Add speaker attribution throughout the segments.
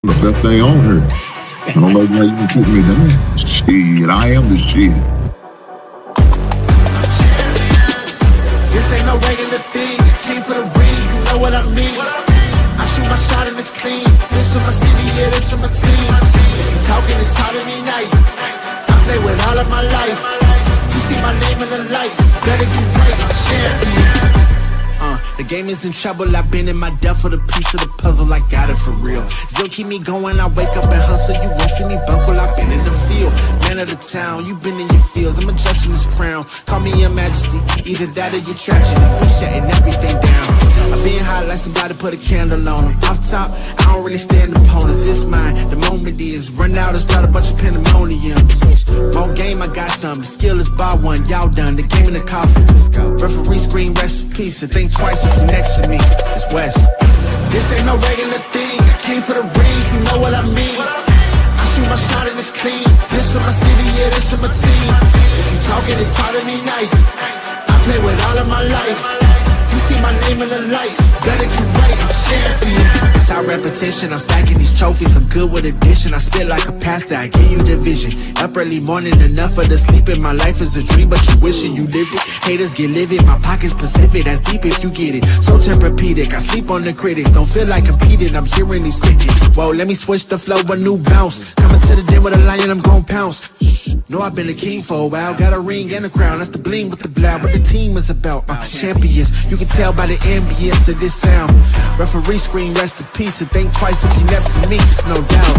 Speaker 1: The best thing on her. I don't know why you can put me down. Shit, I am the shit.
Speaker 2: This ain't no regular thing. I came for the ring, you know what I mean. I shoot my shot and it's clean. This for my city, yeah, this for my team. If you talking, it's hard to be nice. I play with all of my life. You see my name in the lights. Better get right, I'm champion. The game is in trouble, I've been in my depth for the piece of the puzzle, I got it for real. Still keep me going, I wake up and hustle, you won't see me buckle, I've been in the field. Man of the town, you been in your fields, I'm adjusting this crown. Call me your majesty, either that or your tragedy, we shutting everything down. I've been hot like somebody put a candle on them. Off top, I don't really stand opponents, this mine, the moment is run out and start a bunch of pandemonium. More game, I got some, the skill is bar one, y'all done, the game in the coffin. Referee screen, rest in peace, and think twice if you next to me, it's West. This ain't no regular thing, I came for the ring, you know what I mean. I shoot my shot and it's clean, this for my city, yeah, this for my team. If you talking, it's hard to be nice. I play with all of my life. You see my name in the lights, better get right, I'm champion. It's our repetition, I'm stacking these trophies, I'm good with addition. I spit like a pastor, I give you the vision. Up early morning, enough of the sleeping. My life is a dream, but you wishing you lived it. Haters get livid, my pocket's Pacific, that's deep if you get it. So Tempur-Pedic, I sleep on the critics. Don't feel like competing, I'm hearing these crickets. Whoa, let me switch the flow, a new bounce. Coming to the den with a lion, I'm gon' pounce. Know I've been a king for a while, got a ring and a crown, that's the bling with the blow. What the team is about, champions. You can tell by the ambience of this sound. Referee screen, rest in peace, and think twice if you never see me, it's no doubt.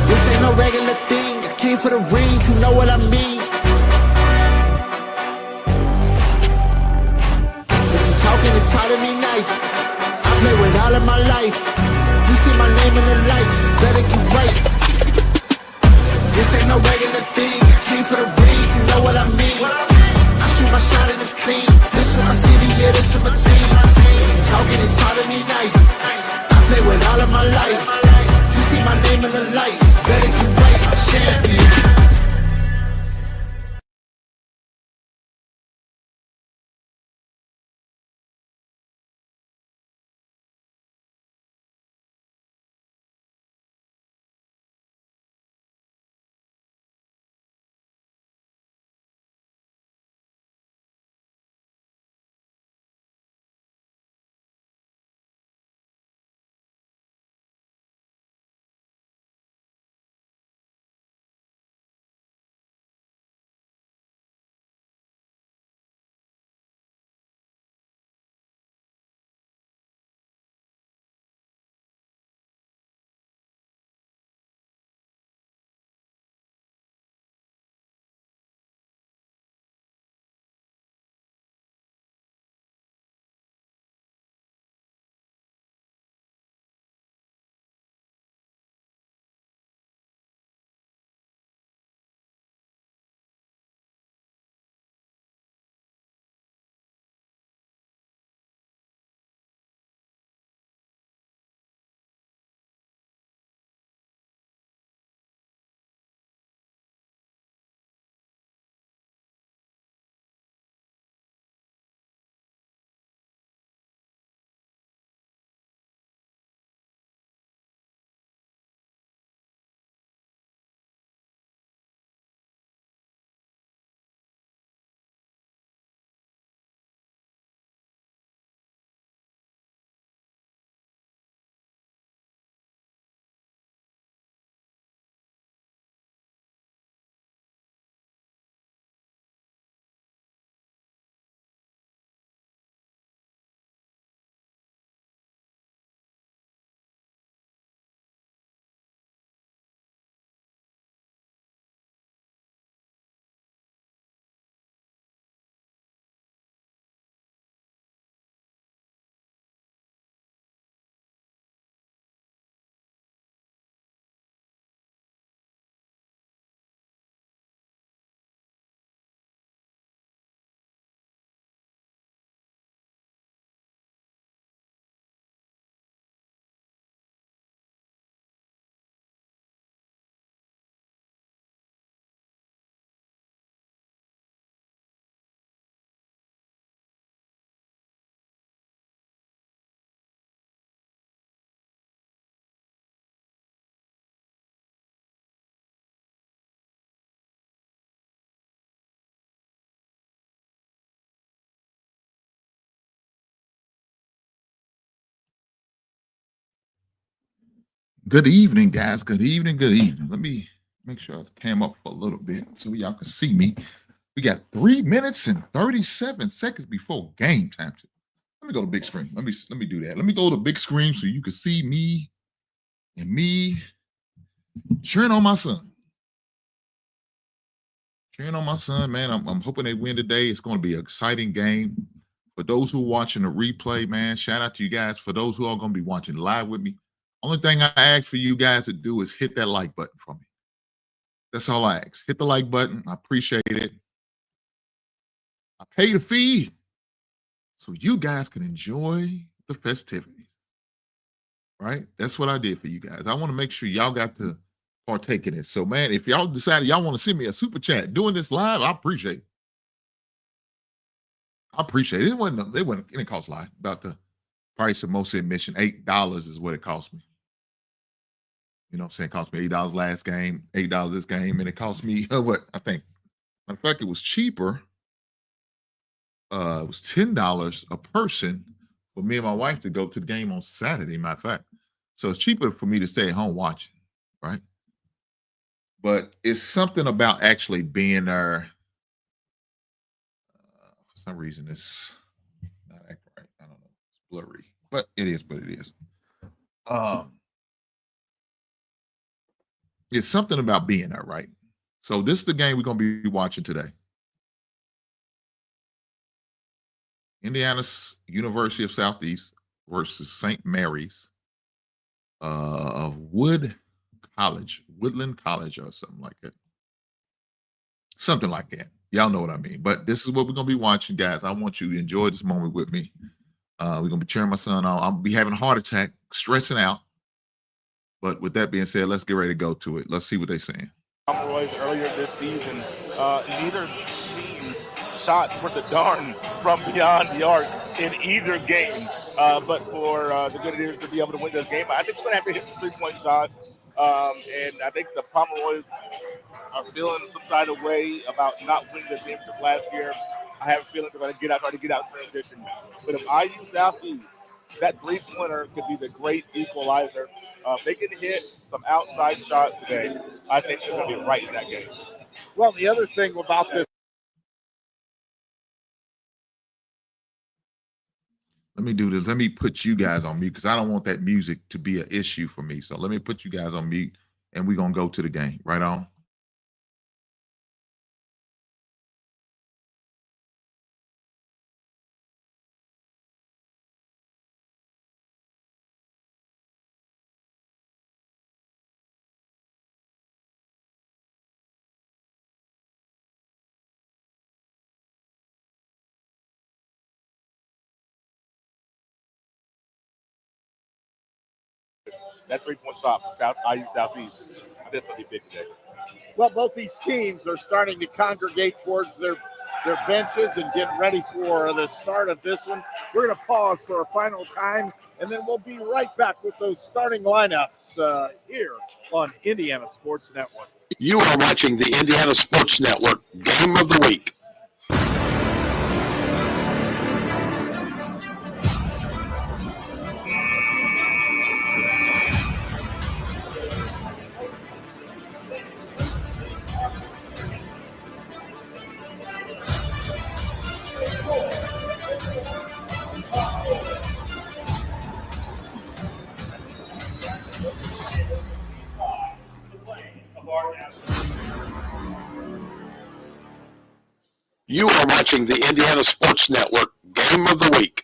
Speaker 2: This ain't no regular thing, I came for the ring, you know what I mean. If you talking, it's hard to be nice. I play with all of my life. You see my name in the lights, better get right. This ain't no regular thing, I came for the ring, you know what I mean. I shoot my shot and it's clean, this for my city, yeah, this for my team. If you talking, it's hard to be nice. I play with all of my life. You see my name in the lights, better get right, I'm champion.
Speaker 3: Good evening, guys. Good evening. Good evening. Let me make sure I cam up for a little bit so y'all can see me. We got 3 minutes and 37 seconds before game time. Let me go to big screen. Let me do that. Let me go to big screen so you can see me and me cheering on my son. Cheering on my son, man. I'm hoping they win today. It's going to be an exciting game. For those who are watching the replay, man, shout out to you guys. For those who are going to be watching live with me, only thing I ask for you guys to do is hit that like button for me. That's all I ask. Hit the like button. I appreciate it. I pay the fee so you guys can enjoy the festivities. Right? That's what I did for you guys. I want to make sure y'all got to partake in it. So, man, if y'all decided y'all want to send me a super chat doing this live, I appreciate it. I appreciate it. It didn't cost a lot. About the price of most admission, $8 is what it cost me. You know what I'm saying? It cost me $8 last game, $8 this game, and it cost me what I think. Matter of fact, it was cheaper. It was $10 a person for me and my wife to go to the game on Saturday, matter of fact. So it's cheaper for me to stay at home watching, right? But it's something about actually being there. For some reason, it's not acting right. I don't know. It's blurry, but it is what it is. It's something about being there, right? So this is the game we're going to be watching today. Indiana's University of Southeast versus St. Mary's of Woodland College or something like that. Something like that. Y'all know what I mean. But this is what we're going to be watching, guys. I want you to enjoy this moment with me. We're going to be cheering my son on. I'll be having a heart attack, stressing out. But with that being said, let's get ready to go to it. Let's see what they're saying.
Speaker 4: Earlier this season, neither team shot worth a darn from beyond the arc in either game. But for the Grenadiers to be able to win this game, I think we're going to have to hit some three-point shots. And I think the Pomeroys are feeling some kind of way about not winning the championship last year. I have a feeling they're going to try to get out transition. But if IU Southeast, that three-pointer could be the great equalizer. If they can hit some outside shots today, I think they're going to be right in that game.
Speaker 5: Well, the other thing about this.
Speaker 3: Let me do this. Let me put you guys on mute because I don't want that music to be an issue for me. So let me put you guys on mute, and we're going to go to the game. Right on.
Speaker 4: That three-point shot from IU Southeast, that's going to be big today.
Speaker 5: Well, both these teams are starting to congregate towards their benches and get ready for the start of this one. We're going to pause for a final time, and then we'll be right back with those starting lineups here on Indiana Sports Network.
Speaker 6: You are watching the Indiana Sports Network Game of the Week. You are watching the Indiana Sports Network Game of the Week.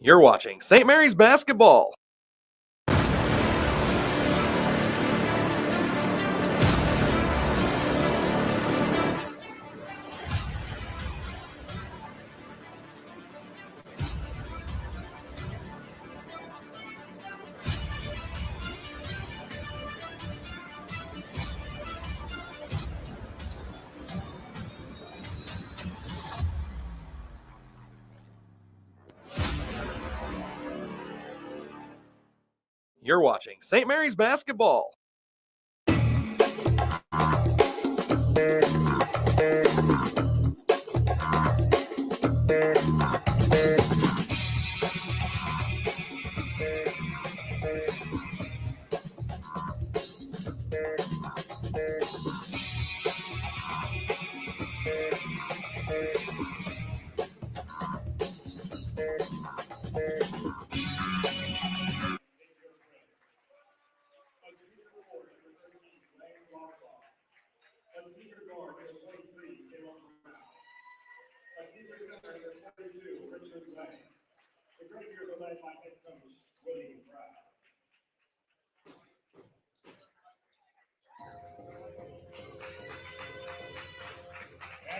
Speaker 7: You're watching St. Mary's basketball. You're watching St. Mary's Basketball.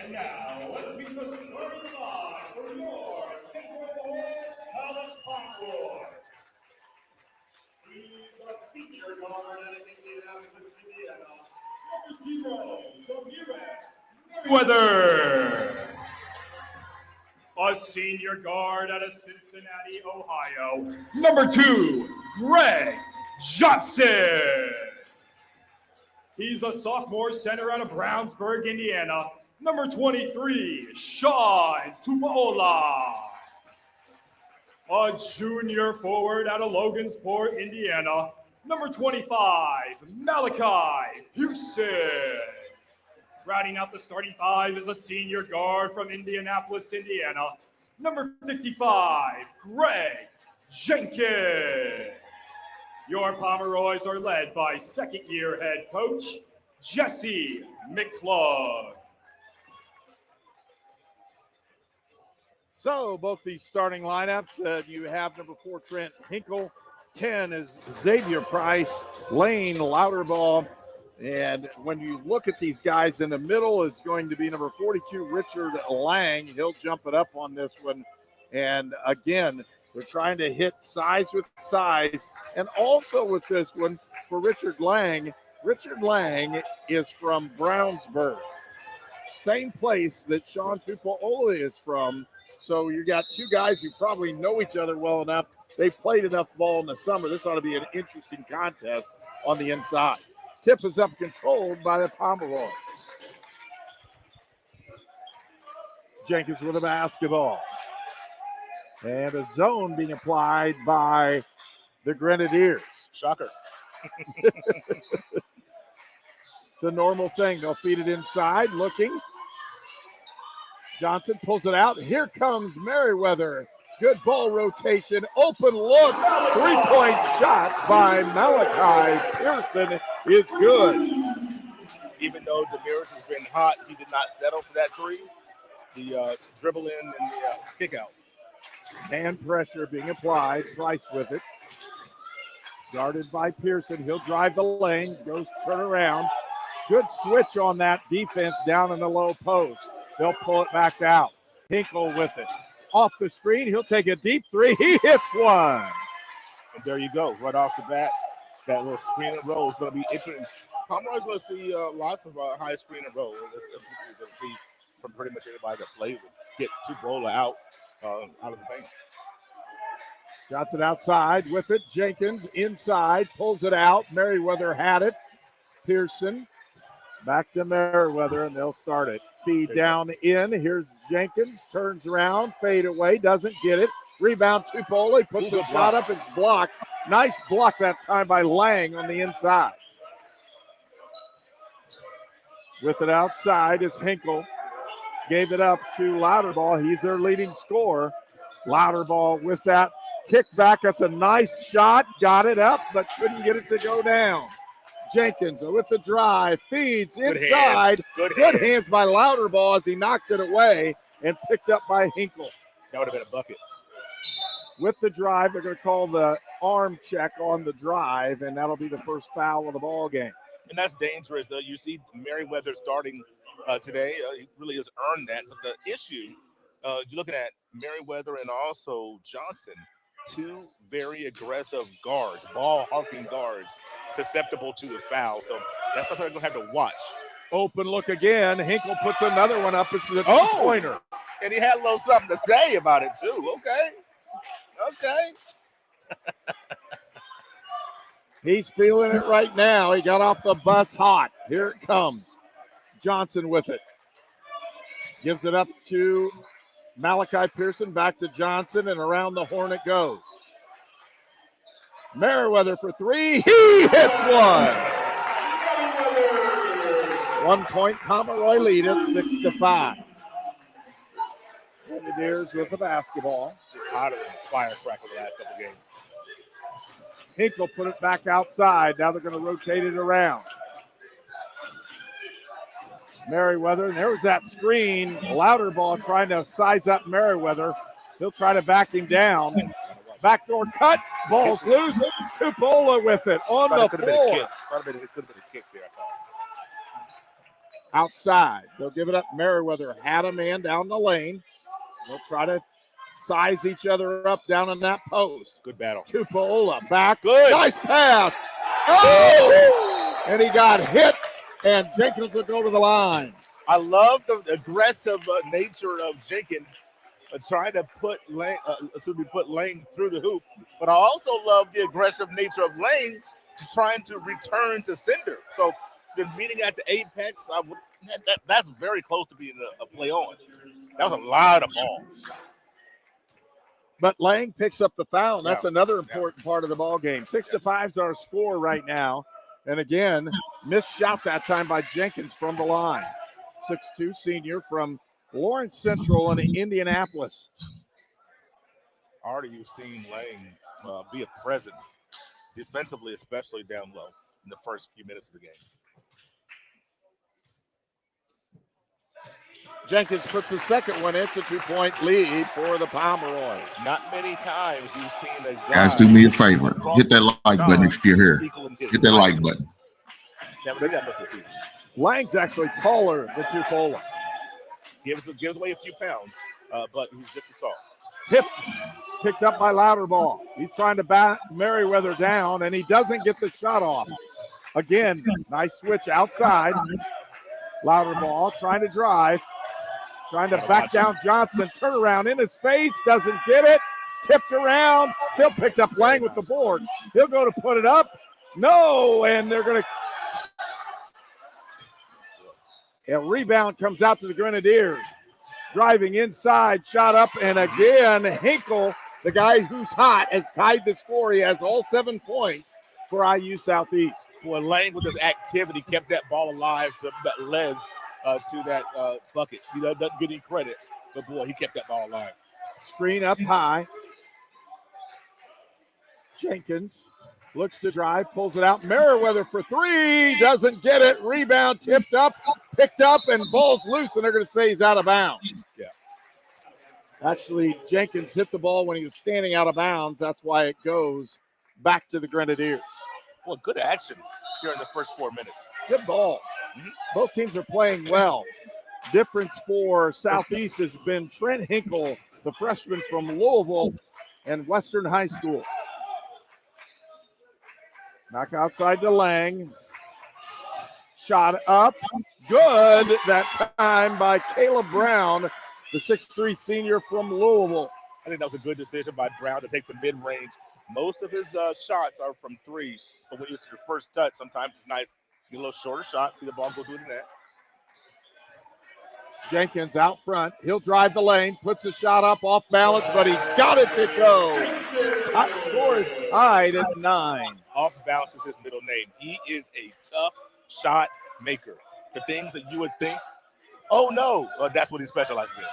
Speaker 8: And now, let's meet the starting line for your Central College Concourse. He's a senior guard out of Indianapolis, Indiana. Number 0, Merriweather. A senior guard out of Cincinnati, Ohio. Number 2, Greg Johnson. He's a sophomore center out of Brownsburg, Indiana. Number 23, Sean Tupaola. A junior forward out of Logansport, Indiana. Number 25, Malachi Houston. Rounding out the starting 5 is a senior guard from Indianapolis, Indiana. Number 55, Greg Jenkins. Your Pomeroys are led by second-year head coach, Jesse McClung.
Speaker 5: So both these starting lineups, you have number 4, Trent Hinkle. 10 is Xavier Price, Lane Louderbaugh. And when you look at these guys, in the middle is going to be number 42, Richard Lang. He'll jump it up on this one. And again, they're trying to hit size with size. And also with this one, for Richard Lang is from Brownsburg. Same place that Sean Tupaola is from. So you got two guys who probably know each other well enough. They played enough ball in the summer. This ought to be an interesting contest on the inside. Tip is up controlled by the Pomeroys. Jenkins with a basketball. And a zone being applied by the Grenadiers.
Speaker 4: Shocker.
Speaker 5: It's a normal thing. They'll feed it inside, looking. Johnson pulls it out. Here comes Merriweather. Good ball rotation. Open look. Three-point shot by Malachi Pearson is good.
Speaker 4: Even though Demiris has been hot, he did not settle for that three. The dribble in and the kick out.
Speaker 5: Man pressure being applied. Price with it. Guarded by Pearson. He'll drive the lane. Goes turn around. Good switch on that defense down in the low post. They'll pull it back out. Hinkle with it. Off the screen. He'll take a deep three. He hits one.
Speaker 4: And there you go. Right off the bat, that little screen and roll is going to be interesting. Pomeroy's going to see lots of high screen and roll. You're going to see from pretty much anybody that plays it. Get Tupaola out of the paint.
Speaker 5: Johnson outside with it. Jenkins inside. Pulls it out. Merriweather had it. Pearson back to Merriweather, and they'll start it. Feed down in. Here's Jenkins. Turns around. Fade away. Doesn't get it. Rebound Tupaola. He puts the shot up. It's blocked. Nice block that time by Lang on the inside. With it outside is Hinkle. Gave it up to Louderbaugh. He's their leading scorer. Louderbaugh with that kickback. That's a nice shot. Got it up, but couldn't get it to go down. Jenkins with the drive. Feeds inside. Good hands by Louderbaugh as he knocked it away and picked up by Hinkle.
Speaker 4: That would have been a bucket.
Speaker 5: With the drive, they're going to call the arm check on the drive, and that'll be the first foul of the ball game.
Speaker 4: And that's dangerous. You see Merriweather starting today. He really has earned that. But the issue, you're looking at Merriweather and also Johnson, two very aggressive guards, ball-hawking guards, susceptible to the foul. So that's something they're going to have to watch.
Speaker 5: Open look again. Hinkle puts another one up. It's a two-pointer.
Speaker 4: And he had a little something to say about it, too. Okay.
Speaker 5: He's feeling it right now. He got off the bus hot. Here it comes. Johnson with it. Gives it up to Malachi Pearson, back to Johnson, and around the horn it goes. Merriweather for three. He hits one. 1 point, Pomeroy lead it 6-5. Grenadiers with the basketball.
Speaker 4: It's hotter than a firecracker the last couple games.
Speaker 5: Hinkle put it back outside. Now they're going to rotate it around. Merriweather, and there was that screen. Louderbaugh trying to size up Merriweather. He'll try to back him down. Backdoor cut, ball's loose. Tupola with it on the floor.
Speaker 4: It could have been a kick there, I thought.
Speaker 5: Outside, they'll give it up. Merriweather had a man down the lane. They'll try to size each other up down on that post.
Speaker 4: Good battle.
Speaker 5: Tupola back.
Speaker 4: Good.
Speaker 5: Nice pass. Oh! And he got hit, and Jenkins will go to the line.
Speaker 4: I love the aggressive nature of Jenkins trying to put Lane through the hoop. But I also love the aggressive nature of Lane trying to return to sender. So the meeting at the apex, that's very close to being a play on. That was a lot of ball.
Speaker 5: But Lang picks up the foul. And that's another important part of the ball game. 6-5 is our score right now. And again, missed shot that time by Jenkins from the line. 6'2", senior from Lawrence Central in Indianapolis.
Speaker 4: Already you've seen Lang be a presence, defensively, especially down low in the first few minutes of the game.
Speaker 5: Jenkins puts the second one. It's a 2-point lead for the Pomeroys.
Speaker 4: Not many times you've seen a guy.
Speaker 1: Guys, do me a favor. Hit that like button if you're here. Hit that like button.
Speaker 4: Never seen that much this season.
Speaker 5: Lang's actually taller than Tupola.
Speaker 4: Gives away a few pounds, but he's just as tall.
Speaker 5: Picked up by Louderbaugh. He's trying to bat Merriweather down, and he doesn't get the shot off. Again, nice switch outside. Louderbaugh trying to drive. Trying to back down Johnson. Turn around in his face. Doesn't get it. Tipped around. Still picked up Lang with the board. He'll go to put it up. No, and they're going to. A rebound comes out to the Grenadiers. Driving inside, shot up, and again, Hinkle, the guy who's hot, has tied the score. He has all 7 points for IU Southeast.
Speaker 4: Boy, Lang with his activity kept that ball alive that led to that bucket. He doesn't get any credit, but boy, he kept that ball alive.
Speaker 5: Screen up high. Jenkins looks to drive, pulls it out. Merriweather for three, doesn't get it. Rebound tipped up, picked up, and ball's loose, and they're going to say he's out of bounds.
Speaker 4: Yeah.
Speaker 5: Actually, Jenkins hit the ball when he was standing out of bounds. That's why it goes back to the Grenadiers.
Speaker 4: Well, good action here in the first 4 minutes.
Speaker 5: Good ball. Both teams are playing well. Difference for Southeast has been Trent Hinkle, the freshman from Louisville and Western High School. Back outside to Lang. Shot up. Good that time by Caleb Brown, the 6'3" senior from Louisville.
Speaker 4: I think that was a good decision by Brown to take the mid-range. Most of his shots are from three, but when it's your first touch, sometimes it's nice. Get a little shorter shot, see the ball go through the net.
Speaker 5: Jenkins out front. He'll drive the lane, puts the shot up off balance, but he got it to go. Top score is tied at 9.
Speaker 4: Off balance is his middle name. He is a tough shot maker. The things that you would think, oh no, that's what he specializes in.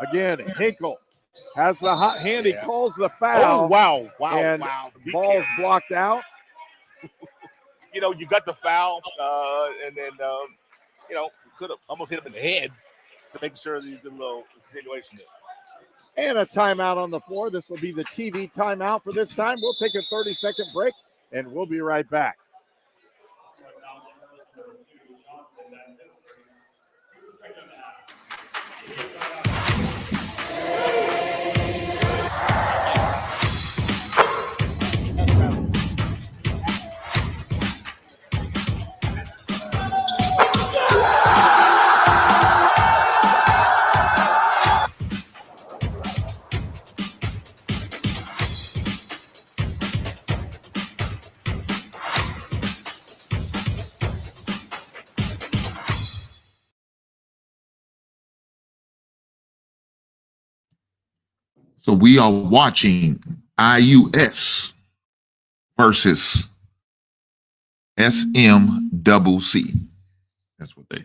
Speaker 5: Again, Hinkle has the hot hand. He calls the foul.
Speaker 4: Oh, wow.
Speaker 5: And ball's blocked out.
Speaker 4: You know, you got the foul, and then, could have almost hit him in the head to make sure that you did a little continuation there.
Speaker 5: And a timeout on the floor. This will be the TV timeout for this time. We'll take a 30-second break, and we'll be right back.
Speaker 3: So we are watching IUS versus SMWC. That's what they're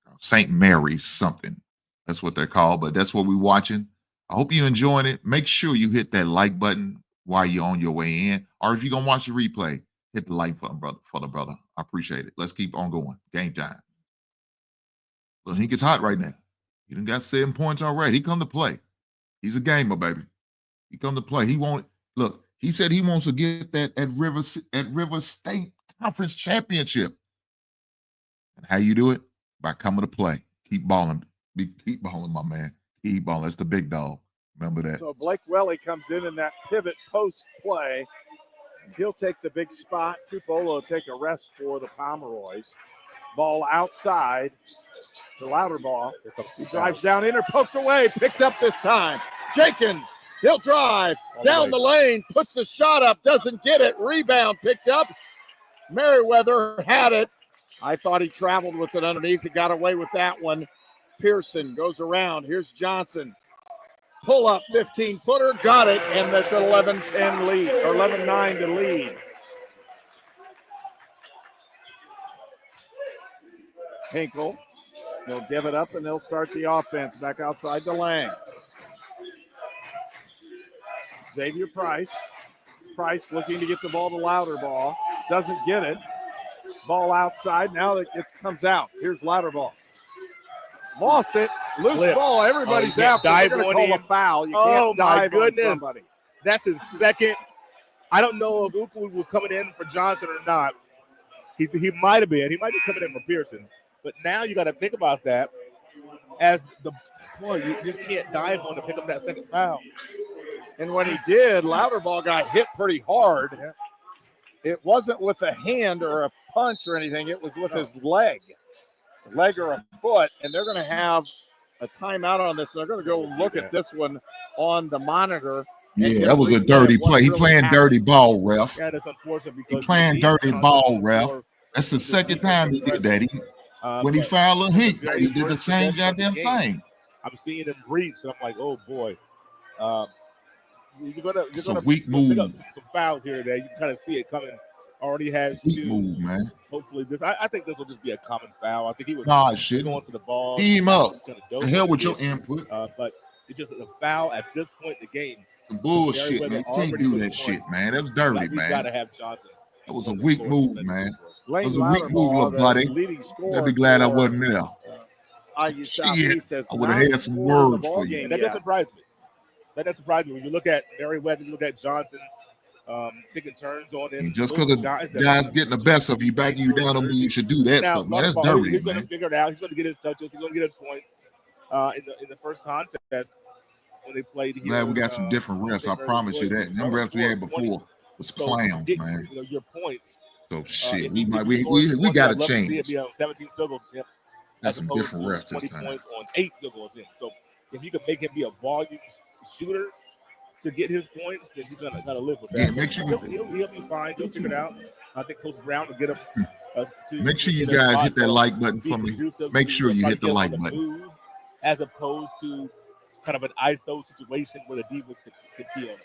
Speaker 3: called. St. Mary's something. That's what they're called, but that's what we're watching. I hope you're enjoying it. Make sure you hit that like button while you're on your way in. Or if you're going to watch the replay, hit the like button, brother, for the brother. I appreciate it. Let's keep on going. Game time. Well, he gets hot right now. He done got 7 points already. He come to play. He's a gamer, baby. He come to play. He won't look. He said he wants to get that at River State Conference Championship. And how you do it? By coming to play. Keep balling. Keep balling, my man. Keep balling. That's the big dog. Remember that.
Speaker 5: So Blake Welly comes in that pivot post play. He'll take the big spot. Tupolo will take a rest for the Pomeroys. Ball outside. The louder ball. He drives down in or poked away. Picked up this time. Jenkins. He'll drive down the lane. Puts the shot up. Doesn't get it. Rebound picked up. Merriweather had it. I thought he traveled with it underneath. He got away with that one. Pearson goes around. Here's Johnson. Pull up 15-footer. Got it. And that's an 11-10 lead, or 11-9 to lead. Hinkle. They'll give it up and they'll start the offense back outside to Lang. Xavier Price. Price looking to get the ball to Louderball. Doesn't get it. Ball outside. Now it comes out. Here's Louderball. Lost it. Loose
Speaker 4: Flip.
Speaker 5: ball. Everybody's out. They're going to call a foul. You can't dive on somebody.
Speaker 4: That's his second. I don't know if Ukwu was coming in for Johnson or not. He might have been. He might be coming in for Pearson. But now you got to think about that as the boy. You just can't dive on to pick up that second foul.
Speaker 5: And when he did, Louderball got hit pretty hard. It wasn't with a hand or a punch or anything. It was with his leg or a foot. And they're going to have a timeout on this. And they're going to go look at this one on the monitor.
Speaker 3: Yeah, that was a dirty play. He playing dirty ball, ref.
Speaker 4: Yeah, that's unfortunate
Speaker 3: He
Speaker 4: because
Speaker 3: playing dirty ball, ref. That's the second time he did that. When he fouled a Hink, he did the same goddamn thing.
Speaker 4: I'm seeing him breach, and I'm like, oh boy. You're gonna
Speaker 3: weak move.
Speaker 4: pick up some fouls here today. You can kind of see it coming. Already has
Speaker 3: Weak
Speaker 4: two.
Speaker 3: move, man.
Speaker 4: Hopefully I think this will just be a common foul. I think he was
Speaker 3: shit.
Speaker 4: going for the ball.
Speaker 3: Team up.
Speaker 4: The
Speaker 3: hell with your input.
Speaker 4: But it's just a foul at this point in the game.
Speaker 3: Some bullshit, man. You can't do that shit, man. That was dirty,
Speaker 4: We
Speaker 3: man.
Speaker 4: gotta have Johnson.
Speaker 3: That was a weak move, man.
Speaker 5: Lane
Speaker 3: That was a weak move, little buddy. I'd be glad I wasn't there.
Speaker 5: IU Southeast has
Speaker 3: I would have had some words for you.
Speaker 4: And that doesn't surprise me. That doesn't surprise me. When you look at Merriweather, you look at Johnson, taking turns on him.
Speaker 3: Just because the guys getting the best of you, backing you down, don't mean you should do that stuff, man. That's dirty,
Speaker 4: He's going to
Speaker 3: man.
Speaker 4: figure it out. He's going to get his touches. He's going to get his points in the first contest when they played here.
Speaker 3: Glad we got some different refs. I promise you that. Them refs we had before was clowns, man.
Speaker 4: Your points.
Speaker 3: So shit, we got to change.
Speaker 4: 17 field goals attempt.
Speaker 3: That's some different refs this
Speaker 4: 20
Speaker 3: time.
Speaker 4: points on 8 field goal attempts. So if you can make him be a volume shooter to get his points, then he's gonna live with that.
Speaker 3: Yeah, make sure
Speaker 4: he'll be fine. He'll figure it out. I think Coach Brown will get him.
Speaker 3: Make sure you guys hit that like button for me. Make sure you hit the like button.
Speaker 4: As opposed to kind of an ISO situation where the defense can be on it.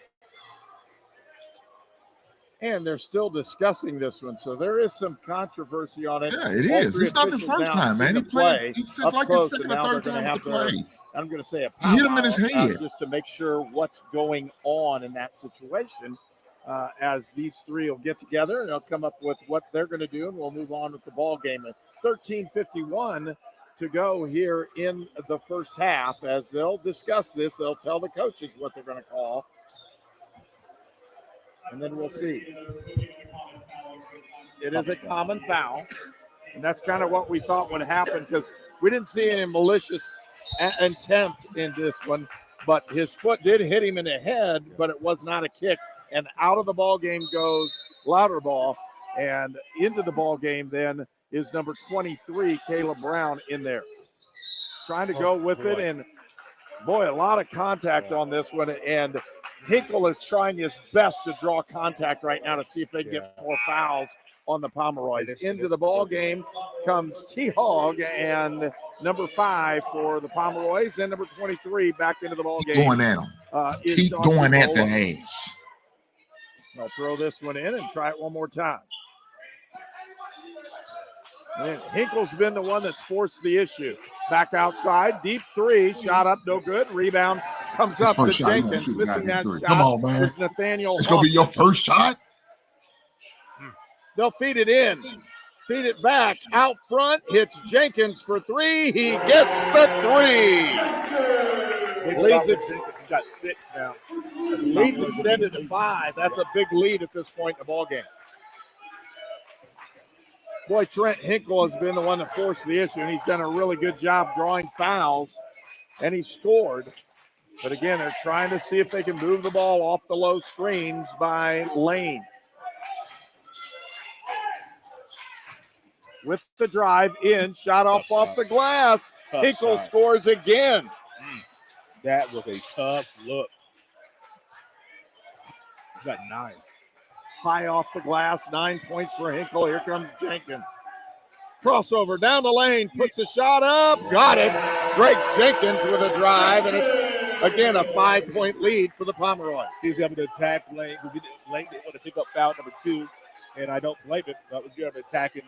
Speaker 5: And they're still discussing this one, so there is some controversy on it.
Speaker 3: Yeah, it is. It's not the first time, man. He played. He said like his second or third time to play.
Speaker 5: I'm going to say a
Speaker 3: power hit him in his head
Speaker 5: just to make sure what's going on in that situation. As these three will get together and they'll come up with what they're going to do, and we'll move on with the ball game. 13:51 to go here in the first half. As they'll discuss this, they'll tell the coaches what they're going to call. And then we'll see. It is a common foul. And that's kind of what we thought would happen because we didn't see any malicious attempt in this one. But his foot did hit him in the head, but it was not a kick. And out of the ball game goes Louderball. And into the ball game then is number 23, Caleb Brown, in there. Trying to go with it. And, boy, a lot of contact on this one. And Hinkle is trying his best to draw contact right now to see if they can get more fouls on the Pomeroys. Into the ball game comes T-Hog and number 5 for the Pomeroys, and number 23 back into the ball game.
Speaker 3: Going at him.
Speaker 5: is
Speaker 3: Keep
Speaker 5: Sean
Speaker 3: going at the
Speaker 5: Picola.
Speaker 3: ass.
Speaker 5: They'll throw this one in and try it one more time. And Hinkle's been the one that's forced the issue. Back outside, deep three, shot up, no good. Rebound comes up to
Speaker 3: First shot, you gotta
Speaker 5: Jenkins.
Speaker 3: shoot
Speaker 5: Missing that
Speaker 3: three.
Speaker 5: shot.
Speaker 3: Come on, man.
Speaker 5: Is Nathaniel
Speaker 3: It's gonna be your
Speaker 5: Hoffman.
Speaker 3: first shot.
Speaker 5: They'll feed it in. Feed it back. Out front. Hits Jenkins for three. He gets the three. Leads
Speaker 4: He's got 6 now.
Speaker 5: Leads extended to 5. That's a big lead at this point in the ballgame. Boy, Trent Hinkle has been the one that forced the issue, and he's done a really good job drawing fouls, and he scored. But again, they're trying to see if they can move the ball off the low screens by Lane. With the drive in, shot off the glass.
Speaker 4: Tough
Speaker 5: Hinkle
Speaker 4: shot.
Speaker 5: scores again.
Speaker 4: That was a tough look. He's got 9.
Speaker 5: High off the glass, 9 points for Hinkle. Here comes Jenkins. Crossover down the lane, puts the shot up, got it. Greg Jenkins with a drive, and it's, again, a 5-point lead for the Pomeroys.
Speaker 4: He's able to attack Lane because Lane didn't want to pick up foul number 2, and I don't blame him. But we're able to attack him,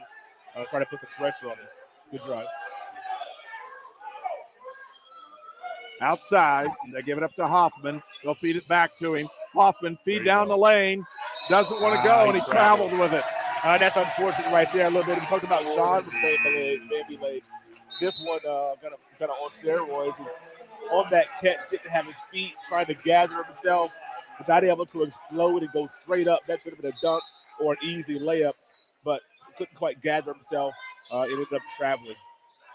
Speaker 4: try to put some pressure on him. Good drive.
Speaker 5: Outside, they give it up to Hoffman. They'll feed it back to him. Hoffman feed down the lane. Doesn't want to go, and he traveled with it.
Speaker 4: That's unfortunate right there a little bit. We talked about Sean with baby legs. This one kind of on steroids. Is on that catch, didn't have his feet, trying to gather himself, but not able to explode and go straight up. That should have been a dunk or an easy layup, but couldn't quite gather himself. It ended up traveling.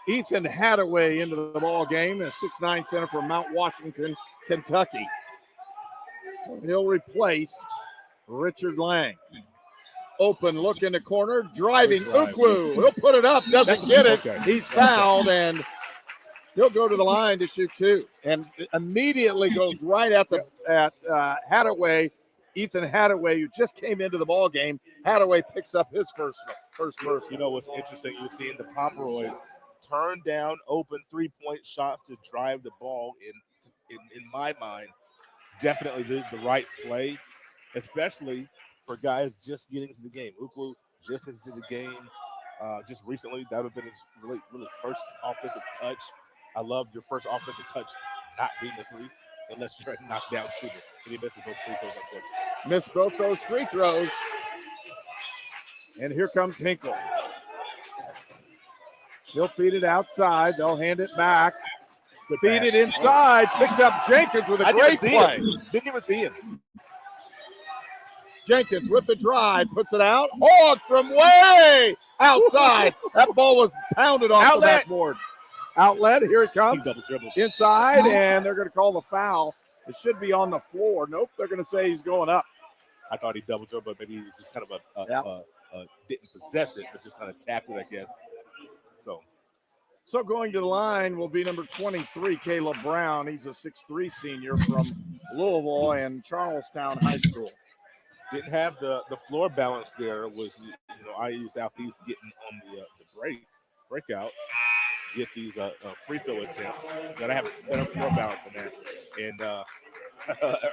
Speaker 5: Ethan Hadaway into the ball game, a 6'9" center from Mount Washington, Kentucky. So he'll replace Richard Lang. Open look in the corner, driving Ukwu. He'll put it up, doesn't get it.
Speaker 4: Okay.
Speaker 5: He's fouled, and he'll go to the line to shoot 2. And immediately goes right at Hadaway. Ethan Hadaway, who just came into the ball game. Hadaway picks up his first personal.
Speaker 4: You know what's interesting? You're seeing the Pomeroys turn down open 3-point shots to drive the ball in my mind. Definitely the right play, especially for guys just getting into the game. Ukwu just into the game just recently. That would have been his really first offensive touch. I love your first offensive touch not being the 3 unless you're a knockdown shooter. And he misses those free throws, unfortunately.
Speaker 5: Missed both those free throws. And here comes Hinkle. He'll feed it outside. They'll hand it back. Feed it inside. Picked up Jenkins with a great play.
Speaker 4: Didn't even see him.
Speaker 5: Jenkins with the drive, puts it out. Hog from way outside. That ball was pounded off the backboard. Outlet, here it comes.
Speaker 4: He double dribbled.
Speaker 5: Inside, and they're going to call the foul. It should be on the floor. Nope, they're going to say he's going up.
Speaker 4: I thought he double dribbled, but maybe he was just kind of didn't possess it, but just kind of tapped it, I guess.
Speaker 5: So going to the line will be number 23, Caleb Brown. He's a 6'3" senior from Louisville and Charlestown High School.
Speaker 4: Didn't have the floor balance there. Was IU Southeast getting on the breakout, get these free throw attempts. Gotta have better floor balance than that. And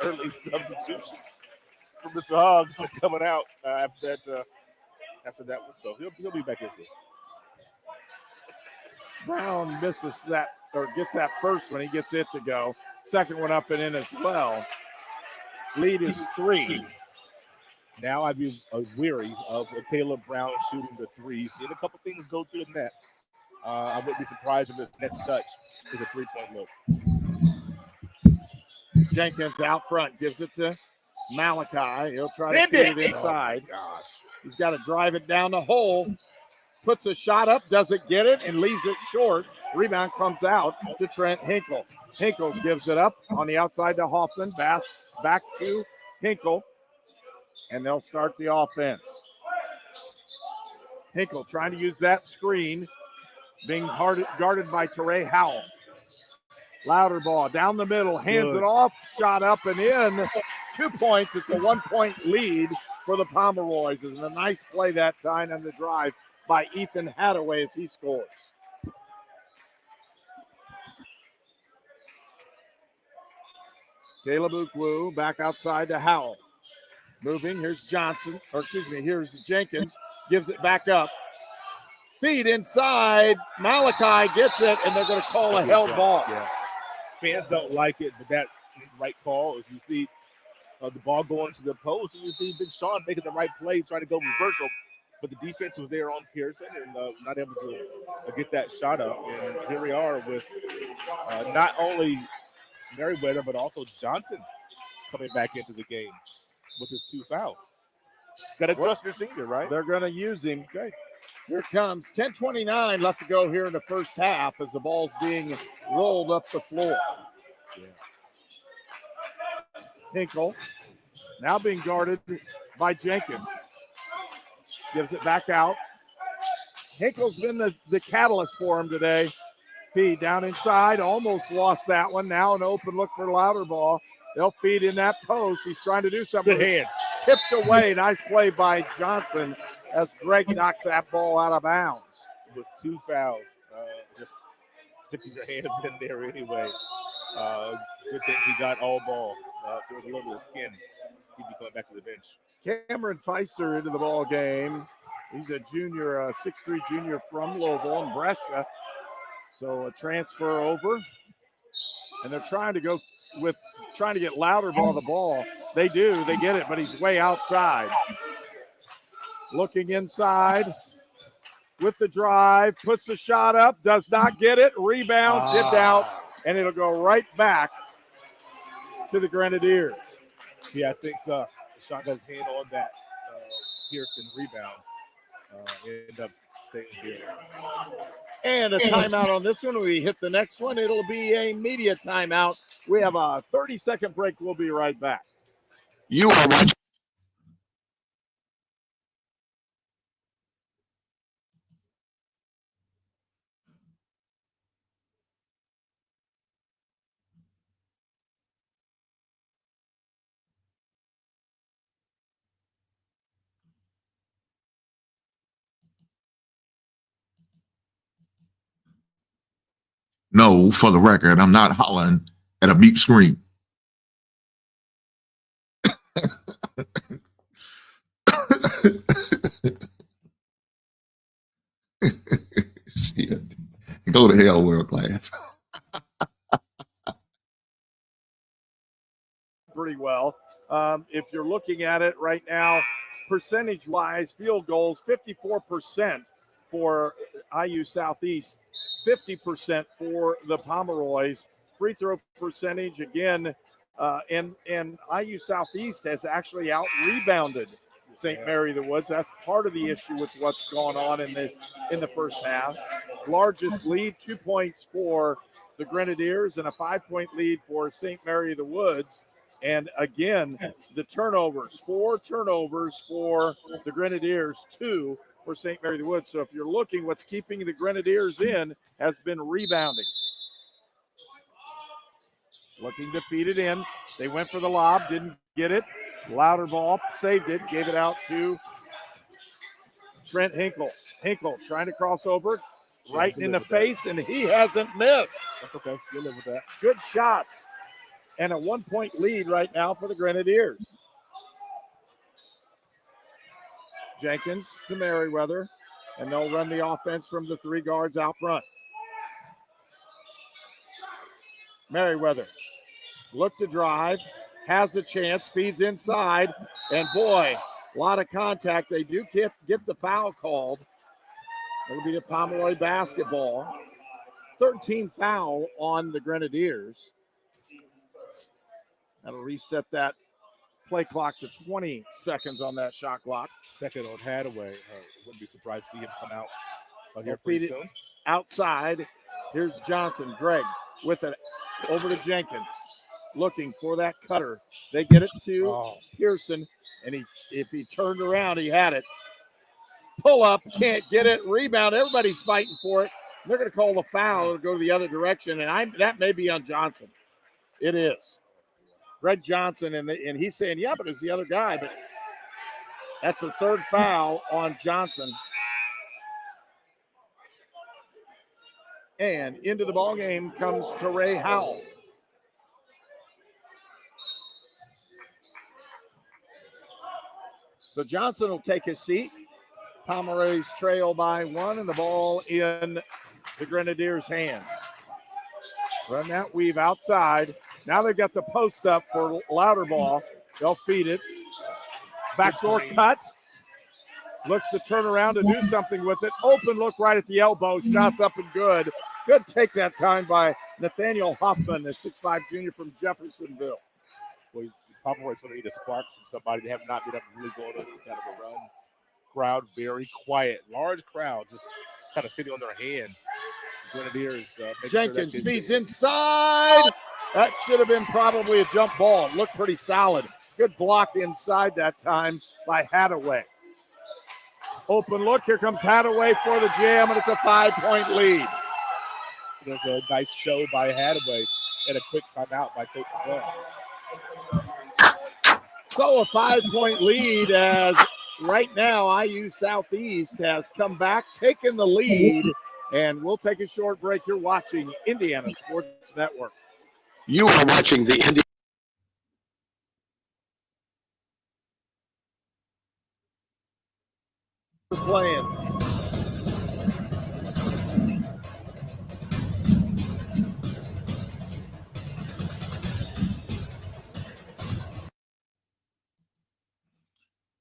Speaker 4: early substitution for Mr. Hogg coming out after that one. So he'll be back in soon.
Speaker 5: Brown misses that, or gets that first one. He gets it to go. Second one up and in as well. Lead is 3.
Speaker 4: Now I'd be weary of Caleb Brown shooting the 3. Seen a couple things go through the net. I wouldn't be surprised if his next touch is a 3-point look.
Speaker 5: Jenkins out front, gives it to Malachi. He'll try to get it inside.
Speaker 4: Oh, gosh.
Speaker 5: He's got to drive it down the hole. Puts a shot up, doesn't get it, and leaves it short. Rebound comes out to Trent Hinkle. Hinkle gives it up on the outside to Hoffman. Back to Hinkle. And they'll start the offense. Hinkle trying to use that screen, being guarded by Teray Howell. Louder ball down the middle, hands it off, shot up and in. 2 points. It's a 1-point lead for the Pomeroys. It's a nice play that time on the drive by Ethan Hadaway as he scores. Caleb Ukwu back outside to Howell. Moving, here's Johnson, or excuse me, here's Jenkins, gives it back up. Feed inside, Malachi gets it, and they're going to call a held ball.
Speaker 4: Yeah. Fans don't like it, but that right call is you see the ball going to the post, and you see Big Sean making the right play, trying to go reversal, but the defense was there on Pearson and not able to get that shot up. And here we are with not only Merriweather, but also Johnson coming back into the game with his 2 fouls. Got to trust your senior, right?
Speaker 5: They're going to use him. Okay. Here it comes. 10:29 left to go here in the first half as the ball's being rolled up the floor.
Speaker 4: Yeah.
Speaker 5: Hinkle now being guarded by Jenkins. Gives it back out. Hinkle's been the catalyst for him today. Feed down inside, almost lost that one. Now an open look for Louderbaugh. They'll feed in that post. He's trying to do something.
Speaker 4: Good hands.
Speaker 5: Tipped away. Nice play by Johnson as Greg knocks that ball out of bounds.
Speaker 4: With 2 fouls, just sticking your hands in there anyway. Good thing he got all ball. If there was a little bit of skin, he'd be coming back to the bench.
Speaker 5: Cameron Feister into the ball game. He's a junior, 6'3" junior from Louisville and Brescia. So a transfer over. And they're trying to get Louderbaugh the ball. They do, they get it, but he's way outside. Looking inside with the drive, puts the shot up, does not get it, rebound, tipped out, and it'll go right back to the Grenadiers.
Speaker 4: Yeah, I think Sean got his hand on that Pearson rebound. Ended up staying here.
Speaker 5: And a timeout on this one. We hit the next one. It'll be a media timeout. We have a 30-second break. We'll be right back.
Speaker 6: You are watching.
Speaker 3: No, for the record, I'm not hollering at a beep screen. Shit. Go to hell, world class.
Speaker 5: Pretty well. If you're looking at it right now, percentage-wise, field goals, 54% for IU Southeast, 50% for the Pomeroys. Free throw percentage, again, and IU Southeast has actually out-rebounded St. Mary the Woods. That's part of the issue with what's gone on in the first half. Largest lead, 2 points for the Grenadiers and a 5-point lead for St. Mary the Woods. And again, the turnovers, 4 turnovers for the Grenadiers, 2 for St. Mary the Woods. So if you're looking, what's keeping the Grenadiers in has been rebounding. Looking to feed it in. They went for the lob, didn't get it. Louderbaugh saved it, gave it out to Trent Hinkle. Hinkle trying to cross over, right in the face, and he hasn't missed.
Speaker 4: That's okay. You'll live with that.
Speaker 5: Good shots. And a 1-point lead right now for the Grenadiers. Jenkins to Merriweather, and they'll run the offense from the 3 guards out front. Merriweather, look to drive, has the chance, feeds inside, and boy, a lot of contact. They do get the foul called. It'll be the Pomeroy basketball. 13 foul on the Grenadiers. That'll reset that play clock to 20 seconds on that shot clock.
Speaker 4: Second on Hadaway. Wouldn't be surprised to see him come out here
Speaker 5: Feed
Speaker 4: pretty
Speaker 5: it
Speaker 4: soon.
Speaker 5: outside. Here's Johnson. Greg with it over to Jenkins. Looking for that cutter. They get it to Pearson, and if he turned around, he had it. Pull up, can't get it. Rebound. Everybody's fighting for it. They're going to call the foul. It'll go the other direction, and that may be on Johnson. It is. Greg Johnson, and he's saying, yeah, but it's the other guy. But that's the 3rd foul on Johnson. And into the ball game comes Teray Howell. So Johnson will take his seat. Pomeroy's trail by 1, and the ball in the Grenadiers' hands. Run that weave outside. Now they've got the post up for Louderbaugh. They'll feed it. Backdoor cut. Looks to turn around to do something with it. Open look right at the elbow. Shots up and good. Good take that time by Nathaniel Hoffman, the 6'5" junior from Jeffersonville.
Speaker 4: Well, Pomeroy's going to need a spark from somebody. They have not been able to really go on any kind of a run. Crowd very quiet. Large crowd just kind of sitting on their hands. Grenadiers.
Speaker 5: Jenkins feeds inside. That should have been probably a jump ball. It looked pretty solid. Good block inside that time by Hadaway. Open look. Here comes Hadaway for the jam, and it's a 5-point lead.
Speaker 4: There's a nice show by Hadaway and a quick timeout by Coach McClellan.
Speaker 5: So a 5-point lead as right now IU Southeast has come back, taken the lead, and we'll take a short break. You're watching Indiana Sports Network.
Speaker 6: You are watching the Indiana.
Speaker 5: Playing.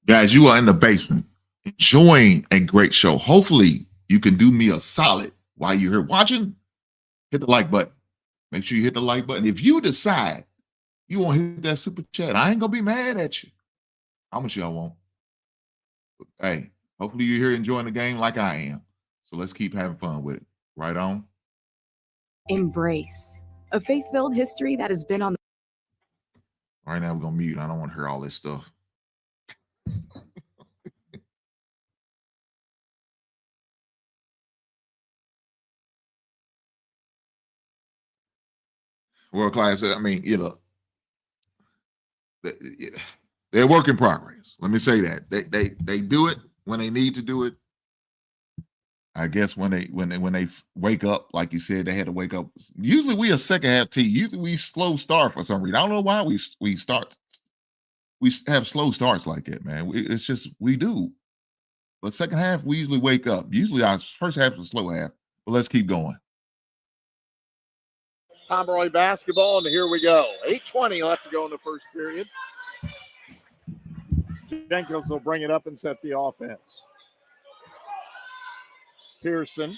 Speaker 3: Guys, you are in the basement enjoying a great show. Hopefully, you can do me a solid while you're here watching. Hit the like button. Make sure you hit the like button. If you decide you want to hit that super chat, I ain't going to be mad at you. How much y'all want? Hey, hopefully you're here enjoying the game like I am. So let's keep having fun with it. Right on.
Speaker 9: Embrace a faith-filled history that has been on.
Speaker 3: All right, now we're going to mute. I don't want to hear all this stuff. World class, I mean, you know, they're work in progress. Let me say that. They do it when they need to do it. I guess when they wake up, like you said, they had to wake up. Usually we a second half team. Usually we slow start for some reason. I don't know why we have slow starts like that, man. It's just we do. But second half, we usually wake up. Usually our first half is a slow half. But let's keep going.
Speaker 5: Pomeroy basketball, and here we go. 8:20 left to go in the first period. Jenkins will bring it up and set the offense. Pearson.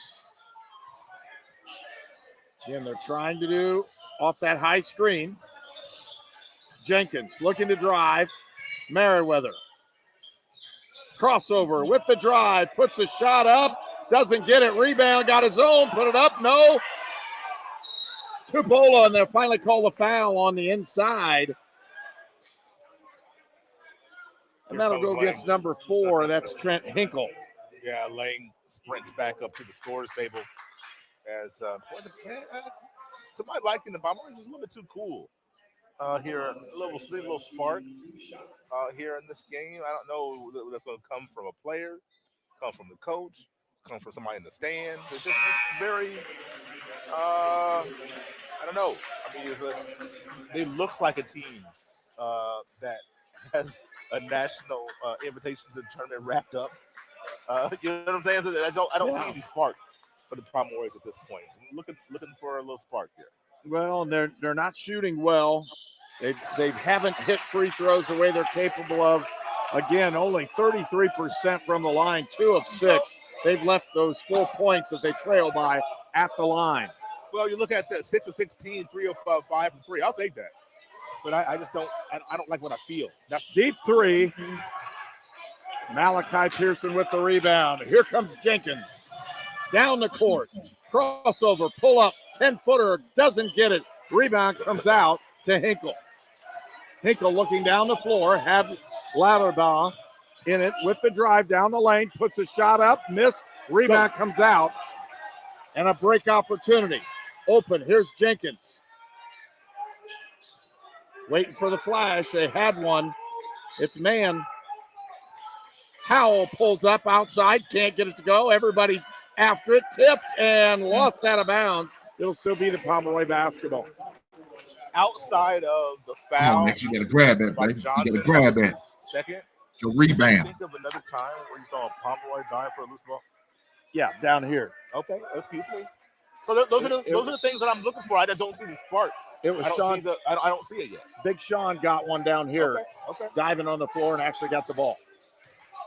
Speaker 5: Again, they're trying to do off that high screen. Jenkins looking to drive. Merriweather. Crossover with the drive. Puts the shot up. Doesn't get it. Rebound. Got his own. Put it up. No. Tupola, and they'll finally call a foul on the inside. And that'll go against number 4. That's Trent Hinkle.
Speaker 4: Yeah, Lang sprints back up to the scorer's table. As to my liking, the Bombers is a little bit too cool. Here, a little spark here in this game. I don't know whether that's going to come from a player, come from the coach, come from somebody in the stands. It's very, I don't know. I mean, they look like a team that has a national invitation to the tournament wrapped up. You know what I'm saying? So I don't see any spark for the Pomeroys at this point. I'm looking for a little spark here.
Speaker 5: Well, they're not shooting well. They haven't hit free throws the way they're capable of. Again, only 33% from the line, 2 of 6. They've left those 4 points that they trail by at the line.
Speaker 4: Well, you look at that 6 of 16, 3 of 5 from 3. I'll take that. But I just don't. I don't like what I feel.
Speaker 5: That's deep 3. Malachi Pearson with the rebound. Here comes Jenkins. Down the court. Crossover, pull up, 10-footer, doesn't get it. Rebound comes out to Hinkle. Hinkle looking down the floor, had Louderbaugh in it with the drive down the lane, puts a shot up, missed, rebound comes out, and a break opportunity. Open, here's Jenkins. Waiting for the flash, they had one. It's man. Howell pulls up outside, can't get it to go. Everybody after it, tipped and lost out of bounds. It'll still be the Pomeroy basketball.
Speaker 4: Outside of the foul.
Speaker 3: Next, you got to grab that, buddy. You got to grab that.
Speaker 4: Second.
Speaker 3: a rebound.
Speaker 4: Think of another time where you saw a Pomeroy dive for a loose ball.
Speaker 5: Yeah, down here.
Speaker 4: Okay, excuse me. So those are the things that I'm looking for. I just don't see the spark.
Speaker 5: It was
Speaker 4: I don't
Speaker 5: Sean.
Speaker 4: see the. I don't see it yet.
Speaker 5: Big Sean got one down here,
Speaker 4: Okay.
Speaker 5: diving on the floor and actually got the ball.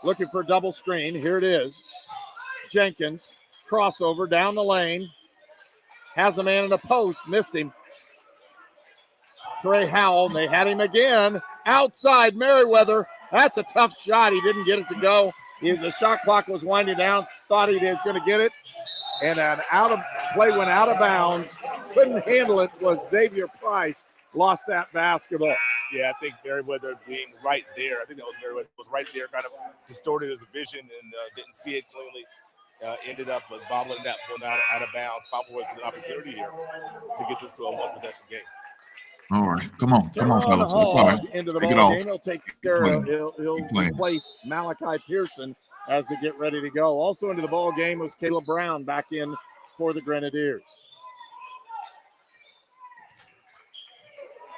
Speaker 5: Looking for a double screen. Here it is. Jenkins, crossover down the lane. Has a man in the post, missed him. Trey Howell, they had him again. Outside Merriweather. That's a tough shot. He didn't get it to go. The shot clock was winding down. Thought he was going to get it. And an play went out of bounds. Couldn't handle it was Xavier Price. Lost that basketball.
Speaker 4: Yeah, I think Merriweather being right there. I think that was Merriweather was right there, kind of distorted his vision and didn't see it cleanly. Ended up bobbling that one out of bounds. Pomeroy with an opportunity here to get this to a one-possession game.
Speaker 3: All right, come on, fellas.
Speaker 5: Hall
Speaker 3: All right.
Speaker 5: into the
Speaker 3: Take it
Speaker 5: ball
Speaker 3: off.
Speaker 5: game. He'll take care of. He'll
Speaker 3: playing.
Speaker 5: replace Malachi Pearson as they get ready to go. Also into the ball game was Caleb Brown back in for the Grenadiers.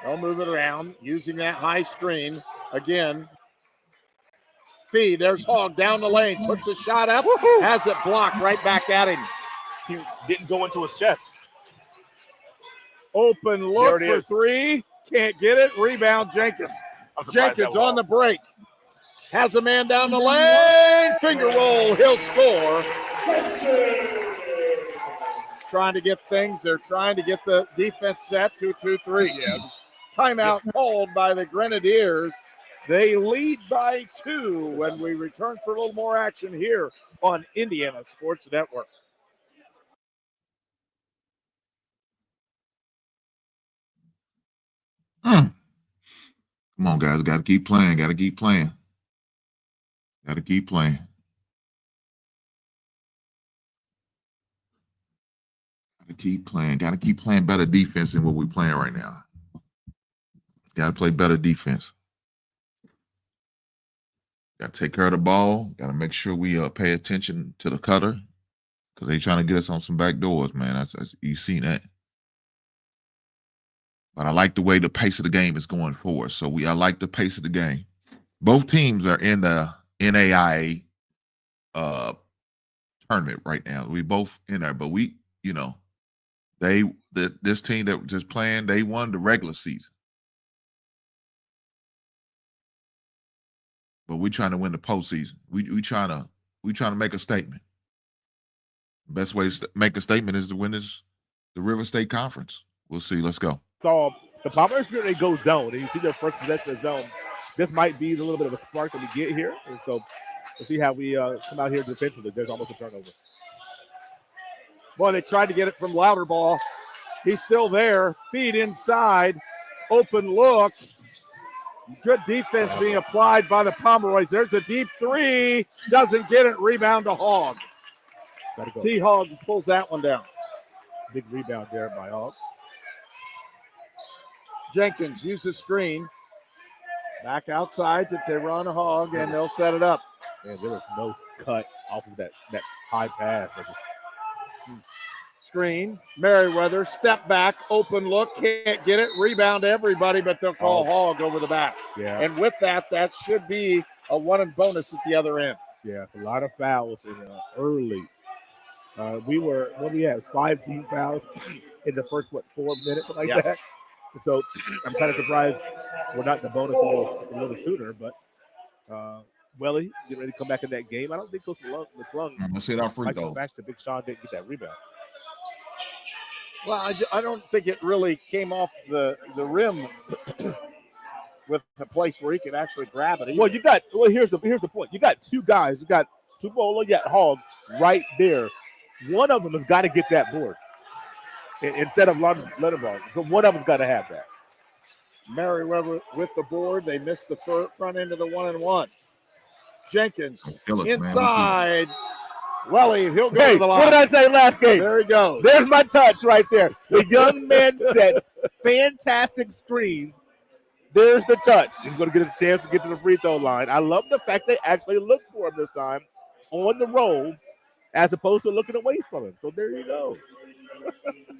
Speaker 5: They'll move it around using that high screen again. Feed. There's Hogg down the lane. Puts a shot up. Has it blocked right back at him.
Speaker 4: He didn't go into his chest.
Speaker 5: Open look
Speaker 4: There it
Speaker 5: for three. Can't get it. Rebound Jenkins. Jenkins on the break. Has a man down the lane. Finger roll. He'll score. Trying to get things. They're trying to get the defense set. 2-2-3. Yeah. Timeout called by the Grenadiers. They lead by 2 when we return for a little more action here on Indiana Sports Network.
Speaker 3: Come on, guys. Got to keep playing. Got to keep playing. Got to keep playing. Got to keep playing. Got to keep playing better defense than what we're playing right now. Got to play better defense. Got to take care of the ball. Got to make sure we pay attention to the cutter because they're trying to get us on some back doors, man. That's you seen that. But I like the way the pace of the game is going forward. So I like the pace of the game. Both teams are in the NAIA tournament right now. We both in there, but this team that was just playing, they won the regular season. But we're trying to win the postseason. We trying to make a statement. The best way to make a statement is to win the River State Conference. We'll see. Let's go.
Speaker 4: So the Pomeroy they go zone, and you see their first possession of zone. This might be a little bit of a spark that we get here, and so we'll see how we come out here defensively. There's almost a turnover.
Speaker 5: Boy, they tried to get it from Louderball. He's still there. Feed inside. Open look. Good defense being applied by the Pomeroys. There's a deep three. Doesn't get it. Rebound to Hogg. T-Hogg pulls that one down.
Speaker 4: Big rebound there by Hogg.
Speaker 5: Jenkins uses screen. Back outside to Teron Hogg, and they'll set it up.
Speaker 4: Man, there was no cut off of that high pass.
Speaker 5: Screen. Merriweather, step back, open look, can't get it. Rebound everybody, but they'll call Hogg over the back.
Speaker 4: Yeah.
Speaker 5: And with that should be a 1 bonus at the other end.
Speaker 4: Yeah, it's a lot of fouls early. We had 5 team fouls in the first 4 minutes, something like that. So I'm kind of surprised we're not in the bonus a little sooner, but Welly getting ready to come back in that game. I don't think Coach McClung
Speaker 3: Let's hit our free throws.
Speaker 4: back to Big Sean didn't get that rebound.
Speaker 5: Well, I don't think it really came off the rim with the place where he could actually grab it.
Speaker 4: Here's the point. You got 2 guys. You got Tupola, you got Hogg right there. One of them has got to get that board instead of Letterboard. So one of them's got to have that.
Speaker 5: Merriweather with the board. They missed the front end of the 1-and-1. Jenkins inside. Welly, he'll go to the line.
Speaker 4: What did I say last game?
Speaker 5: There he goes.
Speaker 4: There's my touch right there. The young man sets fantastic screens. There's the touch. He's going to get a chance to get to the free throw line. I love the fact they actually looked for him this time on the roll as opposed to looking away from him. So there you go.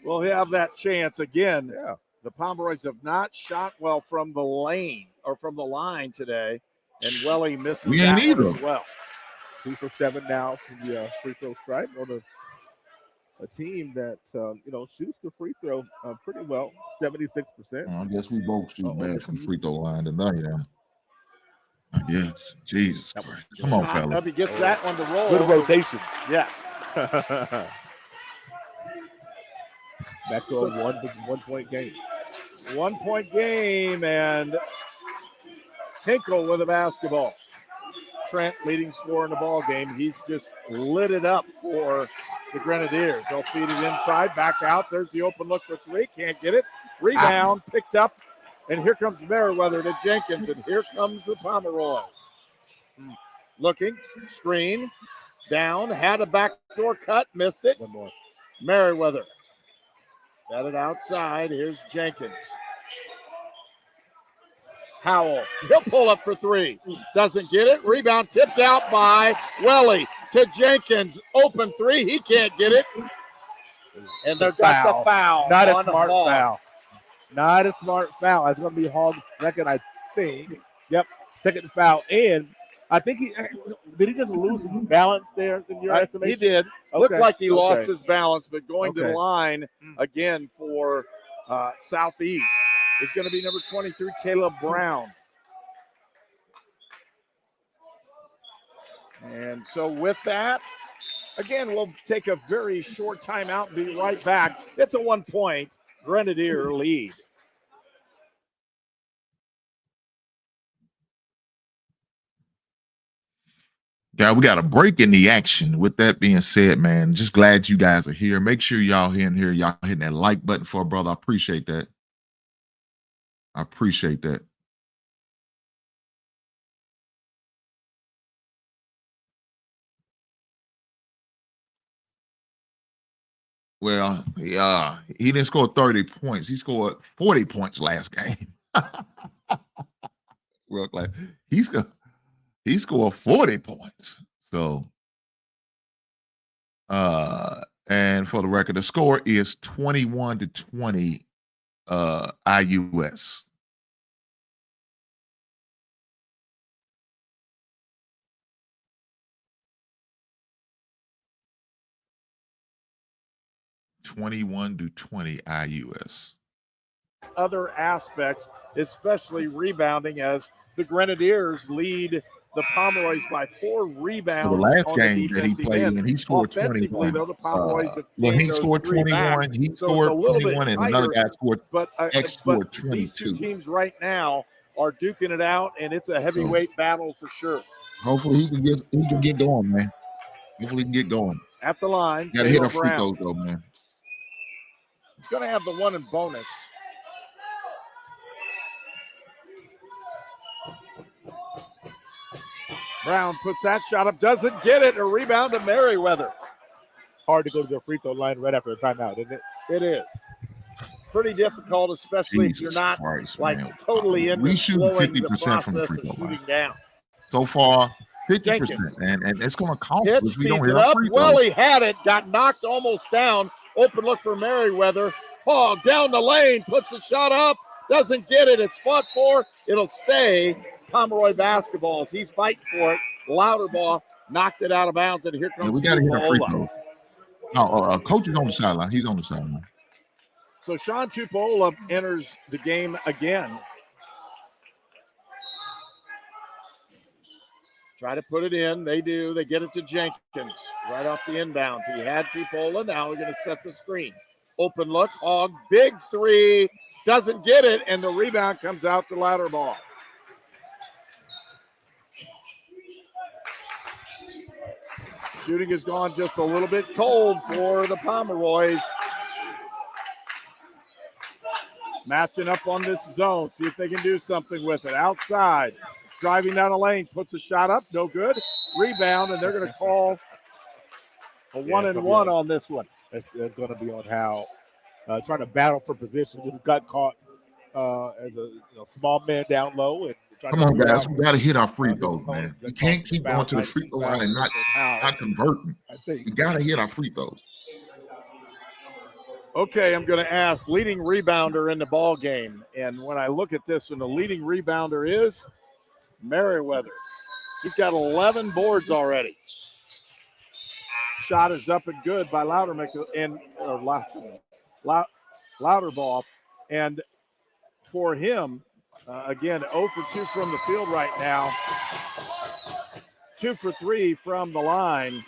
Speaker 5: We'll have that chance again.
Speaker 4: Yeah.
Speaker 5: The Pomeroys have not shot well from the lane or from the line today. And Welly misses
Speaker 3: We ain't
Speaker 5: that one
Speaker 3: either.
Speaker 5: as well.
Speaker 10: 2 for 7 now from the free throw stripe on a team that shoots the free throw pretty well, 76%.
Speaker 3: I guess we both shoot
Speaker 10: on
Speaker 3: bad
Speaker 10: the
Speaker 3: from
Speaker 10: season.
Speaker 3: free throw line tonight. Yeah. I guess. Jesus Christ. Come on, fella.
Speaker 5: Up, he gets that one to roll.
Speaker 10: Good rotation.
Speaker 5: Yeah.
Speaker 10: Back to a 1 point game.
Speaker 5: 1 point game, and Hinkle with a basketball. Trent, leading scorer in the ball game. He's just lit it up for the Grenadiers. They'll feed it inside, back out. There's the open look for three. Can't get it. Rebound picked up, and here comes Merriweather to Jenkins, and here comes the Pomeroys. Looking, screen, down, had a backdoor cut, missed it.
Speaker 10: One more.
Speaker 5: Merriweather got it outside. Here's Jenkins. Howell, he'll pull up for three. Doesn't get it. Rebound tipped out by Welly to Jenkins. Open three. He can't get it. And they've got the foul.
Speaker 10: Not a
Speaker 5: on
Speaker 10: smart
Speaker 5: Hogg.
Speaker 10: foul. Not a smart foul. It's going to be Hogg's second, I think. Yep, second foul. And I think did he just lose his balance there in your estimation?
Speaker 5: He did.
Speaker 10: Okay.
Speaker 5: Looked like he lost
Speaker 10: Okay.
Speaker 5: his balance, but going to the
Speaker 10: Okay.
Speaker 5: line again for Southeast is going to be number 23, Caleb Brown. And so with that, again, we'll take a very short timeout and be right back. It's a 1 point Grenadier lead.
Speaker 3: Yeah, we got a break in the action. With that being said, man, just glad you guys are here. Make sure y'all in here. Y'all hitting that like button for a brother. I appreciate that. I appreciate that. Well, yeah, he didn't score 30 points. He scored 40 points last game. Real like he scored 40 points. So and for the record, the score is 21-20 IUS. (21-20) IUS.
Speaker 5: Other aspects, especially rebounding, as the Grenadiers lead the Pomeroys by 4 rebounds.
Speaker 3: So the last
Speaker 5: on
Speaker 3: game
Speaker 5: the
Speaker 3: that he
Speaker 5: defensive
Speaker 3: played
Speaker 5: end.
Speaker 3: in, he scored
Speaker 5: Offensively,
Speaker 3: 21.
Speaker 5: though, the Pomeroys have
Speaker 3: Well,
Speaker 5: gained
Speaker 3: he
Speaker 5: those
Speaker 3: scored
Speaker 5: 3 back.
Speaker 3: 21. He
Speaker 5: So it's a
Speaker 3: scored
Speaker 5: little bit
Speaker 3: 21, and another
Speaker 5: tighter,
Speaker 3: guy scored.
Speaker 5: But
Speaker 3: X scored
Speaker 5: these two
Speaker 3: 22.
Speaker 5: teams right now are duking it out, and it's a heavyweight battle for sure.
Speaker 3: Hopefully he can get going, man. Hopefully he can get going.
Speaker 5: At the line,
Speaker 3: Got to hit
Speaker 5: Caleb
Speaker 3: our free
Speaker 5: Brown.
Speaker 3: throws though, man.
Speaker 5: He's going to have the one in bonus. Brown puts that shot up, doesn't get it. A rebound to Merriweather.
Speaker 10: Hard to go to the free throw line right after a timeout, isn't it?
Speaker 5: It is. Pretty difficult, especially if you're not
Speaker 3: Christ,
Speaker 5: like
Speaker 3: man.
Speaker 5: totally into
Speaker 3: We shooting
Speaker 5: slowing the
Speaker 3: 50% from the
Speaker 5: process
Speaker 3: free
Speaker 5: of
Speaker 3: throw line.
Speaker 5: shooting down.
Speaker 3: So far, 50%,
Speaker 5: Jenkins.
Speaker 3: and it's going to cost us
Speaker 5: Hitch
Speaker 3: if we don't
Speaker 5: feeds
Speaker 3: hit
Speaker 5: it
Speaker 3: our
Speaker 5: up.
Speaker 3: free throws.
Speaker 5: Welly had it, got knocked almost down. Open look for Merriweather. Hogg down the lane, puts the shot up, doesn't get it. It's fought for. It'll stay Pomeroy basketball as he's fighting for it. Louderbaugh knocked it out of bounds, and here comes
Speaker 3: Yeah, we got to hit our free
Speaker 5: Tupola.
Speaker 3: throws. No, coach is on the sideline. He's on the sideline.
Speaker 5: So Sean Tupola enters the game again. Try to put it in. They do. They get it to Jenkins right off the inbounds. He had Tupola. Now we're going to set the screen. Open look. Hogg, big three. Doesn't get it, and the rebound comes out to Louderbaugh. Shooting has gone just a little bit cold for the Pomeroys. Matching up on this zone. See if they can do something with it. Outside. Driving down the lane. Puts a shot up. No good. Rebound, and they're going to call a 1-and-1 on this one.
Speaker 10: That's going to be on how trying to battle for position. Just got caught as a small man down low. And
Speaker 3: Come on, guys. We got to hit our free throws, man. We can't keep going to the free throw line and not converting. We got to hit our free throws.
Speaker 5: Okay, I'm going to ask leading rebounder in the ball game. And when I look at this one, the leading rebounder is Merriweather. He's got 11 boards already. Shot is up and good by Louderbaugh and for him, again, 0 for 2 from the field right now. 2 for 3 from the line.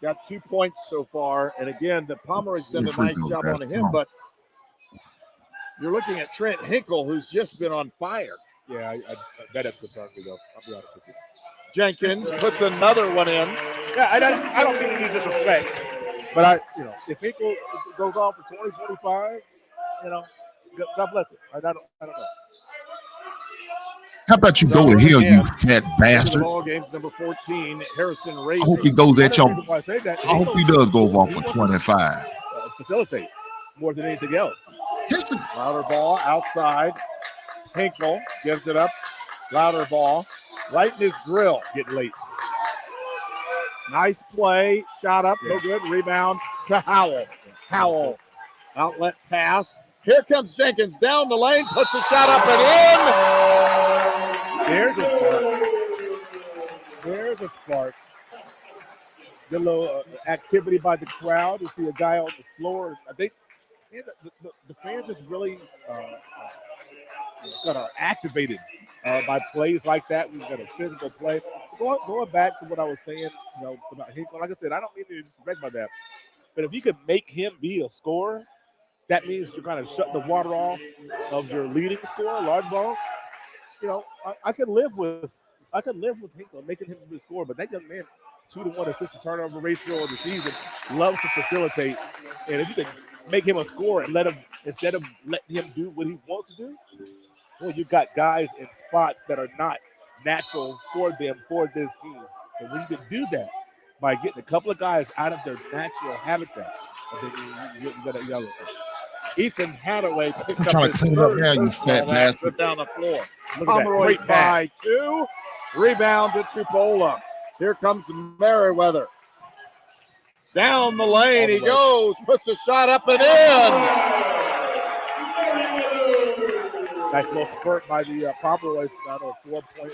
Speaker 5: Got 2 points so far. And again, the Pomeroy's done a nice job on him, but you're looking at Trent Hinkle, who's just been on fire.
Speaker 10: Yeah, that has concerned me, though. I'll be honest with you.
Speaker 5: Jenkins puts another one in.
Speaker 10: Yeah, I don't think he needs disrespect. But if Hinkle goes off for 20, 25, God bless it. I don't know.
Speaker 3: How about you go to hell, you fat bastard?
Speaker 5: Ball game's number 14, Harrison Razor.
Speaker 3: I hope he goes at your.
Speaker 10: I
Speaker 3: hope he does go off for 25.
Speaker 10: Facilitate more than anything else.
Speaker 5: Louder ball outside. Hinkle gives it up. Louder ball right in his grill.
Speaker 10: Getting late.
Speaker 5: Nice play. Shot up. No good. Rebound to Howell. Howell. Outlet pass. Here comes Jenkins down the lane. Puts a shot up and in.
Speaker 10: There's a spark. There's a spark. Good little activity by the crowd to see a guy on the floor. I think the fans just really kind of activated by plays like that. We've got a physical play. Going back to what I was saying, about Hinkle, like I said, I don't mean to disrespect by that, but if you could make him be a scorer, that means you're kind of shut the water off of your leading scorer, Lardball. I could live with Hinkle making him be a scorer, but that young man, 2-to-1 assist to turnover ratio of the season, loves to facilitate. And if you could make him a scorer and instead of letting him do what he wants to do, well, you've got guys in spots that are not natural for them, for this team. And when you can do that by getting a couple of guys out of their natural habitat, I think you got to listen.
Speaker 5: Ethan Hadaway picked up
Speaker 3: trying to
Speaker 5: his
Speaker 3: clean up
Speaker 5: third
Speaker 3: now, you
Speaker 5: personal
Speaker 3: fat bastard.
Speaker 5: put down the floor.
Speaker 10: Look at that.
Speaker 5: Pomeroy's
Speaker 10: Great
Speaker 5: by
Speaker 10: pass.
Speaker 5: 2. Rebound to Tupola. Here comes Merriweather. Down the lane he goes. Puts a shot up and in.
Speaker 10: Nice little spurt by the Pomeroys. Now a 4-point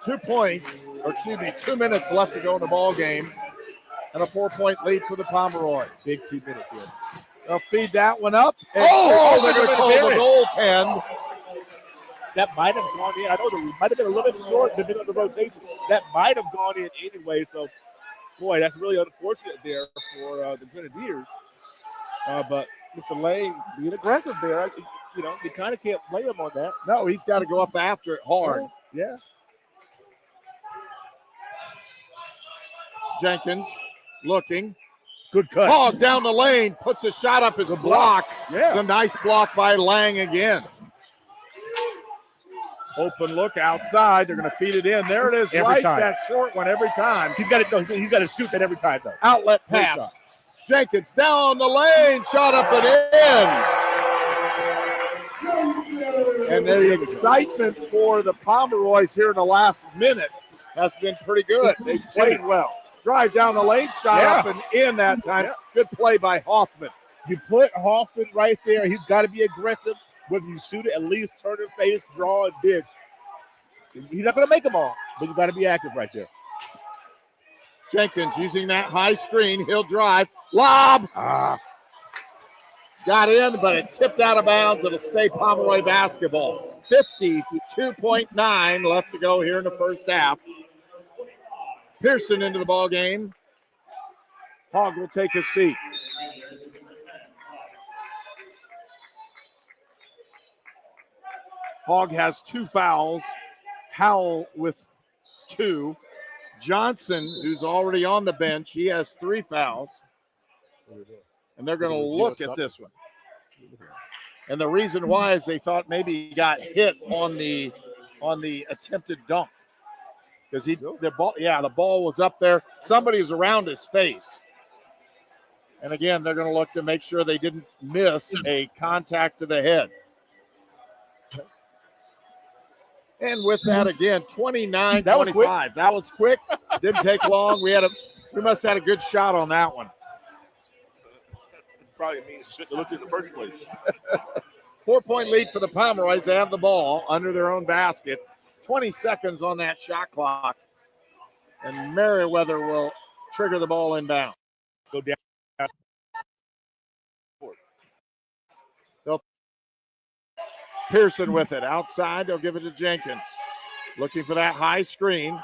Speaker 10: lead.
Speaker 5: 2 minutes left to go in the ball game. And a 4-point lead for the Pomeroys.
Speaker 10: Big 2 minutes here.
Speaker 5: They'll feed that one up. And
Speaker 10: they're
Speaker 5: going to call the goaltend.
Speaker 10: That might have gone in. I know it might have been a little bit short depending on the rotation. That might have gone in anyway. So, boy, that's really unfortunate there for the Grenadiers. But Mr. Lane being aggressive there, you kind of can't blame him on that.
Speaker 5: No, he's got to go up after it hard.
Speaker 10: Yeah.
Speaker 5: Jenkins looking.
Speaker 10: Good cut.
Speaker 5: Hog down the lane, puts a shot up. It's a block.
Speaker 10: Yeah.
Speaker 5: It's a nice block by Lang again. Open look outside. They're going to feed it in. There it is.
Speaker 10: Every time.
Speaker 5: That short one every time.
Speaker 10: He's got to shoot that every time, though.
Speaker 5: Outlet pass. Jenkins down the lane. Shot up and in. And the excitement for the Pomeroys here in the last minute has been pretty good. They played well. Drive down the lane, shot up and in that time. Good play by Hoffman.
Speaker 10: You put Hoffman right there. He's got to be aggressive. Whether you shoot it, at least turn and face, draw, and ditch. He's not going to make them all, but you got to be active right there.
Speaker 5: Jenkins using that high screen. He'll drive. Lob. Got in, but it tipped out of bounds. It'll stay Pomeroy basketball. 52.9 left to go here in the first half. Pearson into the ball game. Hogg will take his seat. Hogg has 2 fouls. Howell with 2. Johnson, who's already on the bench, he has 3 fouls. And they're going to look at this one. And the reason why is they thought maybe he got hit on the attempted dunk. Because the ball was up there. Somebody was around his face. And again, they're going to look to make sure they didn't miss a contact to the head. And with that, again, 29-25. That was quick. Didn't take long. We must have had a good shot on that one.
Speaker 10: Probably means shouldn't have looked in the first place.
Speaker 5: 4-point lead for the Pomeroys. They have the ball under their own basket. 20 seconds on that shot clock. And Merriweather will trigger the ball inbound.
Speaker 10: Go down.
Speaker 5: Pearson with it. Outside, they'll give it to Jenkins. Looking for that high screen.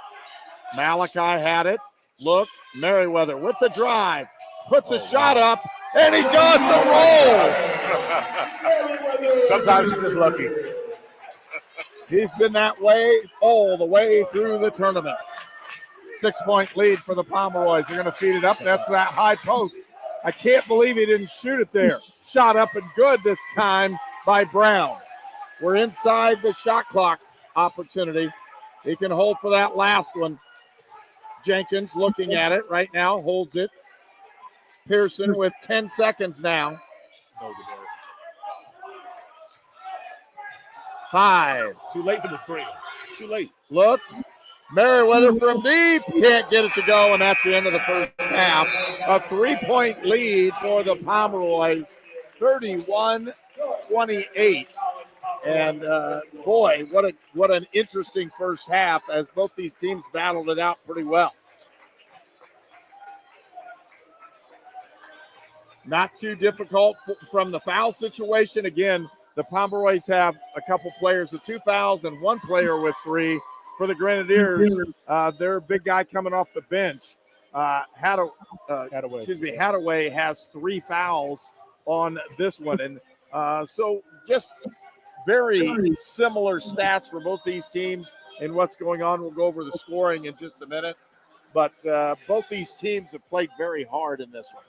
Speaker 5: Malachi had it. Look, Merriweather with the drive. Puts a shot up, and he got the roll.
Speaker 10: Sometimes you're just lucky.
Speaker 5: He's been that way all the way through the tournament. 6-point lead for the Pomeroys. They're going to feed it up. That's that high post. I can't believe he didn't shoot it there. Shot up and good this time by Brown. We're inside the shot clock opportunity. He can hold for that last one. Jenkins looking at it right now, holds it. Pearson with 10 seconds now. 5.
Speaker 10: Too late for the screen. Too late.
Speaker 5: Look. Merriweather from deep. Can't get it to go, and that's the end of the first half. A 3-point lead for the Pomeroys. 31-28. And, boy, what an interesting first half as both these teams battled it out pretty well. Not too difficult from the foul situation. Again, the Pomeroys have a couple players with 2 fouls and 1 player with 3. For the Grenadiers, their big guy coming off the bench, Hadaway has 3 fouls on this one. And so just very similar stats for both these teams and what's going on. We'll go over the scoring in just a minute. But both these teams have played very hard in this one.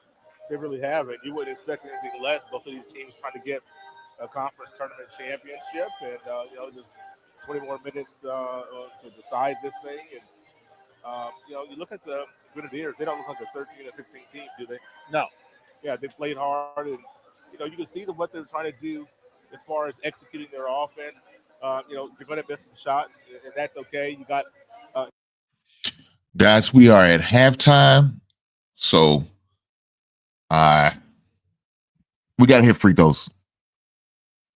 Speaker 10: They really have it. You wouldn't expect anything less. Both of these teams trying to get a conference tournament championship, and just 20 more minutes to decide this thing. And you look at the Grenadiers; they don't look like a 13 or 16 team, do they?
Speaker 5: No.
Speaker 10: Yeah, they played hard, and you can see what they're trying to do as far as executing their offense. They're going to miss some shots, and that's okay. You got
Speaker 3: guys. We are at halftime, so we got to hit free throws.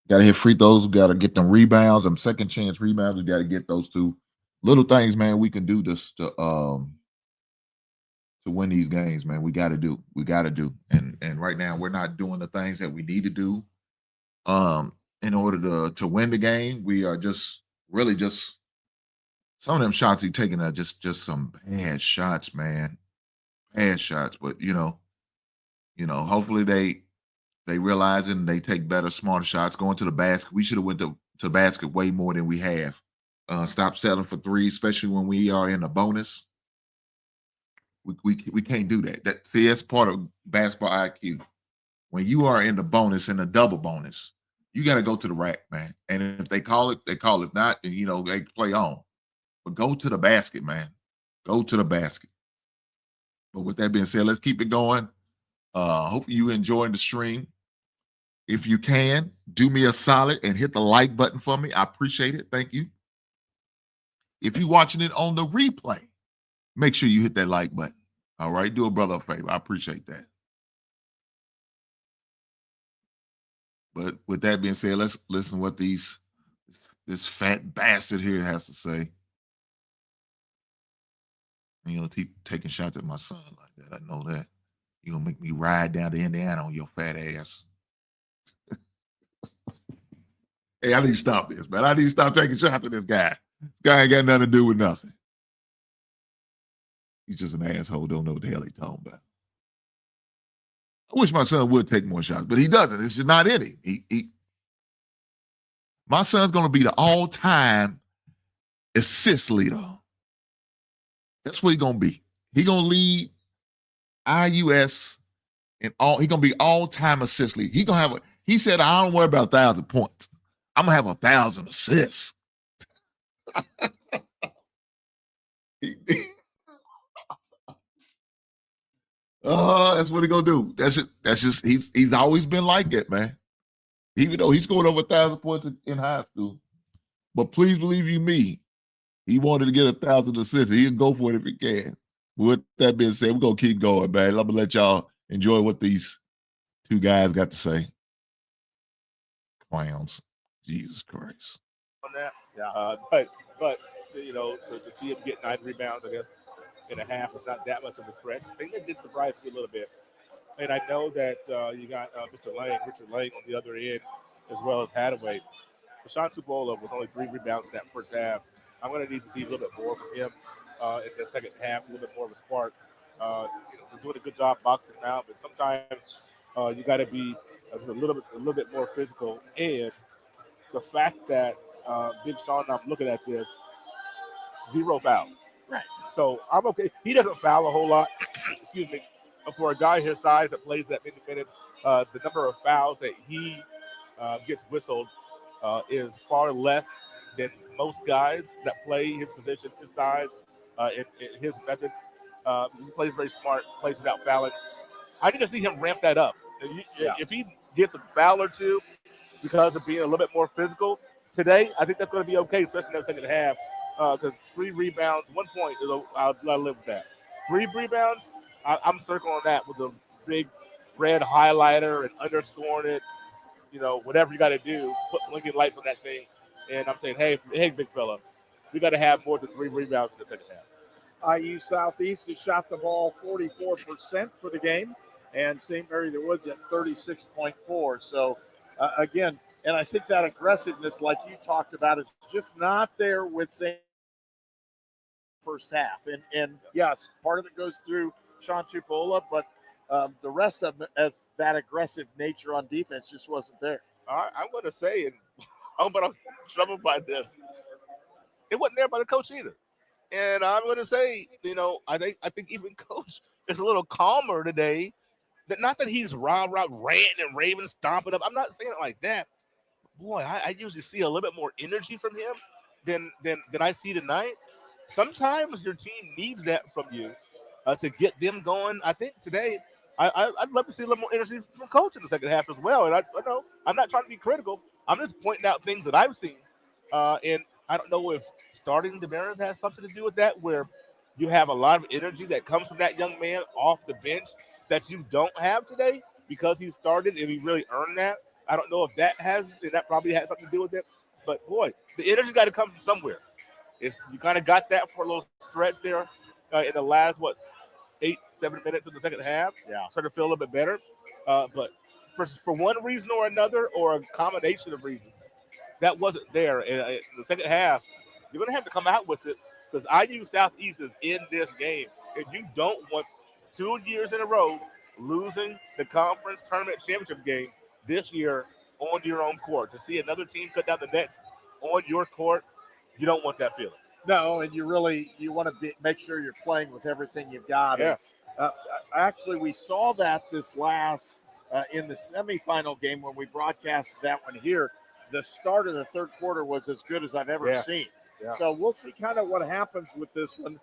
Speaker 3: Got to hit free throws. We got to get them rebounds, them second chance rebounds. We got to get those 2 little things, man. We can do this to win these games, man. We got to do. And right now we're not doing the things that we need to do in order to win the game. We are just some of them shots he's taking are just some bad shots, man. Bad shots, but hopefully they realize it and they take better, smarter shots. Going to the basket. We should have went to the basket way more than we have. Stop settling for 3, especially when we are in the bonus. We can't do that. That's part of basketball IQ. When you are in the bonus and the double bonus, you got to go to the rack, man. And if they call it, they call it. Not, and they play on. But go to the basket, man. Go to the basket. But with that being said, let's keep it going. Hopefully you enjoying the stream. If you can, do me a solid and hit the like button for me. I appreciate it. Thank you. If you're watching it on the replay, make sure you hit that like button. All right? Do a brother a favor. I appreciate that. But with that being said, let's listen what this fat bastard here has to say. And keep taking shots at my son like that. I know that. You're going to make me ride down to Indiana on your fat ass. Hey, I need to stop this, man. I need to stop taking shots at this guy. This guy ain't got nothing to do with nothing. He's just an asshole. Don't know what the hell he's talking about. I wish my son would take more shots, but he doesn't. It's just not in him. My son's going to be the all-time assist leader. That's what he's going to be. He's going to lead IUS and he's going to be all-time assist leader. He said, I don't worry about 1,000 points. I'm going to have 1,000 assists. That's what he's going to do. That's just he's always been like that, man. Even though he scored over 1,000 points in high school. But please believe you me, he wanted to get 1,000 assists. He can go for it if he can. With that being said, we're going to keep going, man. I'm going to let y'all enjoy what these 2 guys got to say. Clowns. Jesus Christ.
Speaker 10: On that.
Speaker 5: Yeah.
Speaker 10: But you know, to see him get 9 rebounds, I guess, in a half is not that much of a stretch. I think it did surprise me a little bit. And I know that you got Mr. Lang, Richard Lang on the other end, as well as Hadaway. Sean Tubola with only 3 rebounds in that first half. I'm going to need to see a little bit more from him in the second half, a little bit more of a spark. We're doing a good job boxing him out, but sometimes you got to be just a little bit more physical. And the fact that Big Sean, I'm looking at this, 0 fouls.
Speaker 5: Right.
Speaker 10: So I'm okay. He doesn't foul a whole lot. Excuse me. But for a guy his size that plays that many minutes, the number of fouls that he gets whistled is far less than most guys that play his position, his size, in his method. He plays very smart, plays without fouling. I need to see him ramp that up. If he gets a foul or two because of being a little bit more physical today, I think that's going to be okay, especially in that second half. Because 3 rebounds, 1 point, I'll live with that. 3 rebounds, I'm circling that with a big red highlighter and underscoring it. You know, whatever you got to do, put blinking lights on that thing. And I'm saying, hey, big fella, we got to have more than 3 rebounds in the second half.
Speaker 5: IU Southeast has shot the ball 44% for the game, and St. Mary the Woods at 36.4. So, again, and I think that aggressiveness, like you talked about, is just not there with St. first half. And yes, part of it goes through Sean Tupola, but the rest of it, as that aggressive nature on defense, just wasn't there.
Speaker 10: I'm going to say, and I'm troubled by this, it wasn't there by the coach either. And I'm going to say, you know, I think even coach is a little calmer today. That not that he's ranting and raving, stomping up. I'm not saying it like that. Boy, I usually see a little bit more energy from him than I see tonight. Sometimes your team needs that from you to get them going. I think today I'd love to see a little more energy from coach in the second half as well. And I know I'm not trying to be critical. I'm just pointing out things that I've seen. And I don't know if starting DeMarins has something to do with that, where you have a lot of energy that comes from that young man off the bench that you don't have today because he started and he really earned that. I don't know if that probably has something to do with it. But, boy, the energy's got to come from somewhere. You kind of got that for a little stretch there in the last, 8-7 minutes of the second half.
Speaker 5: Yeah.
Speaker 10: Started to feel a little bit better. But for one reason or another, or a combination of reasons, that wasn't there. In the second half, you're going to have to come out with it because IU Southeast is in this game. And you don't want 2 years in a row losing the conference tournament championship game this year on your own court. To see another team cut down the nets on your court, you don't want that feeling.
Speaker 5: No, and you want to make sure you're playing with everything you've got.
Speaker 10: Yeah.
Speaker 5: And, actually, we saw that this last in the semifinal game when we broadcasted that one here. The start of the third quarter was as good as I've ever seen.
Speaker 10: Yeah.
Speaker 5: So we'll see kind of what happens with this one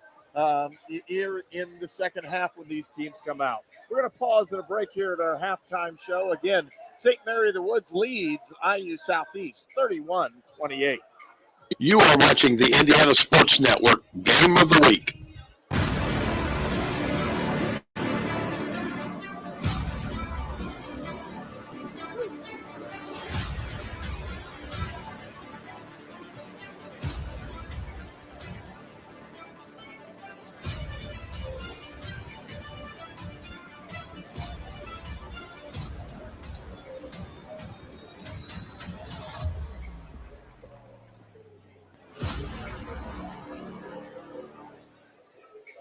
Speaker 5: here in the second half when these teams come out. We're going to pause at a break here at our halftime show. Again, St. Mary of the Woods leads IU Southeast 31-28.
Speaker 6: You are watching the Indiana Sports Network Game of the Week.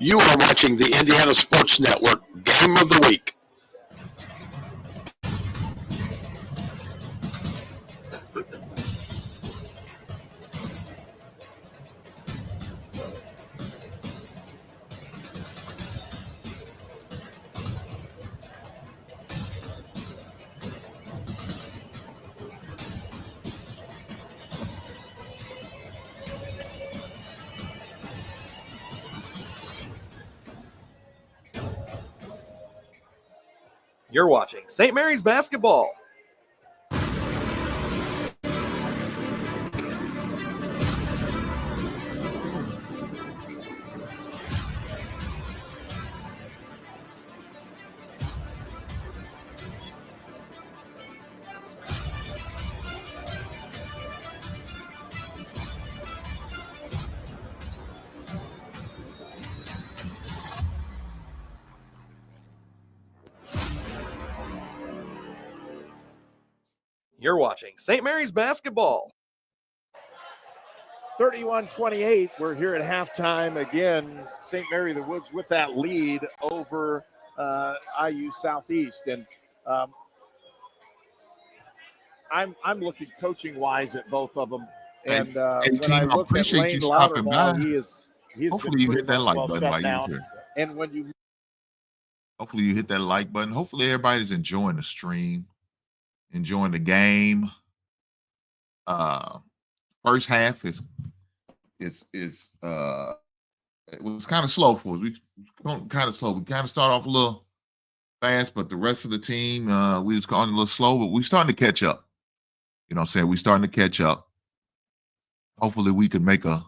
Speaker 6: You are watching the Indiana Sports Network Game of the Week.
Speaker 7: You're watching St. Mary's basketball. You're watching St. Mary's Basketball.
Speaker 5: 31-28. We're here at halftime again. St. Mary the Woods with that lead over IU Southeast, and I'm looking coaching wise at both of them. And
Speaker 3: Hey,
Speaker 5: when I
Speaker 3: team, I
Speaker 5: look at
Speaker 3: appreciate
Speaker 5: Lane
Speaker 3: you stopping by.
Speaker 5: Loudermilk, he's
Speaker 3: Hopefully you
Speaker 5: been
Speaker 3: hit
Speaker 5: pretty
Speaker 3: that
Speaker 5: much
Speaker 3: like button while
Speaker 5: shut
Speaker 3: you're
Speaker 5: down.
Speaker 3: here.
Speaker 5: And when you
Speaker 3: Hopefully you hit that like button. Hopefully everybody's enjoying the stream, enjoying the game. First half is it was kind of slow for us. We kind of slow. We kind of start off a little fast, but the rest of the team, we was going a little slow, but we starting to catch up. You know what I'm saying? We starting to catch up. Hopefully we could make a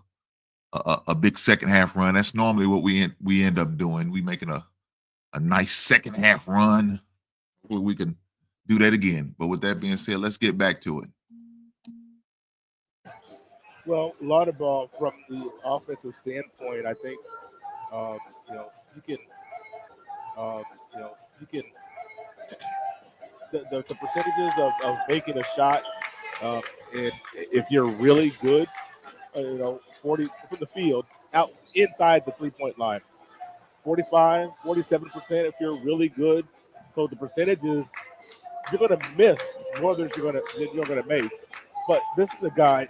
Speaker 3: big second half run. That's normally what we end up doing. We making a nice second half run. Hopefully we can do that again. But with that being said, let's get back to it.
Speaker 10: Well, a lot about from the offensive standpoint, I think, you can the percentages of making a shot, and if you're really good, 40 from the field out inside the 3-point line, 45, 47% if you're really good. So the percentages, you're going to miss more than you're going to make. But this is a guy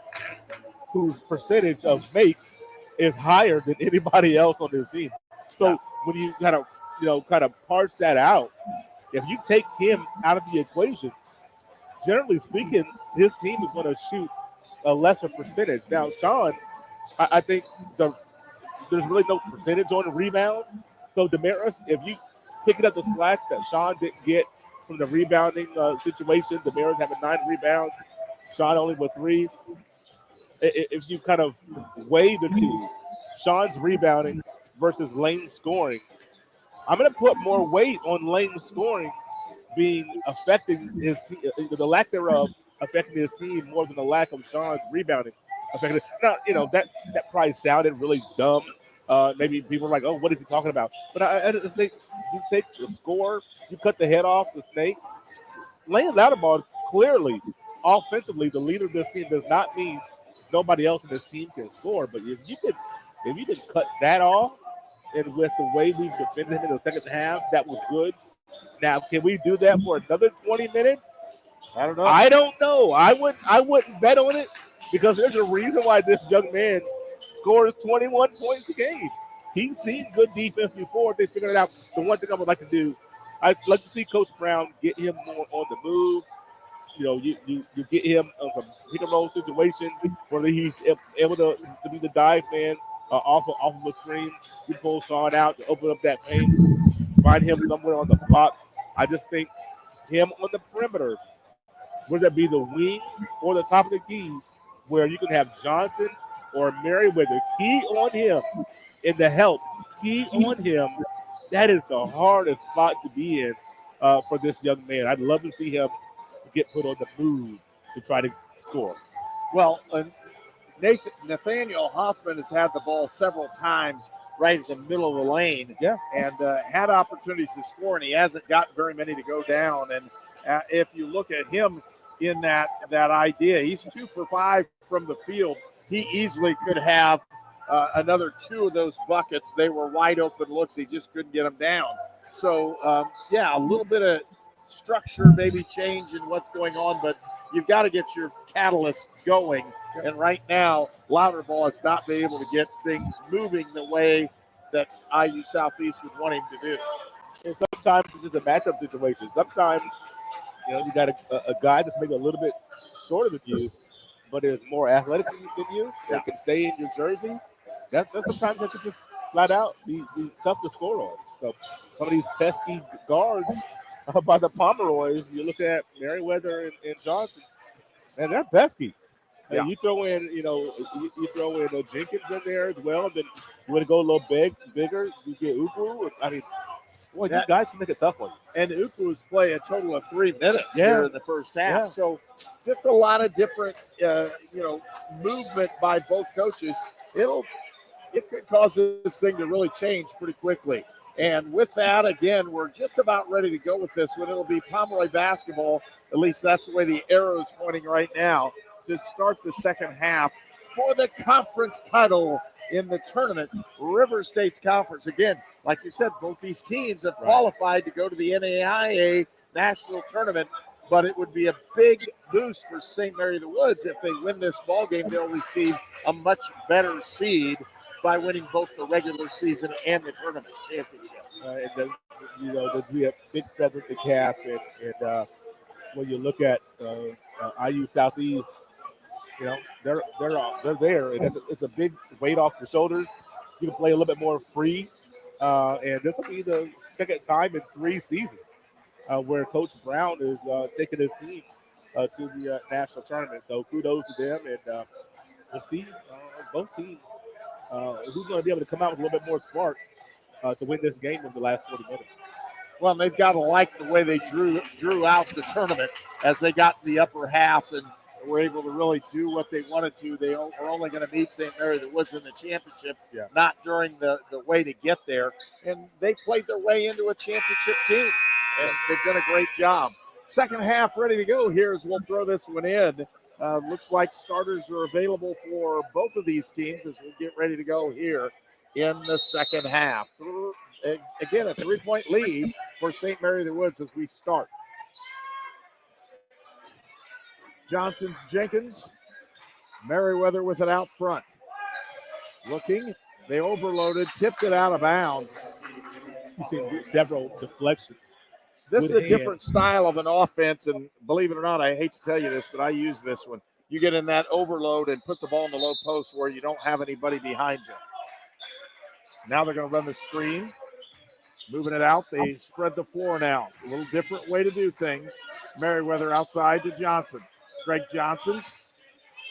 Speaker 10: whose percentage of makes is higher than anybody else on this team. So when you kind of parse that out, if you take him out of the equation, generally speaking, his team is going to shoot a lesser percentage. Now, Sean, I think there's really no percentage on the rebound. So Damaris, if you picking up the slack that Sean didn't get from the rebounding situation, Damaris having 9 rebounds, Sean only with 3. If you kind of weigh the two, Sean's rebounding versus Lane's scoring, I'm going to put more weight on Lane's scoring affecting his team, the lack thereof affecting his team more than the lack of Sean's rebounding affecting it. Now, that probably sounded really dumb. Maybe people are like, "Oh, what is he talking about?" But I just think you take the score, you cut the head off the snake. Lane Loudermilk is clearly offensively the leader of this team. Does not mean nobody else in this team can score. But if you could cut that off, and with the way we've defended him in the second half, that was good. Now, can we do that for another 20 minutes?
Speaker 5: I don't know.
Speaker 10: I don't know. I wouldn't bet on it because there's a reason why this young man scores 21 points a game. He's seen good defense before. They figured it out. The one thing I would like to do, I'd like to see Coach Brown get him more on the move. You get him on some pick and roll situations where he's able to be the dive man off of a screen. You pull Sean out to open up that paint, find him somewhere on the block. I just think him on the perimeter, whether that be the wing or the top of the key, where you can have Johnson or Merriweather key on him in the help, key on him. That is the hardest spot to be in for this young man. I'd love to see him get put on the move to try to score.
Speaker 5: Well, Nathaniel Hoffman has had the ball several times right in the middle of the lane, and had opportunities to score, and he hasn't got very many to go down. And if you look at him in that idea, he's 2 for 5 from the field. He easily could have another 2 of those buckets. They were wide open looks. He just couldn't get them down. So, a little bit of structure, maybe change in what's going on, but you've got to get your catalyst going. And right now, Loudermilk has not been able to get things moving the way that IU Southeast would want him to do.
Speaker 10: And sometimes it's just a matchup situation. Sometimes, you got a guy that's maybe a little bit shorter than you, but is more athletic than you, that can stay in your jersey. That sometimes that could just flat out be tough to score on. So some of these pesky guards by the Pomeroys, you look at Merriweather and Johnson, and they're pesky. And you throw in, you throw in Jenkins in there as well. Then you want to go a little bigger. You get Ukwu. I mean, boy, these guys can make it tough on you.
Speaker 5: And Ukwu's playing a total of 3 minutes here in the first half. So just a lot of different, movement by both coaches. It could cause this thing to really change pretty quickly. And with that, again, we're just about ready to go with this one. It'll be Pomeroy basketball. At least that's the way the arrow is pointing right now to start the second half for the conference title in the tournament, River State's conference. Again, like you said, both these teams have qualified to go to the NAIA national tournament, but it would be a big boost for St. Mary of the Woods. If they win this ball game, they'll receive a much better seed by winning both the regular season and the tournament championship.
Speaker 10: There's be a big feather in the cap, and when you look at IU Southeast, they're there, and it's a big weight off your shoulders. You can play a little bit more free, and this will be the second time in 3 seasons where Coach Brown is taking his team to the national tournament. So kudos to them, and we'll see both teams who's going to be able to come out with a little bit more spark to win this game in the last 40 minutes.
Speaker 5: Well, they've got to like the way they drew out the tournament as they got to the upper half and were able to really do what they wanted to. They are only going to meet St. Mary of the Woods in the championship, not during the way to get there. And they played their way into a championship team, and they've done a great job. Second half ready to go here as we'll throw this one in. Looks like starters are available for both of these teams as we get ready to go here in the second half. Again, a 3-point lead for St. Mary of the Woods as we start. Johnson's Jenkins. Merriweather with it out front. Looking. They overloaded, tipped it out of bounds.
Speaker 10: You've seen several deflections.
Speaker 5: This is a different style of an offense, and believe it or not, I hate to tell you this, but I use this one. You get in that overload and put the ball in the low post where you don't have anybody behind you. Now they're going to run the screen. Moving it out. They spread the floor now. A little different way to do things. Merriweather outside to Johnson. Greg Johnson.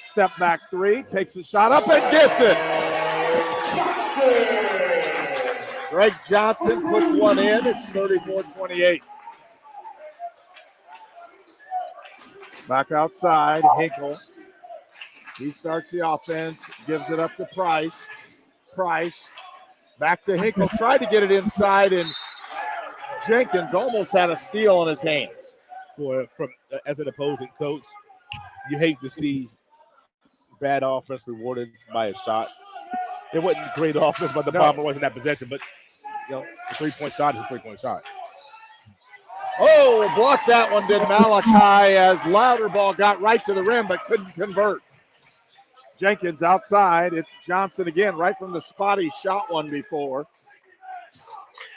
Speaker 5: Step back 3. Takes the shot up and gets it. Greg Johnson puts one in. It's 34-28. Back outside. Hinkle. He starts the offense. Gives it up to Price. Price. Back to Hinkle, tried to get it inside, and Jenkins almost had a steal in his hands.
Speaker 10: Boy, as an opposing coach, you hate to see bad offense rewarded by a shot. It wasn't great offense, but the Bomber wasn't that possession. But a 3-point shot is a 3-point shot.
Speaker 5: Oh, blocked that one, did Malachi, as Louderball got right to the rim but couldn't convert. Jenkins outside. It's Johnson again, right from the spot he shot one before.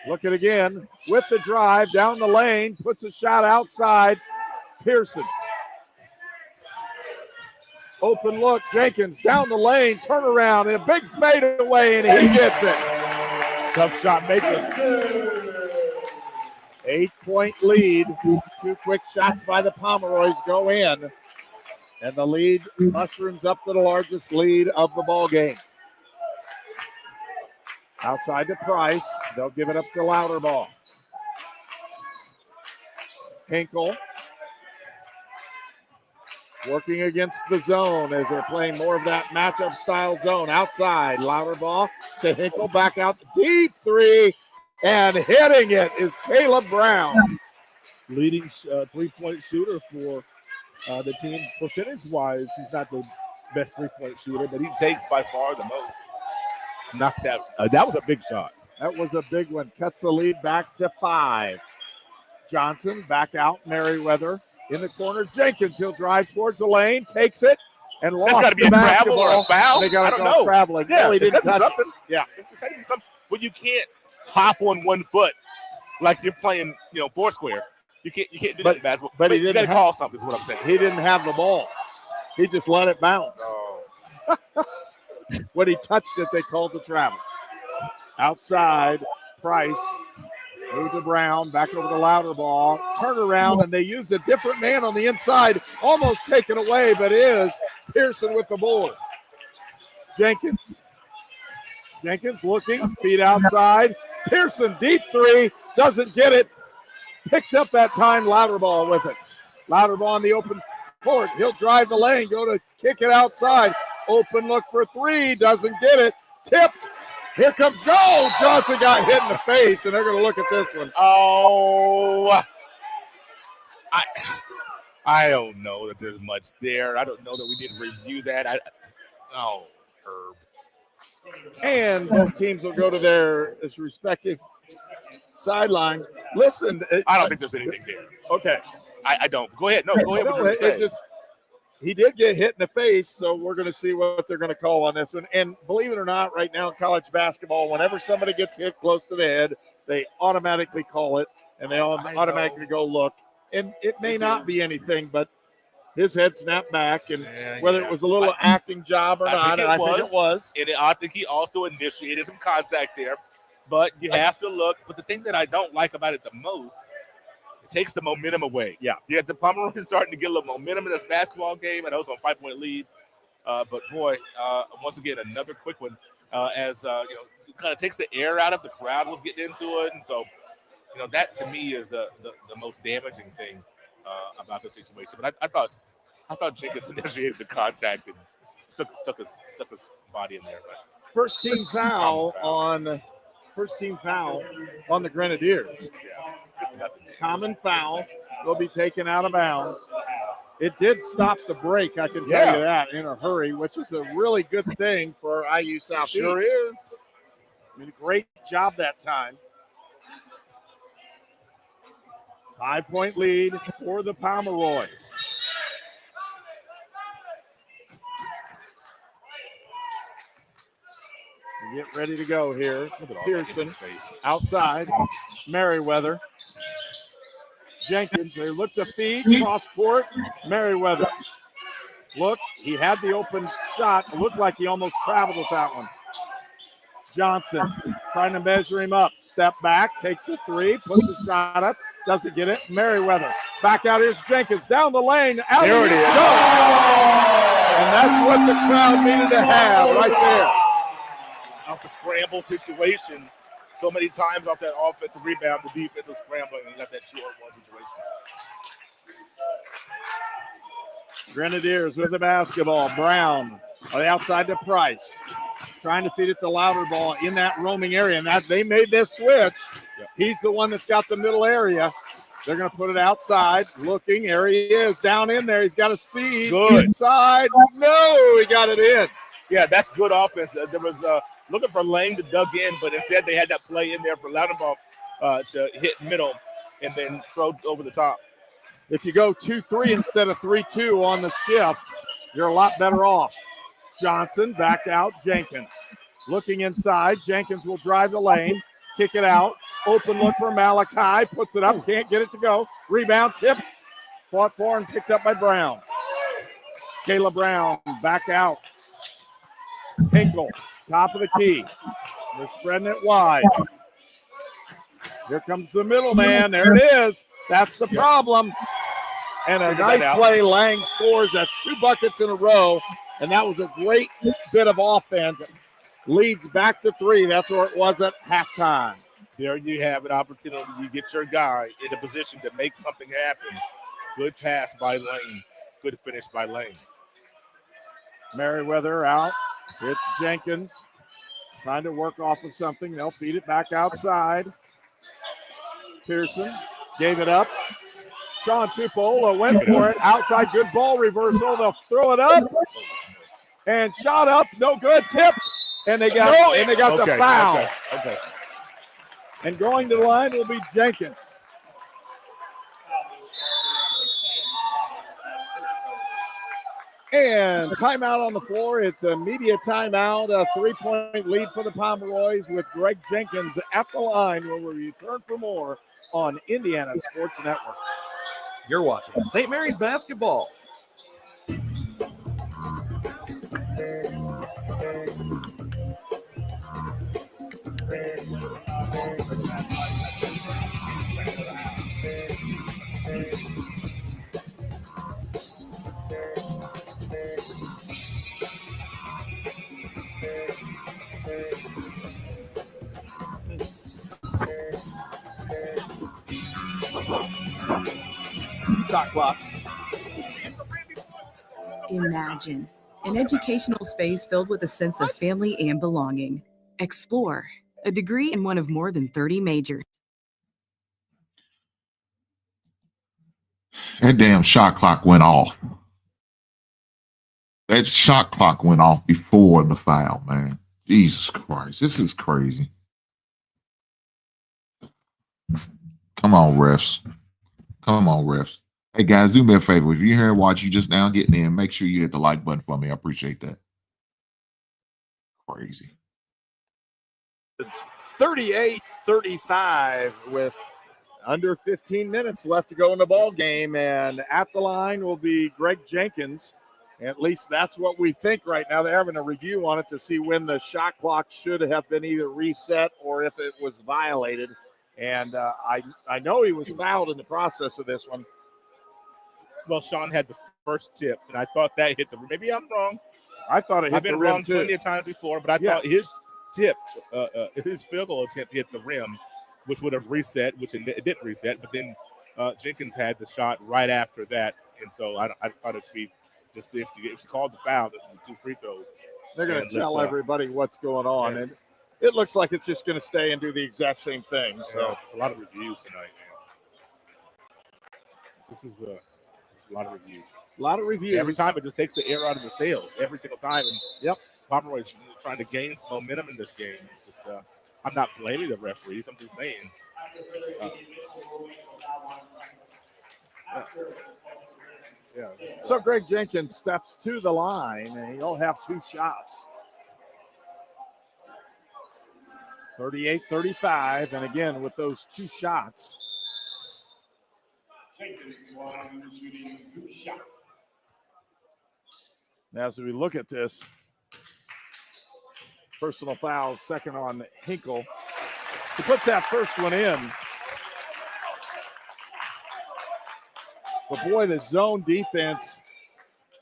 Speaker 5: Look at again with the drive down the lane, puts a shot outside. Pearson. Open look, Jenkins down the lane, turn around, and a big fadeaway, and he gets it.
Speaker 10: Tough shot maker.
Speaker 5: 8-point lead. 2 quick shots by the Pomeroys go in. And the lead mushrooms up to the largest lead of the ball game. Outside to Price. They'll give it up to Louderball. Hinkle. Working against the zone as they're playing more of that matchup style zone. Outside, Louderball to Hinkle. Back out. Deep 3. And hitting it is Caleb Brown.
Speaker 10: Leading 3-point shooter for the team. Percentage-wise, he's not the best 3-point shooter, but he takes by far the most. Knocked that. That was a big shot.
Speaker 5: That was a big one. Cuts the lead back to 5. Johnson back out. Merriweather in the corner. Jenkins, he'll drive towards the lane, takes it, and lost
Speaker 4: That's got to be
Speaker 5: the
Speaker 4: a
Speaker 5: basketball.
Speaker 4: travel or a foul.
Speaker 5: They got to go traveling.
Speaker 4: Yeah,
Speaker 5: no, he didn't touch
Speaker 4: something.
Speaker 5: it. Yeah.
Speaker 4: But you can't hop on one foot like you're playing, foursquare. You can't do that in basketball.
Speaker 5: But he didn't
Speaker 4: call something, is what I'm saying.
Speaker 5: He didn't have the ball. He just let it bounce. When he touched it, they called the travel. Outside, Price. Move to Brown, back over to Louderball. Turn around, and they used a different man on the inside. Almost taken away, but is Pearson with the board. Jenkins looking, feet outside. Pearson, deep 3, doesn't get it. Picked up that time, Louderball with it. Louderball in the open court. He'll drive the lane, go to kick it outside. Open look for 3, doesn't get it. Tipped, Here comes Joe. Johnson got hit in the face, and they're going to look at this one.
Speaker 4: Oh, I don't know that there's much there. I don't know that we need to review that. Herb.
Speaker 5: And both teams will go to their respective sidelines. Listen.
Speaker 4: I don't think there's anything there.
Speaker 5: Okay.
Speaker 4: I don't. Go ahead. No, go ahead.
Speaker 5: No, he did get hit in the face, so we're going to see what they're going to call on this one. And believe it or not, right now in college basketball, whenever somebody gets hit close to the head, they automatically call it, and they automatically go look. And it may not be anything, but his head snapped back, and whether it was a little acting job or not, I think it was.
Speaker 4: And I think he also initiated some contact there. But you have to look. But the thing that I don't like about it the most, it takes the momentum away.
Speaker 5: Yeah.
Speaker 4: You have the Pomeroy starting to get a little momentum in this basketball game. I know it's on a 5-point lead. But, boy, once again, another quick one as, it kind of takes the air out of the crowd was getting into it. And so, that to me is the most damaging thing about the situation. But I thought Jenkins initiated the contact and stuck his body in there. But
Speaker 5: First team foul on the Grenadiers.
Speaker 4: Yeah.
Speaker 5: Common foul will be taken out of bounds. It did stop the break, I can tell you that, in a hurry, which is a really good thing for IU Southeast.
Speaker 4: Sure is.
Speaker 5: I mean, great job that time. 5-point lead for the Pomeroys. We get ready to go here. Pearson outside. Merriweather. Jenkins, they look to feed, cross court. Merriweather. Look, he had the open shot. It looked like he almost traveled with that one. Johnson trying to measure him up. Step back, takes the three, puts the shot up, doesn't get it. Merriweather. Back out, here's Jenkins. Down the lane.
Speaker 4: There it is.
Speaker 5: And that's what the crowd needed to have right there.
Speaker 4: Off a scramble situation. So many times off that offensive rebound, the defense is scrambling and you got that 2-on-1 situation.
Speaker 5: Grenadiers with the basketball. Brown on the outside to Price. Trying to feed it to Louderbaugh in that roaming area. And that they made this switch. Yep. He's the one that's got the middle area. They're going to put it outside. Looking. There he is. Down in there. He's got a seed.
Speaker 4: Good.
Speaker 5: Inside. No, he got it in.
Speaker 4: Yeah, that's good offense. There was looking for Lang to dug in, but instead they had that play in there for Louderbaugh to hit middle and then throw over the top.
Speaker 5: If you go 2-3 instead of 3-2 on the shift, you're a lot better off. Johnson back out. Jenkins looking inside. Jenkins will drive the lane, kick it out. Open look for Malachi. Puts it up. Can't get it to go. Rebound tipped. Fought for and picked up by Brown. Kayla Brown back out. Hinkle, top of the key. They're spreading it wide. Here comes the middle man. There it is. That's the problem. And a nice play. Lang scores. That's 2 buckets in a row. And that was a great bit of offense. Leads back to 3. That's where it was at halftime.
Speaker 4: There you have an opportunity. You get your guy in a position to make something happen. Good pass by Lane. Good finish by Lane.
Speaker 5: Merriweather out. It's Jenkins trying to work off of something. They'll feed it back outside. Pearson gave it up. Sean Tupola went for it. Outside, good ball reversal. They'll throw it up. And shot up. No good. Tip. And they got, the foul.
Speaker 4: Okay.
Speaker 5: And going to the line will be Jenkins. And timeout on the floor. It's a media timeout, a 3-point lead for the Pomeroys with Greg Jenkins at the line where we return for more on Indiana Sports Network.
Speaker 7: You're watching St. Mary's basketball.
Speaker 5: Shot clock.
Speaker 9: Imagine an educational space filled with a sense of family and belonging. Explore, a degree in one of more than 30 majors.
Speaker 3: That damn shot clock went off. That shot clock went off before the foul, man. Jesus Christ. This is crazy. Come on, refs. Come on, refs. Hey, guys, do me a favor. If you're here and watch, you just now getting in, make sure you hit the like button for me. I appreciate that. Crazy.
Speaker 5: It's 38-35 with under 15 minutes left to go in the ball game, and at the line will be Greg Jenkins. At least that's what we think right now. They're having a review on it to see when the shot clock should have been either reset or if it was violated. And I know he was fouled in the process of this one.
Speaker 10: Well, Sean had the first tip, and I thought that hit the rim. Maybe I'm wrong.
Speaker 5: I thought it hit
Speaker 10: I've
Speaker 5: the
Speaker 10: been
Speaker 5: rim
Speaker 10: wrong
Speaker 5: too.
Speaker 10: plenty of times before, but I thought his tip, his field goal attempt hit the rim, which would have reset, which it didn't reset. But then Jenkins had the shot right after that, and so I thought it should be just if you called the foul, this is the 2 free throws.
Speaker 5: They're going to tell everybody what's going on, and it looks like it's just going to stay and do the exact same thing. So
Speaker 10: it's a lot of reviews tonight, man. This is a lot of reviews.
Speaker 5: A lot of reviews.
Speaker 10: Every time it just takes the air out of the sails. Every single time. And
Speaker 5: yep,
Speaker 10: Pomeroy's trying to gain some momentum in this game. Just I'm not blaming the referees. I'm just saying.
Speaker 5: So Greg Jenkins steps to the line, and he'll have 2 shots. 38-35, and again with those 2 shots. As we look at this, personal foul, second on Hinkle. He puts that first one in. But boy, the zone defense,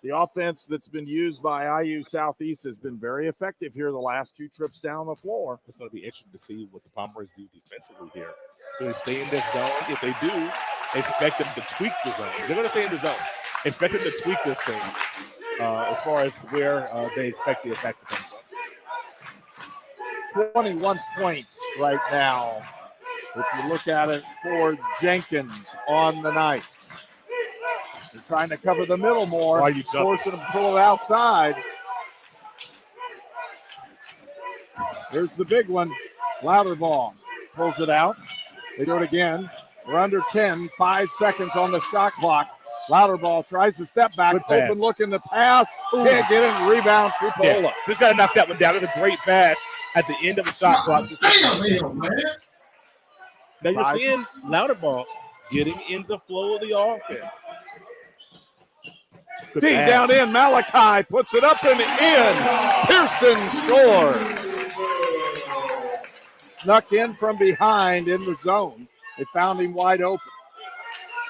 Speaker 5: the offense that's been used by IU Southeast has been very effective here the last 2 trips down the floor.
Speaker 10: It's going to be interesting to see what the Pomeroys do defensively here. Do they stay in this zone? If they do, expect them to tweak the zone. They're going to stay in the zone. Expect them to tweak this thing as far as where they expect the attack to come from.
Speaker 5: 21 points right now, if you look at it, for Jenkins on the night. They're trying to cover the middle more,
Speaker 10: Why are you
Speaker 5: forcing them to pull it outside. Here's the big one. Louderbaugh pulls it out. They do it again. We're under 10, 5 seconds on the shot clock. Louderbaugh tries to step back, open looking to pass. Can't get it, rebound, Tupola.
Speaker 10: Just got to knock that one down. It's a great pass at the end of the shot clock. Now you're seeing Louderbaugh getting in the flow of the offense.
Speaker 5: Deep down in, Malachi puts it up and in. Pearson scores. Snuck in from behind in the zone. They found him wide open.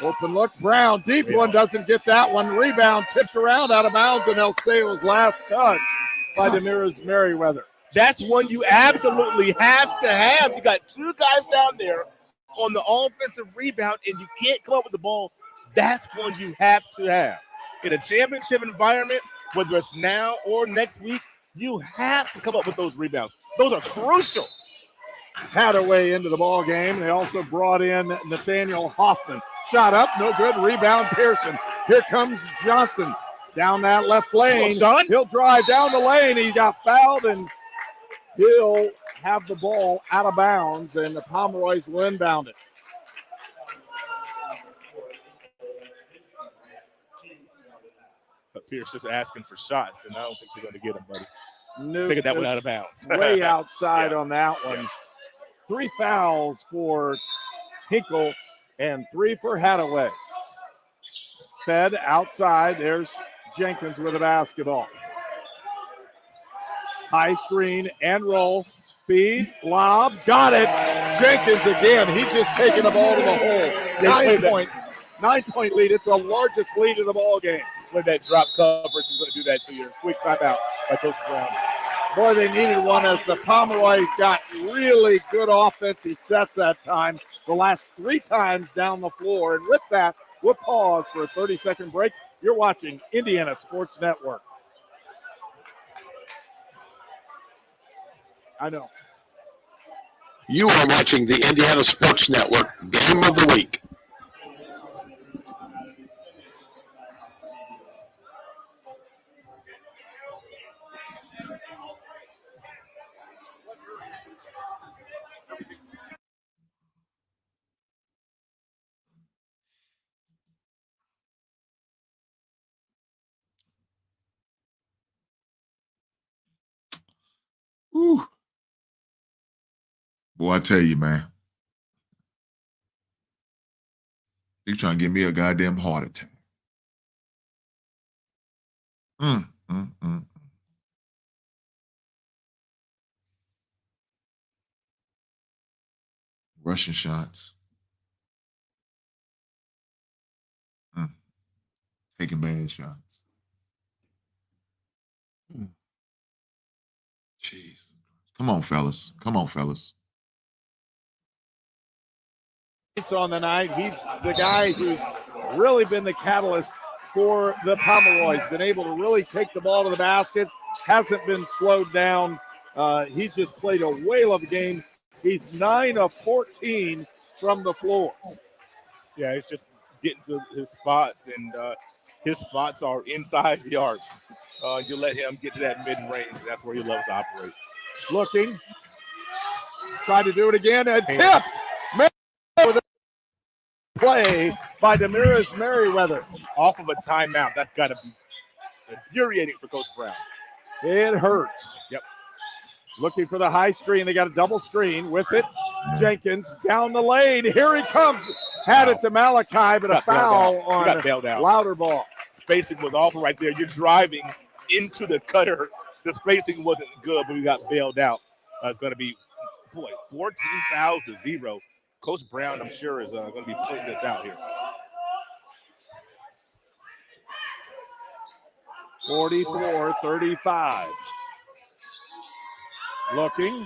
Speaker 5: Open look, Brown, deep one, doesn't get that one. Rebound tipped around out of bounds, and Elseo's last touch by Demiris Merriweather.
Speaker 10: That's one you absolutely have to have. You got 2 guys down there on the offensive rebound, and you can't come up with the ball. That's one you have to have. In a championship environment, whether it's now or next week, you have to come up with those rebounds. Those are crucial.
Speaker 5: Hadaway into the ball game. They also brought in Nathaniel Hoffman. Shot up, no good. Rebound, Pearson. Here comes Johnson down that left lane. He'll drive down the lane. He got fouled, and he'll have the ball out of bounds, and the Pomeroys will inbound it.
Speaker 10: Pierce just asking for shots, and I don't think they're going to get him, buddy.
Speaker 5: No,
Speaker 10: taking that one out of bounds.
Speaker 5: Way outside on that one. 3 fouls for Hinkle and 3 for Hadaway. Fed outside. There's Jenkins with a basketball. High screen and roll. Feed, lob, got it. Jenkins again. He's just taking the ball to the hole. 9-point lead. It's the largest lead of the ball game.
Speaker 10: With that drop coverage, he's going to do that to your quick timeout by Coach Brown.
Speaker 5: Boy, they needed one as the Pomeroys got really good offensive sets that time. The last 3 times down the floor. And with that, we'll pause for a 30-second break. You're watching Indiana Sports Network. I know.
Speaker 6: You are watching the Indiana Sports Network Game of the Week.
Speaker 3: Whew. Boy, I tell you, man. He's trying to give me a goddamn heart attack. Russian shots. Taking bad shots. Jeez. Come on, fellas. Come on, fellas.
Speaker 5: On the night, he's the guy who's really been the catalyst for the Pomeroys. Been able to really take the ball to the basket. Hasn't been slowed down. He's just played a whale of a game. He's 9 of 14 from the floor.
Speaker 4: Yeah, it's just getting to his spots, and his spots are inside the arc. You let him get to that mid-range. That's where he loves to operate.
Speaker 5: Looking. Tried to do it again and tipped. With a play by Damaris Merriweather.
Speaker 4: Off of a timeout. That's got to be infuriating for Coach Brown.
Speaker 5: It hurts.
Speaker 4: Yep.
Speaker 5: Looking for the high screen. They got a double screen with it. Jenkins down the lane. Here he comes. Had it to Malachi, but a foul on Louderbaugh.
Speaker 4: Spacing was awful right there. You're driving into the cutter. The spacing wasn't good, but we got bailed out. It's going to be, 14 fouls to 0. Coach Brown, I'm sure, is going to be putting this out here.
Speaker 5: 44-35. Looking.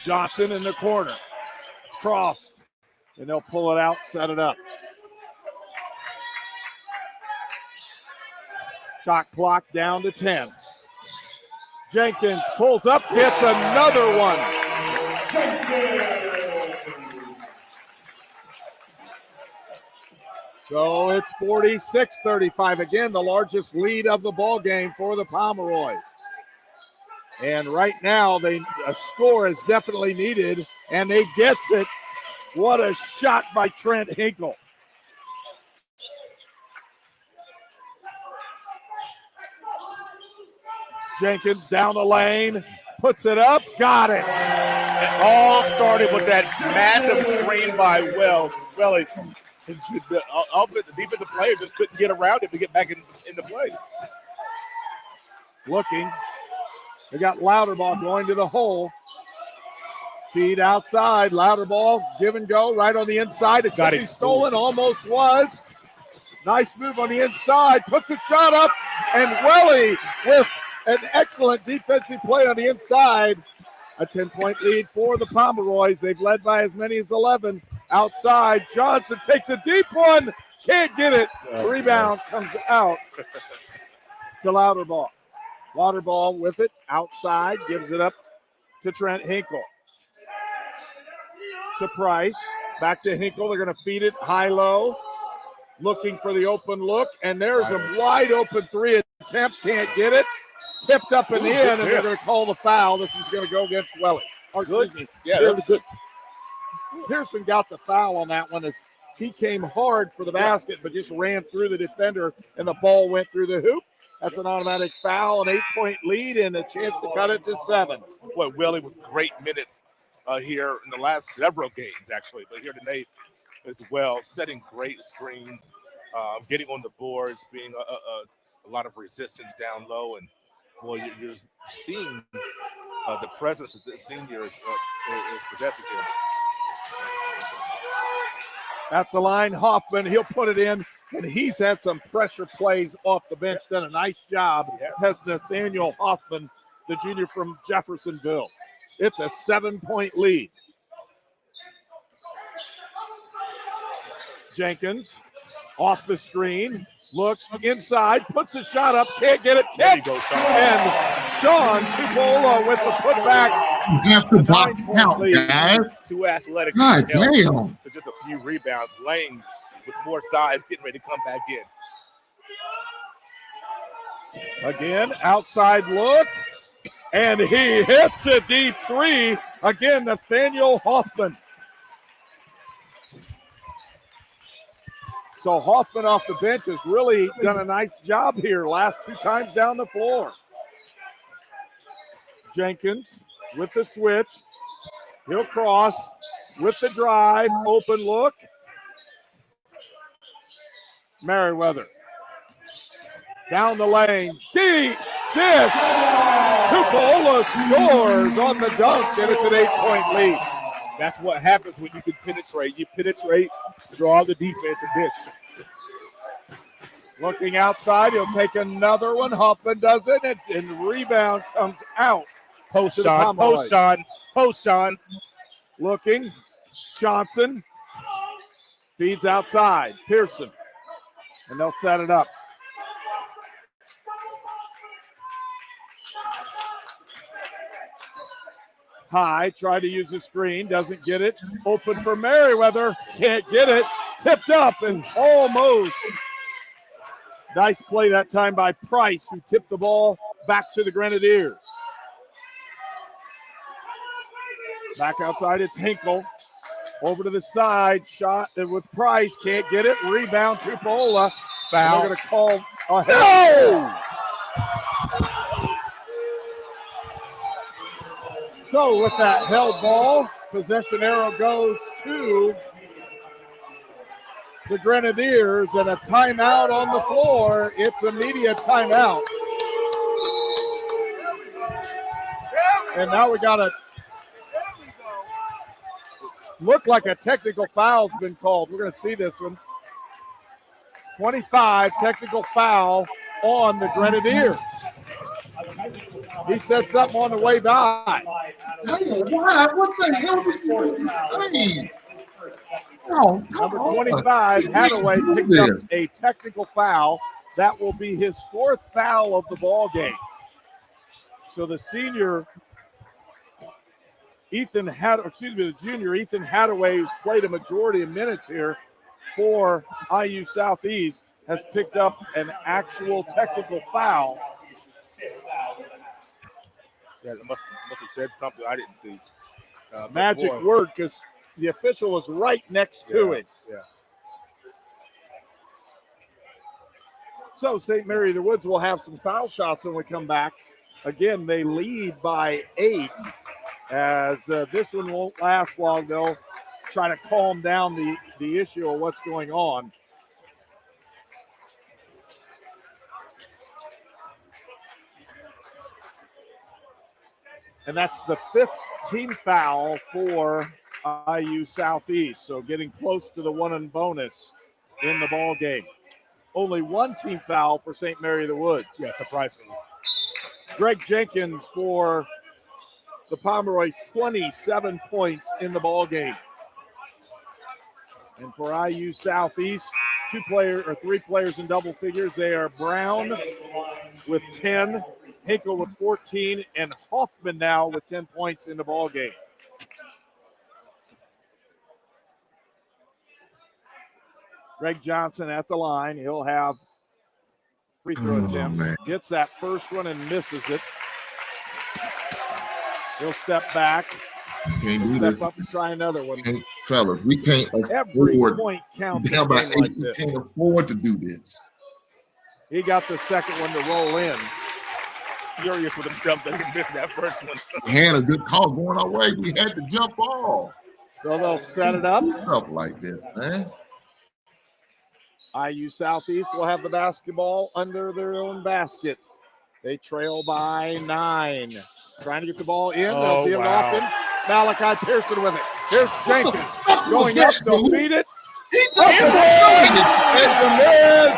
Speaker 5: Johnson in the corner. Crossed. And they'll pull it out, set it up. Shot clock down to 10. Jenkins pulls up, gets another one. So it's 46-35. Again, the largest lead of the ball game for the Pomeroys. And right now, a score is definitely needed, and they gets it. What a shot by Trent Hinkle. Jenkins down the lane, puts it up, got it.
Speaker 4: It all started with that massive screen by Wells. Well, the defensive player just couldn't get around it to get back in the play.
Speaker 5: Looking. They got Louderbaugh going to the hole. Feed outside. Louderbaugh, give and go right on the inside. It got stolen, almost was. Nice move on the inside. Puts a shot up, and Welly with an excellent defensive play on the inside. A 10-point lead for the Pomeroys. They've led by as many as 11. Outside, Johnson takes a deep one. Can't get it. Rebound comes out to Louderbaugh. Louderbaugh with it. Outside, gives it up to Trent Hinkle. To Price. Back to Hinkle. They're going to feed it high-low. Looking for the open look. And there's a wide open three attempt. Can't get it. Tipped up and in, and they're going to call the foul. This is going to go against Welly.
Speaker 4: Good. Yeah, that was good.
Speaker 5: Pearson got the foul on that one as he came hard for the basket, but just ran through the defender, and the ball went through the hoop. That's an automatic foul, an 8-point lead, and a chance to cut it to 7.
Speaker 4: Boy, Welly with great minutes here in the last several games, actually, but here today as well, setting great screens, getting on the boards, being a lot of resistance down low, and boy, you're seeing the presence that the senior is possessing here.
Speaker 5: At the line, Hoffman, he'll put it in, and he's had some pressure plays off the bench, done a nice job. Has Nathaniel Hoffman, the junior from Jeffersonville. It's a 7-point lead. Jenkins off the screen, looks inside, puts the shot up, can't get it, tipped, and Sean Tupola with the putback.
Speaker 3: You have to
Speaker 5: A
Speaker 3: box
Speaker 5: 9-point
Speaker 3: out,
Speaker 5: lead.
Speaker 3: guys.
Speaker 4: Too athletic
Speaker 3: God
Speaker 4: to help
Speaker 3: damn.
Speaker 4: to just a few rebounds. Lane with more size getting ready to come back in.
Speaker 5: Again, outside look. And he hits a deep three. Again, Nathaniel Hoffman. So Hoffman off the bench has really done a nice job here last 2 times down the floor. Jenkins with the switch. He'll cross with the drive. Open look. Merriweather. Down the lane. Deep dish. Tupola scores on the dunk, and it's an 8-point lead.
Speaker 4: That's what happens when you can penetrate. You penetrate, draw the defense, and dish.
Speaker 5: Looking outside, he'll take another one. Hoffman does it, and rebound comes out.
Speaker 4: Post Sean.
Speaker 5: Looking. Johnson feeds outside. Pearson. And they'll set it up. High, tried to use the screen, doesn't get it. Open for Merriweather, can't get it. Tipped up and almost. Nice play that time by Price, who tipped the ball back to the Grenadiers. Back outside, it's Hinkle. Over to the side, shot with Price, can't get it. Rebound, Tupola. Foul. They're going to call a no! So with that held ball, possession arrow goes to the Grenadiers and a timeout on the floor. It's a media timeout. And now we got a look like a technical foul's been called. We're going to see this one. 25, technical foul on the Grenadiers. He said something on the way by.
Speaker 3: Hey, what the hell was you doing?
Speaker 5: Number 25, Hadaway picked up a technical foul. That will be his 4th foul of the ball game. So the senior, the junior Ethan Hadaway, who's played a majority of minutes here for IU Southeast, has picked up an actual technical foul.
Speaker 4: Yeah, must have said something I didn't see.
Speaker 5: Magic word, because the official was right next to it.
Speaker 4: Yeah.
Speaker 5: So St. Mary of the Woods will have some foul shots when we come back. Again, they lead by 8, as this one won't last long. They'll try to calm down the issue of what's going on. And that's the 5th team foul for IU Southeast. So getting close to the 1 and bonus in the ball game. Only 1 team foul for St. Mary of the Woods.
Speaker 4: Yeah, surprisingly.
Speaker 5: Greg Jenkins for the Pomeroys, 27 points in the ball game. And for IU Southeast, 3 players in double figures. They are Brown with 10, Hinkle with 14, and Hoffman now with 10 points in the ball game. Greg Johnson at the line. He'll have free throw attempts.
Speaker 3: Man.
Speaker 5: Gets that first one and misses it. He'll step back.
Speaker 3: Can't do
Speaker 5: Step
Speaker 3: this.
Speaker 5: up and try another one.
Speaker 3: Fellas, we can't
Speaker 5: Every
Speaker 3: afford.
Speaker 5: point counts.
Speaker 3: How about
Speaker 5: Like
Speaker 3: we
Speaker 5: this.
Speaker 3: can't afford to do this.
Speaker 5: He got the second one to roll in.
Speaker 4: Furious with himself that he missed that first one.
Speaker 3: We had a good call going our way. We had to jump off.
Speaker 5: So they'll set it up.
Speaker 3: Stuff like this, man.
Speaker 5: IU Southeast will have the basketball under their own basket. They trail by 9. Trying to get the ball in. They'll be able to off in. Malachi Pearson with it. Here's Jenkins going up. They'll feed it. Up and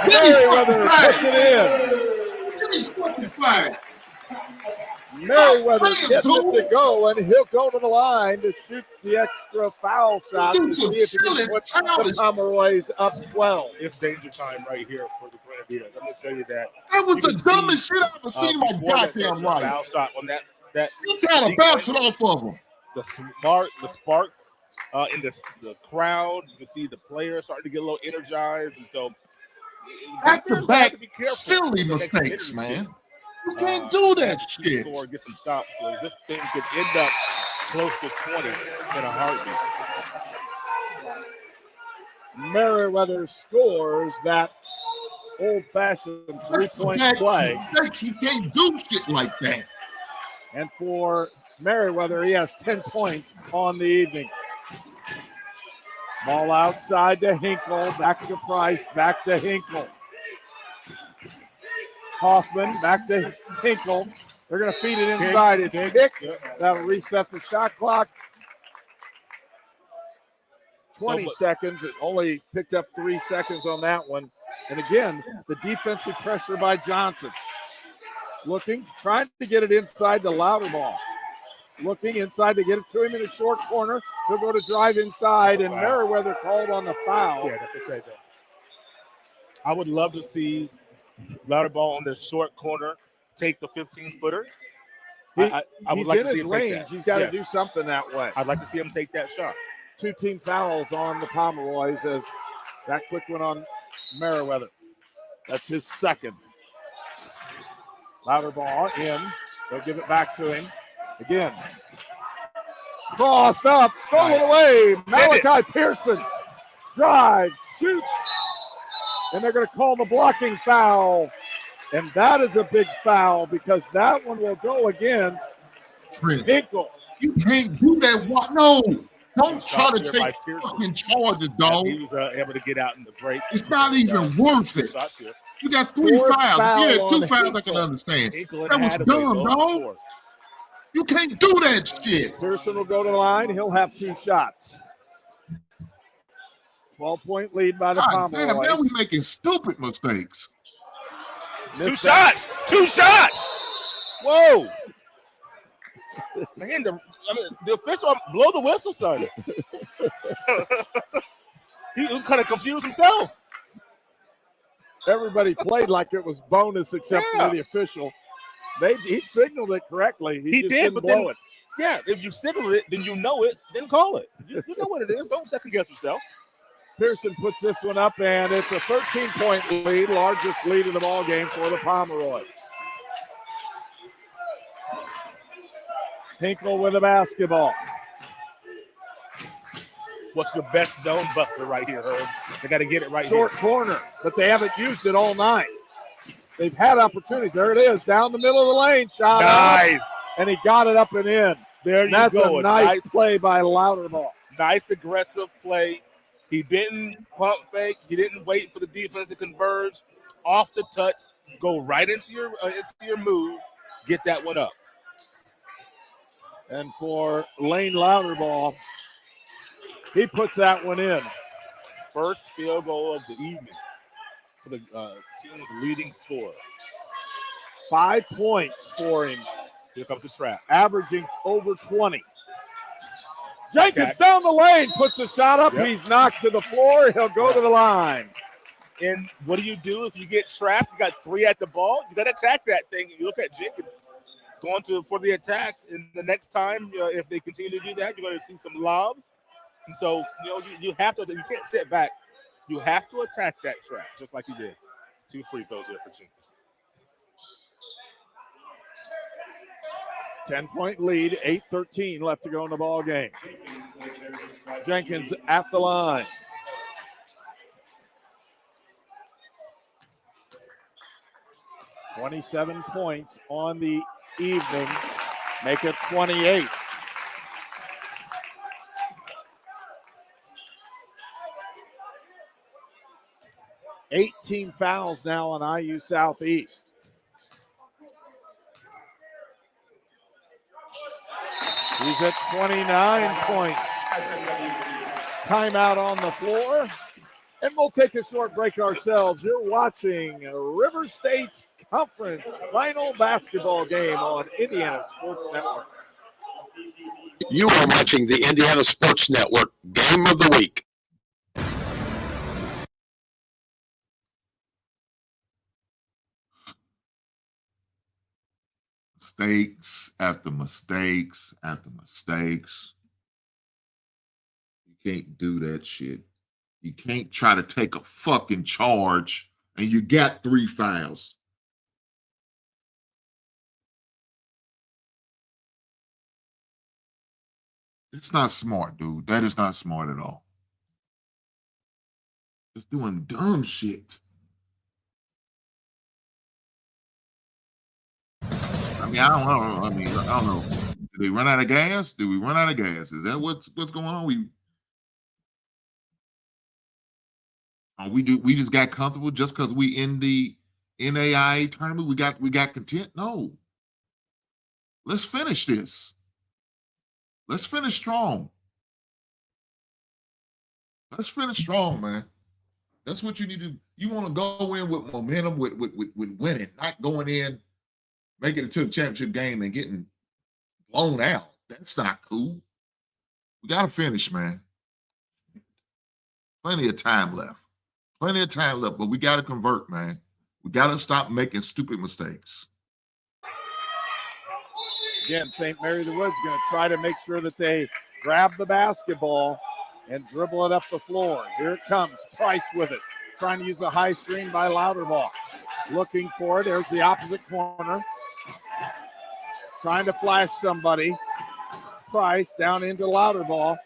Speaker 5: Merriweather puts it in. Merriweather gets it to go, and he'll go to the line to shoot the extra foul shot to see if he can put the Pomeroys up 12.
Speaker 4: It's danger time right here for the
Speaker 10: beat us. I'm going to tell you that.
Speaker 3: That was
Speaker 10: You
Speaker 3: the
Speaker 10: can see,
Speaker 3: dumbest shit I've ever seen in my
Speaker 10: before that
Speaker 3: goddamn
Speaker 10: foul
Speaker 3: life.
Speaker 10: shot on that
Speaker 3: You trying to bounce it off of them.
Speaker 10: the spark in the crowd. You can see the players starting to get a little energized, and so
Speaker 3: Back to back
Speaker 10: be careful.
Speaker 3: silly mistakes, man. You can't do that shit.
Speaker 10: Score, get some stops. So this thing could end up close to 20 in a heartbeat.
Speaker 5: Meriwether scores that old-fashioned three-point play.
Speaker 3: He can't do shit like that.
Speaker 5: And for Meriwether, he has 10 points on the evening. Ball outside to Hinkle, back to Price, back to Hinkle. Hoffman, back to Hinkle. They're going to feed it inside. It's kicked. That'll reset the shot clock. 20 seconds. It only picked up 3 seconds on that one. And again, the defensive pressure by Johnson. Looking, trying to get it inside to Louderball. Looking inside to get it to him in a short corner. He'll go to drive inside, and Meriwether called on the foul.
Speaker 10: Yeah, that's okay, though. I would love to see on the short corner take the 15-footer. I would
Speaker 5: He's
Speaker 10: like
Speaker 5: in
Speaker 10: to see
Speaker 5: his
Speaker 10: him take
Speaker 5: range.
Speaker 10: that.
Speaker 5: He's got to
Speaker 10: Yes.
Speaker 5: do something that way.
Speaker 10: I'd like to see him take that shot.
Speaker 5: 2 team fouls on the Pomeroys as that quick one on Meriwether. That's his second. Louderball in. They'll give it back to him. Again. Crossed up. Stolen away. Malachi Pearson. Drive. Shoots. And they're going to call the blocking foul. And that is a big foul because that one will go against Hinkle.
Speaker 3: You can't do that. No. Don't try to take fucking charges, dog.
Speaker 10: He was able to get out in the break.
Speaker 3: It's not even worth it. You got 3 fouls. Yeah, 2 fouls I can understand. That was dumb, dog. You can't do that shit.
Speaker 5: Pearson will go to the line. He'll have 2 shots. 12-point lead by the Pomeroys.
Speaker 3: Damn, now we making stupid mistakes.
Speaker 10: 2 shots. 2 shots. Whoa. Man, the official blow the whistle, son. He was kind of confused himself.
Speaker 5: Everybody played like it was bonus except for the official. He signaled it correctly. He just didn't blow it.
Speaker 10: Yeah, if you signal it, then you know it, then call it. You know what it is. Don't second guess yourself.
Speaker 5: Pearson puts this one up, and it's a 13-point lead, largest lead of the ball game for the Pomeroys. Hinkle with the basketball.
Speaker 10: What's your best zone buster right here, Herb? They got to get it right here.
Speaker 5: Short corner, but they haven't used it all night. They've had opportunities. There it is, down the middle of the lane. Shot
Speaker 10: nice.
Speaker 5: Up, and he got it up and in.
Speaker 10: There you
Speaker 5: That's
Speaker 10: go.
Speaker 5: a nice play by Louderball.
Speaker 10: Nice aggressive play. He didn't pump fake. He didn't wait for the defense to converge. Off the touch, go right into your move. Get that one up.
Speaker 5: And for Lane Louderball, he puts that one in.
Speaker 10: First field goal of the evening for the team's leading scorer.
Speaker 5: 5 points for him.
Speaker 10: Here comes the trap.
Speaker 5: Averaging over 20. Jenkins down the lane, puts the shot up. Yep. He's knocked to the floor. He'll go to the line.
Speaker 10: And what do you do if you get trapped? You got 3 at the ball. You got to attack that thing. You look at Jenkins going for the attack. And the next time, if they continue to do that, you're going to see some lobs. And so, you have to. You can't sit back. You have to attack that trap, just like he did. 2 free throws here for Jenkins.
Speaker 5: 10-point lead, 8:13 left to go in the ball game. Jenkins at the line. $27 points on the evening, make it 28. $18 fouls now on IU Southeast. He's at 29 points. Timeout on the floor. And we'll take a short break ourselves. You're watching River State's conference final basketball game on Indiana Sports Network.
Speaker 6: You are watching the Indiana Sports Network Game of the Week.
Speaker 3: mistakes after mistakes after mistakes. You can't do that shit. You can't try to take a fucking charge and you got 3 fouls. That's not smart, dude. That is not smart at all. Just doing dumb shit. I mean, I don't know. I don't know. Did they run out of gas? Did we run out of gas? Is that what's going on? We just got comfortable just because we in the NAIA tournament. We got content. No. Let's finish this. Let's finish strong. Let's finish strong, man. That's what you need to. You want to go in with momentum, with winning, not going in, making it to the championship game and getting blown out. That's not cool. We got to finish, man. Plenty of time left. Plenty of time left, but we got to convert, man. We got to stop making stupid mistakes.
Speaker 5: Again, St. Mary the Woods going to try to make sure that they grab the basketball and dribble it up the floor. Here it comes. Price with it. Trying to use a high screen by Louderbaugh. Looking for it. There's the opposite corner. Trying to flash somebody. Price down into Louderbaugh.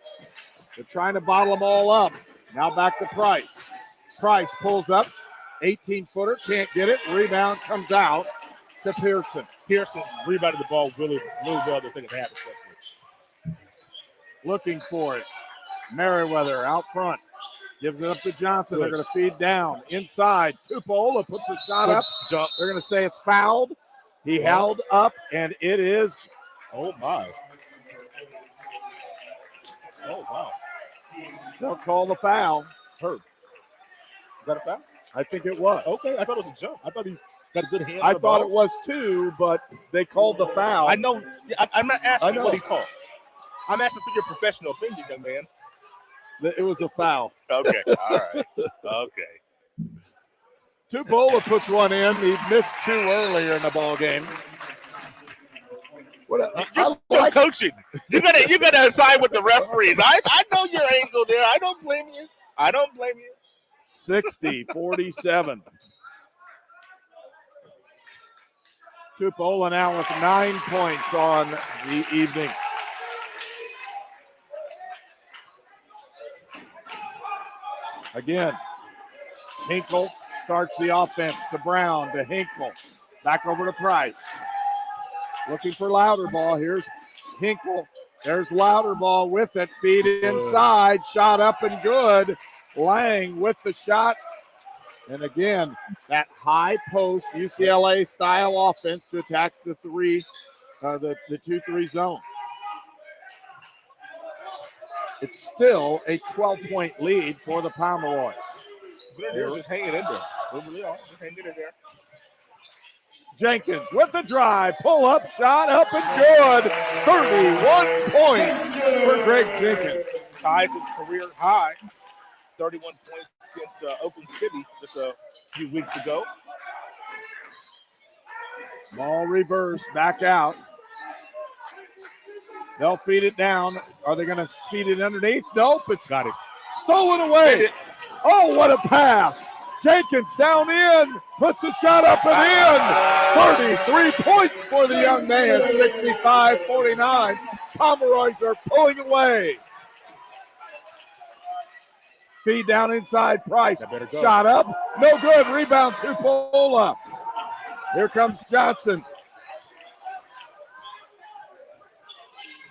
Speaker 5: They're trying to bottle them all up. Now back to Price. Price pulls up. 18-footer. Can't get it. Rebound comes out to Pearson.
Speaker 10: Pearson rebounded the ball really well the second half, especially.
Speaker 5: Looking for it. Merriweather out front. Gives it up to Johnson. They're going to feed down. Inside. Tupola puts a shot up.
Speaker 10: Jump.
Speaker 5: They're going to say it's fouled. He held up, and it is.
Speaker 10: Oh, my. Oh, wow.
Speaker 5: They'll call the foul.
Speaker 10: Herb. Is that a foul?
Speaker 5: I think it was.
Speaker 10: Okay, I thought it was a jump. I thought he got a good hand.
Speaker 5: I thought it was too, but they called the foul.
Speaker 10: I know. I'm not asking
Speaker 5: know.
Speaker 10: what he called. I'm asking for your professional opinion, young man.
Speaker 5: It was a foul.
Speaker 10: Okay, all right. Okay.
Speaker 5: Tupola puts one in. He missed 2 earlier in the ball game.
Speaker 10: You're coaching. You gotta side with the referees. I know your angle there. I don't blame you.
Speaker 5: 60-47. Tupola now with 9 points on the evening. Again, Hinkle starts the offense to Brown, to Hinkle. Back over to Price. Looking for Louderbaugh. Here's Hinkle. There's Louderbaugh with it. Feed inside. Shot up and good. Lang with the shot. And again, that high post UCLA style offense to attack the 2-3 zone. It's still a 12-point lead for the Pomeroys.
Speaker 10: They're just hanging in there. They really are. Just hanging in there.
Speaker 5: Jenkins with the drive. Pull up, shot up and good. 31 points for Greg Jenkins.
Speaker 10: Ties his career high. 31 points against Oakland City just a few weeks ago.
Speaker 5: Ball reverse, back out. They'll feed it down. Are they going to feed it underneath? Nope, it's
Speaker 10: got it.
Speaker 5: Stolen away. Oh, what a pass. Jenkins down in, puts the shot up and in. 33 points for the young man, 65-49. Pomeroys are pulling away. Feed down inside, Price. Shot up, no good. Rebound, Tupola. Here comes Johnson.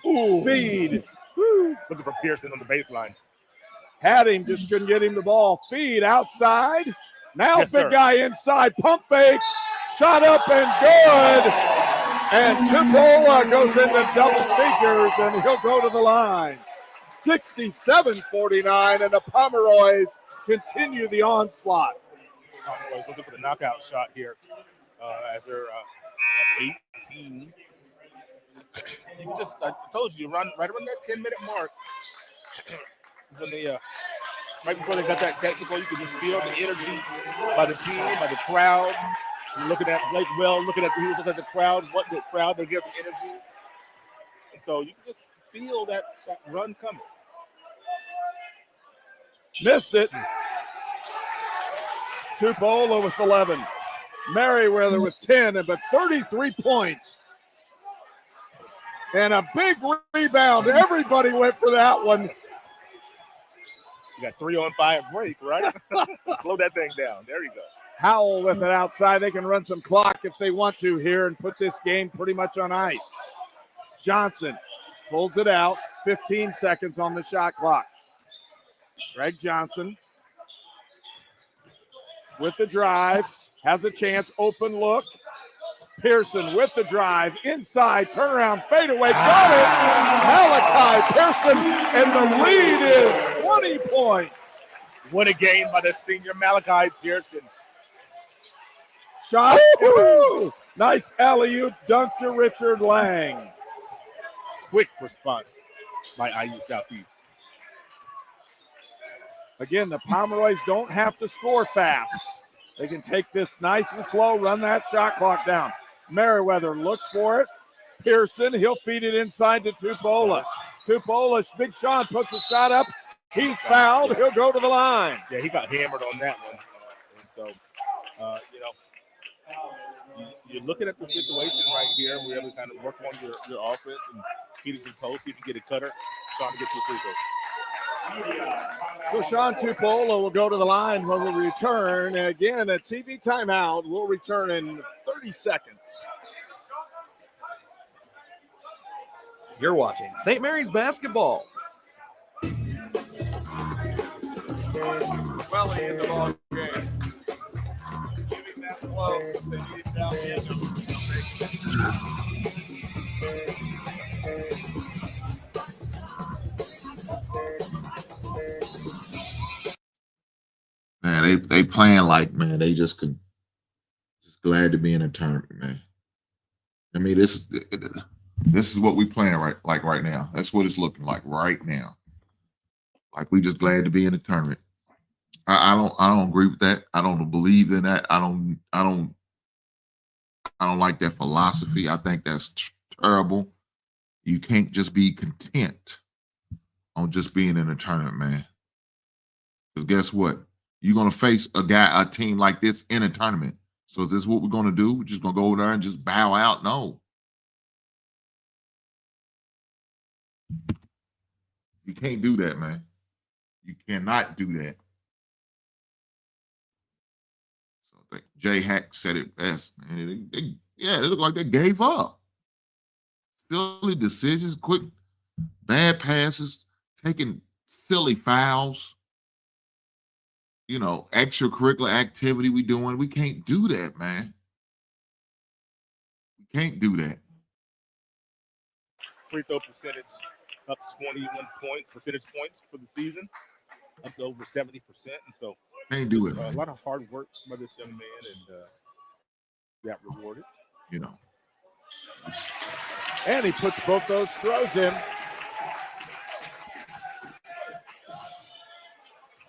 Speaker 10: Ooh.
Speaker 5: Feed.
Speaker 10: Looking for Pearson on the baseline.
Speaker 5: Had him, just couldn't get him the ball. Feed outside. Now
Speaker 10: Yes,
Speaker 5: big
Speaker 10: sir.
Speaker 5: guy inside. Pump fake. Shot up and good. And Tupola goes into double figures, and he'll go to the line. 67-49, and the Pomeroys continue the onslaught.
Speaker 10: Pomeroys looking for the knockout shot here as they're at 18. I told you, run right around that 10-minute mark. When they, right before they got that technical, you could just feel the energy by the team, by the crowd. looking at Blake Well, he was looking at the crowd, what the crowd, they'll get some energy. And so you can just feel that run coming.
Speaker 5: Missed it. Tupola with 11. Merriweather with 10, but 33 points. And a big rebound. Everybody went for that one.
Speaker 10: You got 3-on-5 break, right? Slow that thing down. There you go.
Speaker 5: Howell with it outside. They can run some clock if they want to here and put this game pretty much on ice. Johnson pulls it out. 15 seconds on the shot clock. Greg Johnson with the drive. Has a chance. Open look. Pearson with the drive. Inside. Turnaround. Fadeaway. Got it. Malachi Pearson. And the lead is 20 points.
Speaker 10: What a game by the senior Malachi Pearson.
Speaker 5: Shot. Woo! Nice alley-oop dunk to Richard Lang.
Speaker 10: Quick response by IU Southeast.
Speaker 5: Again, the Pomeroys don't have to score fast. They can take this nice and slow, run that shot clock down. Merriweather looks for it. Pearson, he'll feed it inside to Tupola. Tupola, Big Sean puts the shot up. He's fouled. He'll go to the line.
Speaker 10: Yeah, he got hammered on that one. And so, you're looking at the situation right here. We're able to kind of work on your offense and feed it some post, see if you can get a cutter, trying to get to a free throw.
Speaker 5: So Sean Tupola will go to the line when we return. Again, a TV timeout. We'll return in 30 seconds.
Speaker 7: You're watching St. Mary's basketball.
Speaker 5: Well in the ball game. Giving that close if they need it down the end.
Speaker 3: Man, they playing like, man, they just glad to be in a tournament, man. I mean, this is what we playing right now. That's what it's looking like right now. Like we just glad to be in a tournament. I don't agree with that. I don't believe in that. I don't like that philosophy. I think that's terrible. You can't just be content on just being in a tournament, man. Because guess what? You're going to face a team like this in a tournament. So is this what we're going to do? We're just going to go over there and just bow out? No. You can't do that, man. You cannot do that. So I think Jay Hack said it best. And it looked like they gave up. Silly decisions, quick, bad passes, taking silly fouls. You know, extracurricular activity we doing. We can't do that, man. We can't do that.
Speaker 10: Free throw percentage up 21 percentage points for the season, up to over 70%. And so
Speaker 3: can't do it.
Speaker 10: A lot of hard work by this young man, and got rewarded.
Speaker 3: You know.
Speaker 5: And he puts both those throws in.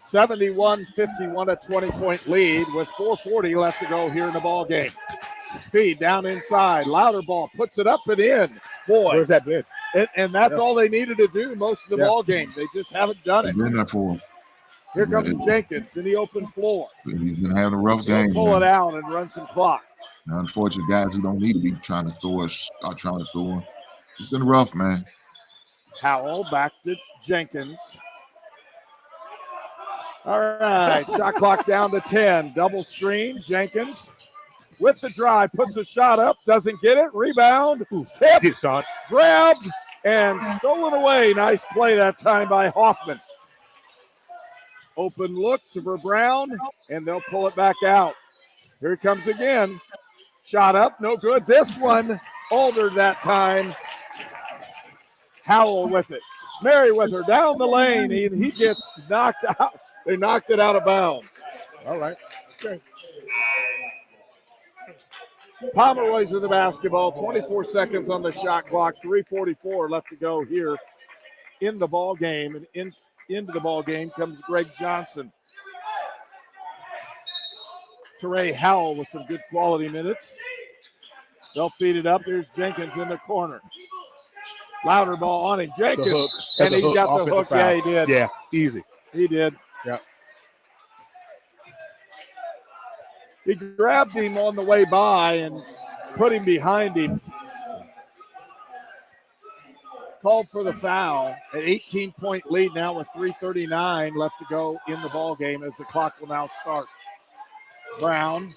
Speaker 5: 71-51, a 20-point lead with 4:40 left to go here in the ball game. Feed down inside. Louderbaugh puts it up and in. Boy.
Speaker 10: Where's that been?
Speaker 5: And that's all they needed to do most of the ball game. They just haven't done it.
Speaker 3: Been there for him.
Speaker 5: Here comes Jenkins in the open floor.
Speaker 3: He's been having a rough game.
Speaker 5: Pull it out and run some clock.
Speaker 3: Now, unfortunate guys who don't need to be trying to throw us are trying to throw him. It's been rough, man.
Speaker 5: Howell back to Jenkins. All right, shot clock down to 10. Double screen, Jenkins with the drive, puts the shot up, doesn't get it. Rebound, tip, grabbed, and stolen away. Nice play that time by Hoffman. Open look to Brown, and they'll pull it back out. Here it comes again. Shot up, no good. This one altered that time. Howell with it. Merriweather down the lane. He gets knocked out. They knocked it out of bounds. All right. Okay. Pomeroys with the basketball. 24 seconds on the shot clock. 3:44 left to go here in the ball game. And into the ball game comes Greg Johnson. Teray Howell with some good quality minutes. They'll feed it up. Here's Jenkins in the corner. Louder ball on him. Jenkins. And he got the hook. Yeah, he did.
Speaker 10: Yeah, easy.
Speaker 5: He did.
Speaker 10: Yeah.
Speaker 5: He grabbed him on the way by and put him behind him. Called for the foul. An 18-point lead now with 3:39 left to go in the ball game as the clock will now start. Brown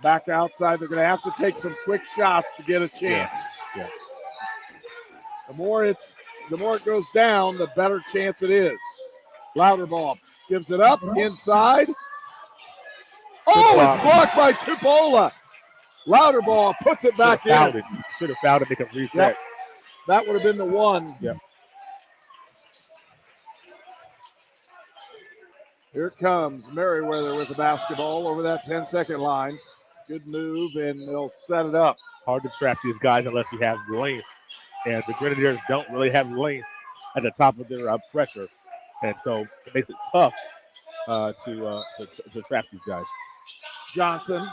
Speaker 5: back outside. They're going to have to take some quick shots to get a chance.
Speaker 10: Yeah.
Speaker 5: The more it goes down, the better chance it is. Louder ball gives it up inside. Oh, it's blocked by Tupola. Louder ball puts it back in.
Speaker 10: Should have fouled it. They could reset.
Speaker 5: Yep. That would have been the one.
Speaker 10: Yep.
Speaker 5: Here comes Merriweather with the basketball over that 10-second line. Good move, and they'll set it up.
Speaker 10: Hard to trap these guys unless you have length. And the Grenadiers don't really have length at the top of their pressure. And so it makes it tough to trap these guys.
Speaker 5: Johnson.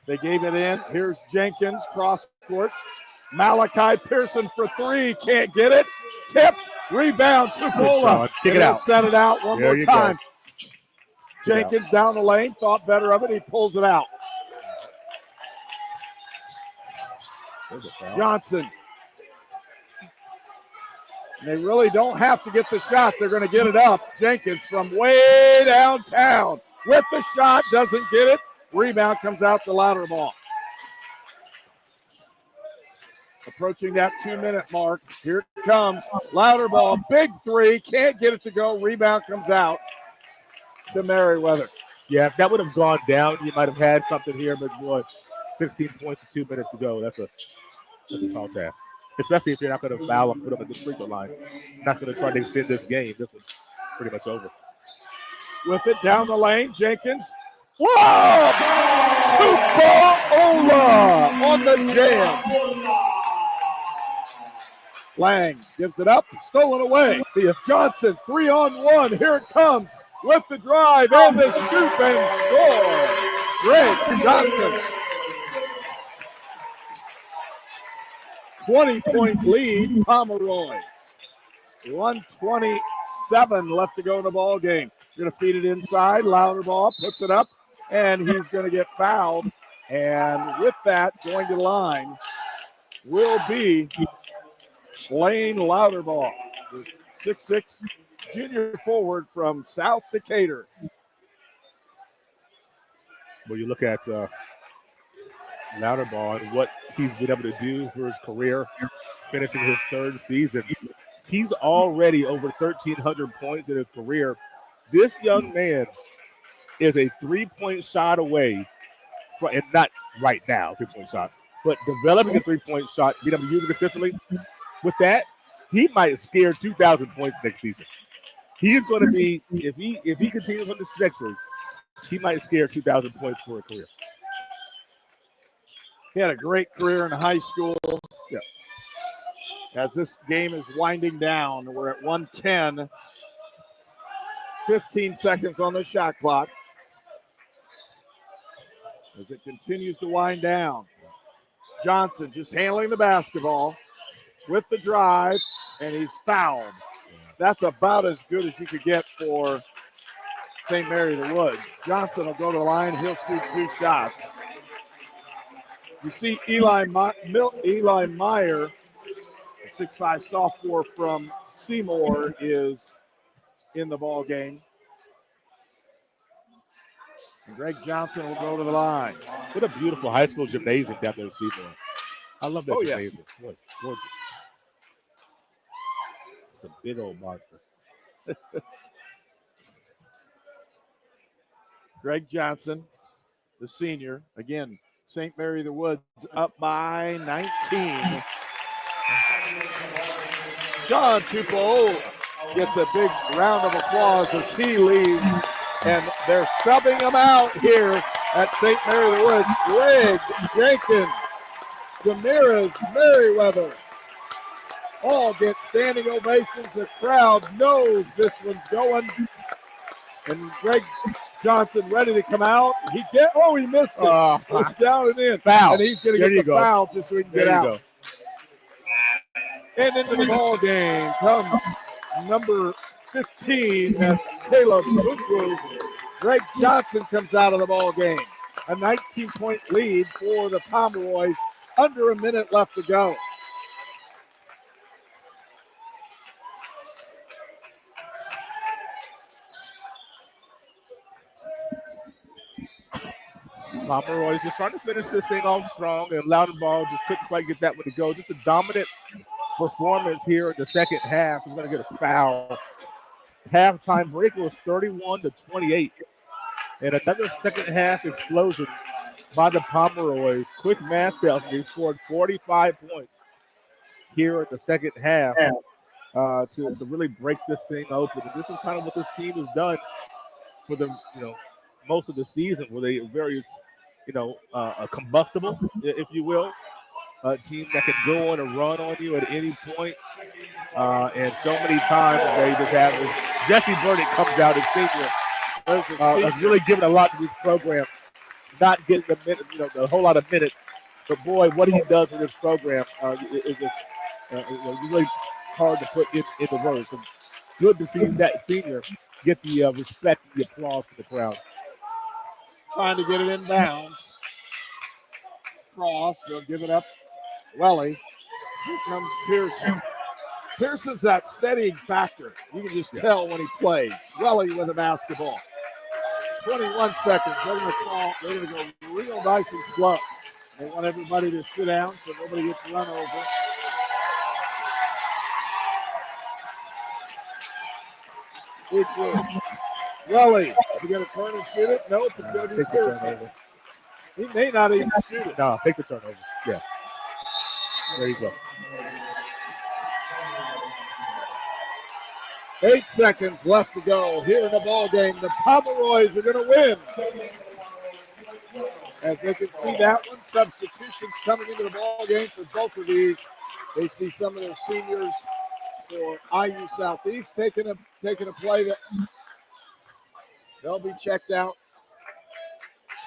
Speaker 5: They gave it in. Here's Jenkins, cross court. Malachi Pearson for three. Can't get it. Tip. Rebound. Tupola.
Speaker 10: Kick it out.
Speaker 5: Set it out one more time.
Speaker 10: Go.
Speaker 5: Jenkins down the lane. Thought better of it. He pulls it out. Johnson. And they really don't have to get the shot. They're going to get it up. Jenkins from way downtown with the shot. Doesn't get it. Rebound comes out to Louder ball. Approaching that 2-minute mark. Here it comes. Louder ball. Big three. Can't get it to go. Rebound comes out to Merriweather.
Speaker 10: Yeah, if that would have gone down, you might have had something here, but boy, 16 points with 2 minutes to go. That's a tall task. Especially if you're not going to foul and put them at the free throw line. Not going to try to extend this game. This is pretty much over.
Speaker 5: With it down the lane, Jenkins. Whoa! Tupola on the jam. Lang gives it up, stolen away. Johnson, 3-on-1. Here it comes with the drive and the scoop and score. Greg Johnson. 20-point lead, Pomeroys. 1:27 left to go in the ball game. Going to feed it inside. Louder ball puts it up, and he's going to get fouled. And with that, going to the line will be Lane Louderball, the 6'6" junior forward from South Decatur.
Speaker 10: Well, you look at Louderball and what he's been able to do for his career, finishing his third season. He's already over 1,300 points in his career. This young man is a three-point shot away, and not right now, three-point shot, but developing a three-point shot, being able to use it consistently. With that, he might scare 2,000 points next season. He's going to be, if he continues on this trajectory, he might scare 2,000 points for a career.
Speaker 5: He had a great career in high school.
Speaker 10: Yeah.
Speaker 5: As this game is winding down, we're at 1:10. 15 seconds on the shot clock. As it continues to wind down. Johnson just handling the basketball with the drive, and he's fouled. That's about as good as you could get for St. Mary the Woods. Johnson will go to the line. He'll shoot 2 shots. You see Eli Meyer, the 6'5" sophomore from Seymour, is in the ball game. And Greg Johnson will go to the line.
Speaker 10: What a beautiful high school gymnasium down there in Seymour. I love that gymnasium. Yeah. Boy, it's gorgeous. It's a big old monster.
Speaker 5: Greg Johnson, the senior. Again, St. Mary the Woods up by 19. John Tupola gets a big round of applause as he leaves, and they're subbing him out here at St. Mary the Woods. Greg Jenkins, Damaris Merriweather, all get standing ovations. The crowd knows this one's going. And Greg Johnson ready to come out. He missed it. Down and in.
Speaker 10: Foul.
Speaker 5: And he's going to get the foul just so he can get out. And into the ball game comes number 15. That's Caleb Bukwu. Greg Johnson comes out of the ball game. A 19-point lead for the Pomeroys. Under a minute left to go.
Speaker 10: Pomeroy's just trying to finish this thing off strong, and Loudenball just couldn't quite get that one to go. Just a dominant performance here in the second half. He's going to get a foul. Halftime break was 31-28. And another second half explosion by the Pomeroys. Quick math tells me they scored 45 points here in the second half to really break this thing open. And this is kind of what this team has done for the most of the season, where they are very combustible, if you will. A team that can go on a run on you at any point. And so many times they just have this. Jesse Burdick comes out as senior. Has really given a lot to this program. Not getting the minute, a whole lot of minutes. But boy, what he does with this program is just really hard to put into words. So good to see that senior get the respect and the applause from the crowd.
Speaker 5: Trying to get it in bounds. Cross, they'll give it up. Welly. Here comes Pearson. Pearson's that steadying factor. You can just tell when he plays. Welly with the basketball. 21 seconds. They're going to go real nice and slow. They want everybody to sit down so nobody gets run over. Good good. Welly, is he going to turn and shoot it? Nope, it's going to be Pearson. He may not even shoot it.
Speaker 10: No, take the turnover. Yeah. There you go.
Speaker 5: 8 seconds left to go here in the ball game. The Pomeroys are going to win. As they can see that one, substitutions coming into the ball game for both of these. They see some of their seniors for IU Southeast taking a play that they'll be checked out.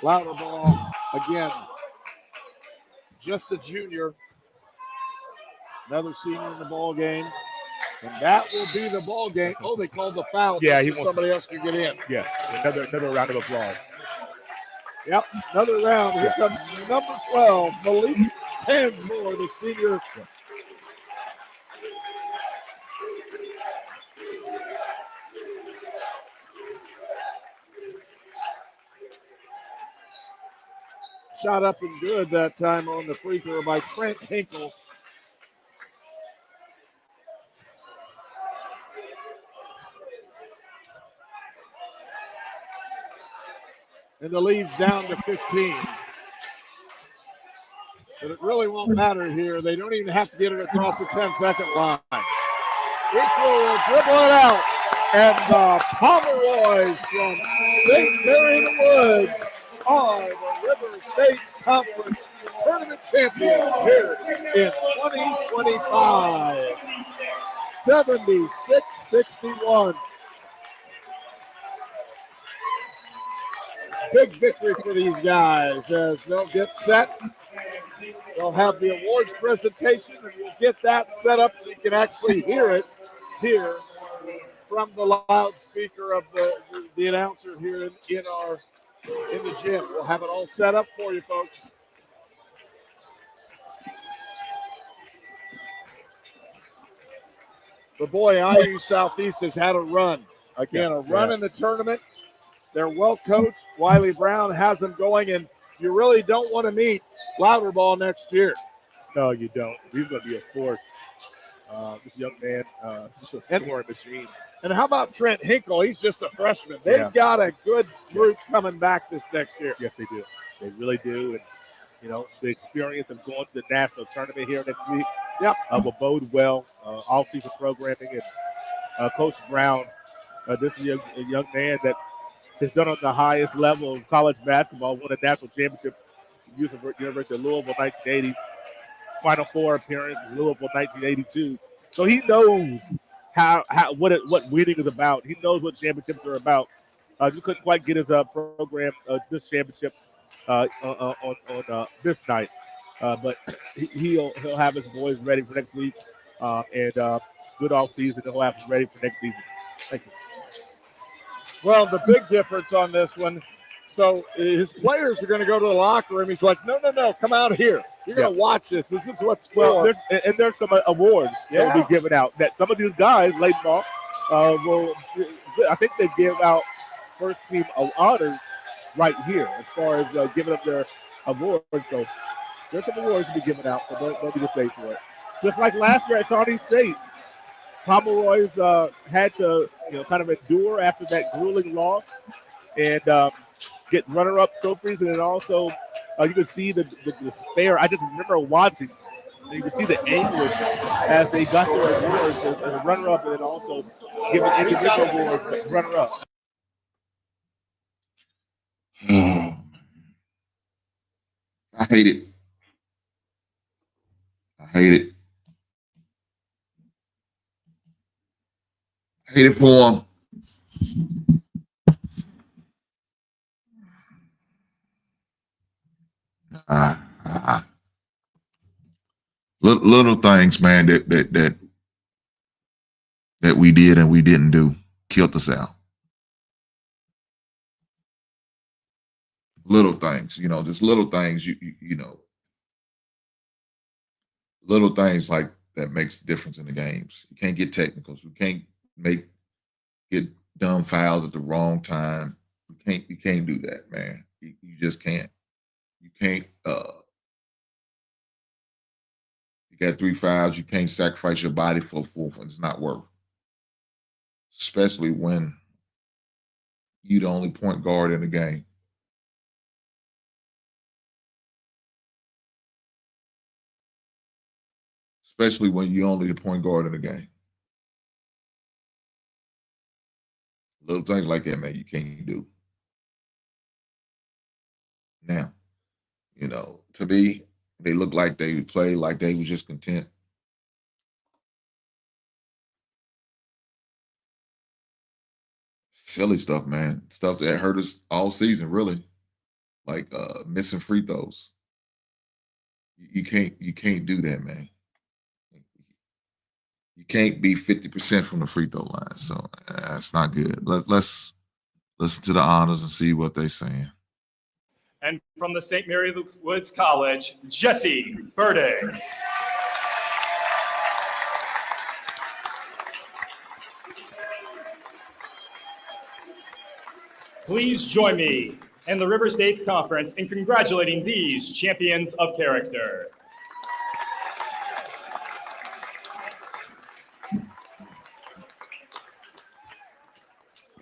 Speaker 5: Louder ball again. Just a junior. Another senior in the ball game. And that will be the ball game. Oh, they called the foul.
Speaker 10: Yeah,
Speaker 5: so somebody else can get in.
Speaker 10: Yeah, another round of applause.
Speaker 5: Yep, another round. Here comes number 12, Malik Hansmore, the senior. Shot up and good that time on the free throw by Trent Hinkle. And the lead's down to 15. But it really won't matter here. They don't even have to get it across the 10-second line. Hinkle will dribble it out. And the Pomeroys from St. Mary in the Woods are the River States Conference Tournament Champions here in 2025. 76-61. Big victory for these guys as they'll get set. They'll have the awards presentation, and we'll get that set up so you can actually hear it here from the loudspeaker of the announcer here in the gym. We'll have it all set up for you, folks. But boy, IU Southeast has had a run. Again, a run in the tournament. They're well coached. Wiley Brown has them going, and you really don't want to meet Louderball next year.
Speaker 10: No, you don't. He's going to be a force. This young man, just a scoring machine.
Speaker 5: And how about Trent Hinkle? He's just a freshman. They've got a good group coming back this next year.
Speaker 10: Yes, they do. They really do. And, the experience of going to the national tournament here next week will bode well. Off-season programming and Coach Brown, this is a young man that has done on the highest level of college basketball, won a national championship at University of Louisville 1980, Final Four appearance in Louisville 1982. So he knows what winning is about. He knows what championships are about. Just couldn't quite get his program, this championship on this night. But he'll have his boys ready for next week, and good off season. He'll have them ready for next season. Thank you.
Speaker 5: Well, the big difference on this one, so his players are going to go to the locker room. He's like, no, come out here. You're going to watch this. This is what's for.
Speaker 10: Well, there's some awards that will be given out that some of these guys, late off, will. I think they give out first team honors right here as far as giving up their awards. So there's some awards to be given out. So don't be dismayed for it. Just like last year at Shawnee State, Pomeroy's had to kind of endure after that grueling loss and get runner-up trophies, and then also you can see the despair. I just remember watching. You can see the anguish as they got their awards as a runner-up, and then also giving individual awards as runner-up.
Speaker 1: I hate it. I hate it. I hate it for him. Little things, man, that we did and we didn't do killed us out. Little things, just little things, little things like that makes a difference in the games. You can't get technicals. We can't get dumb fouls at the wrong time. You can't do that, man. You just can't. You can't. You got 3 fouls. You can't sacrifice your body for a 4th one. It's not worth. Especially when you're the only point guard in the game. Especially when you're only the point guard in the game. Little things like that, man, you can't do. Now, to me, they look like they would play like they was just content. Silly stuff, man. Stuff that hurt us all season, really. Like missing free throws. You can't do that, man. You can't be 50% from the free throw line. So that's not good. Let's listen to the honors and see what they're saying.
Speaker 8: And from the St. Mary of the Woods College, Jesse Burdick. Please join me and the River States Conference in congratulating these champions of character.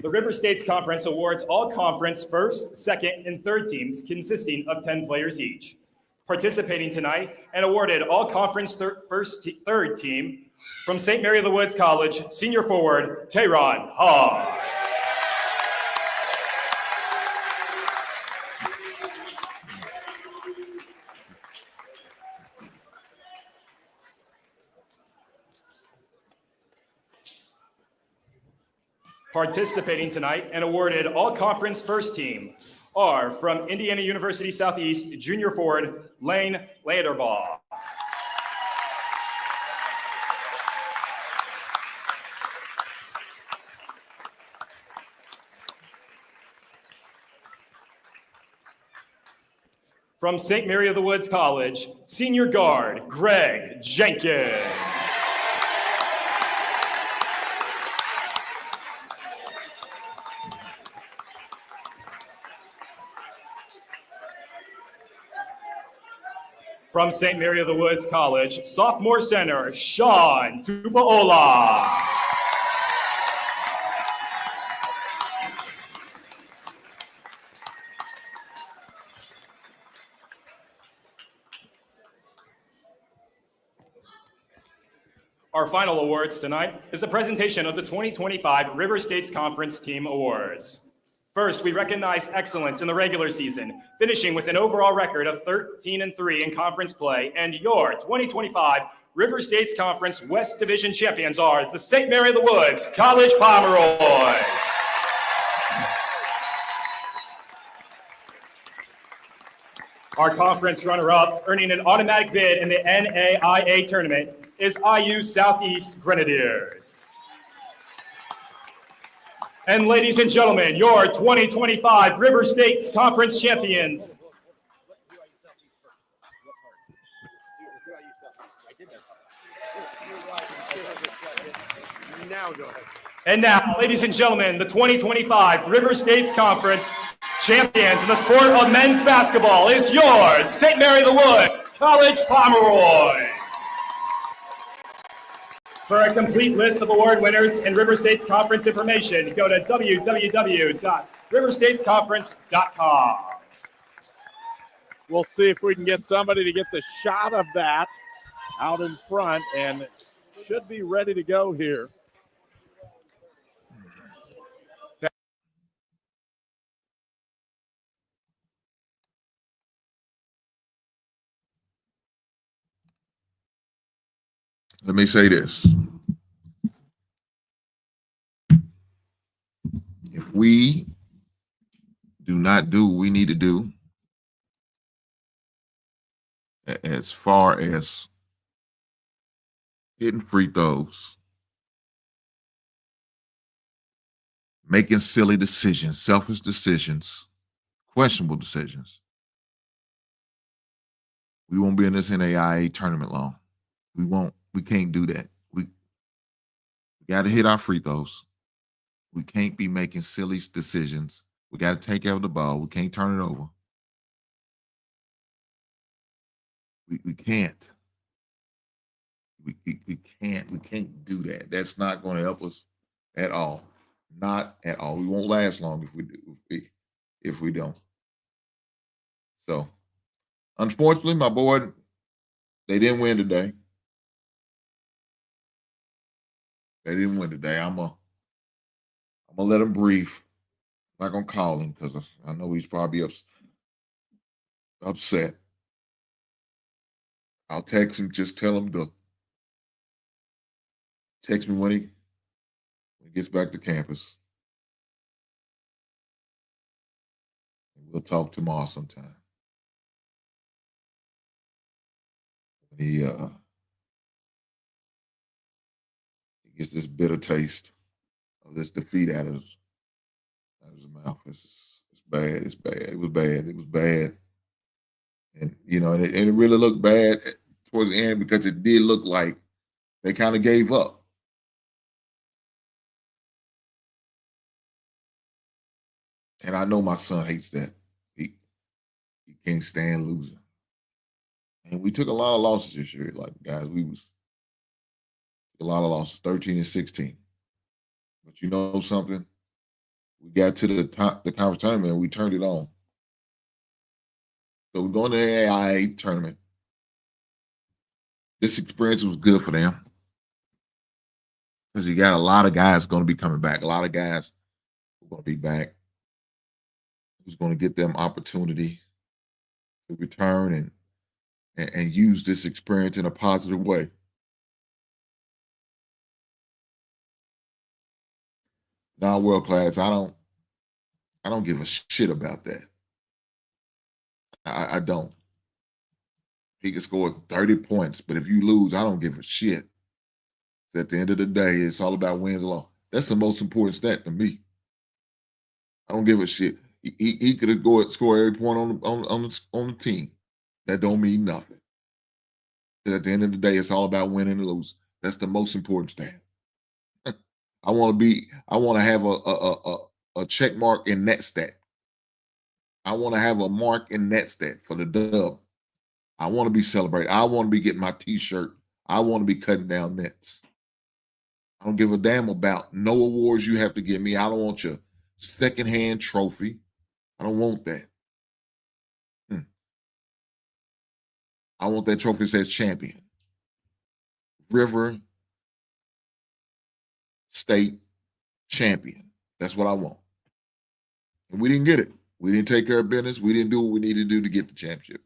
Speaker 8: The River States Conference awards all conference first, second, and third teams consisting of 10 players each. Participating tonight and awarded all conference third team from St. Mary of the Woods College, senior forward, Tehran Hall. Participating tonight and awarded all conference first team are from Indiana University Southeast junior forward Lane Landerbaugh. From St. Mary of the Woods College, senior guard Greg Jenkins. From St. Mary of the Woods College, sophomore center, Sean Tupaola. Our final awards tonight is the presentation of the 2025 River States Conference Team Awards. First, we recognize excellence in the regular season, finishing with an overall record of 13-3 in conference play, and your 2025 River States Conference West Division champions are the St. Mary of the Woods College Pomeroys. Our conference runner-up, earning an automatic bid in the NAIA tournament, is IU Southeast Grenadiers. And ladies and gentlemen, your 2025 River States Conference champions. And now, ladies and gentlemen, the 2025 River States Conference champions in the sport of men's basketball is yours, St. Mary the Wood College Pomeroy. For a complete list of award winners and River States Conference information, go to www.riverstatesconference.com.
Speaker 5: We'll see if we can get somebody to get the shot of that out in front, and should be ready to go here.
Speaker 1: Let me say this. If we do not do what we need to do as far as hitting free throws, making silly decisions, selfish decisions, questionable decisions, we won't be in this NAIA tournament long. We won't. We can't do that. We got to hit our free throws. We can't be making silly decisions. We got to take out the ball. We can't turn it over. We can't. We can't. We can't do that. That's not going to help us at all. Not at all. We won't last long if we do. If we don't. So, unfortunately, my boy, they didn't win today. They didn't win today. I'm gonna let him breathe. I'm not gonna call him because I know he's probably upset. I'll text him. Just tell him to text me when he gets back to campus. We'll talk tomorrow sometime. He gets this bitter taste of this defeat out of his mouth. It's bad. It's bad. It was bad. It was bad. And, and it really looked bad towards the end because it did look like they kind of gave up. And I know my son hates that. He can't stand losing. And we took a lot of losses this year. Like, guys, a lot of losses, 13 and 16. But you know something? We got to the conference tournament and we turned it on. So we're going to the AIA tournament. This experience was good for them because you got a lot of guys going to be coming back. A lot of guys are going to be back. Who's going to get them opportunity to return and use this experience in a positive way. Non-world class, I don't give a shit about that. I don't. He can score 30 points, but if you lose, I don't give a shit. At the end of the day, it's all about wins and losses. That's the most important stat to me. I don't give a shit. He could have scored every point on the team. That don't mean nothing. Because at the end of the day, it's all about winning and losing. That's the most important stat. I want to have a check mark in that stat. I want to have a mark in that stat for the dub. I want to be celebrated. I want to be getting my T-shirt. I want to be cutting down nets. I don't give a damn about no awards you have to give me. I don't want your secondhand trophy. I don't want that. I want that trophy that says champion. River State champion. That's what I want. And we didn't get it. We didn't take care of business. We didn't do what we needed to do to get the championship.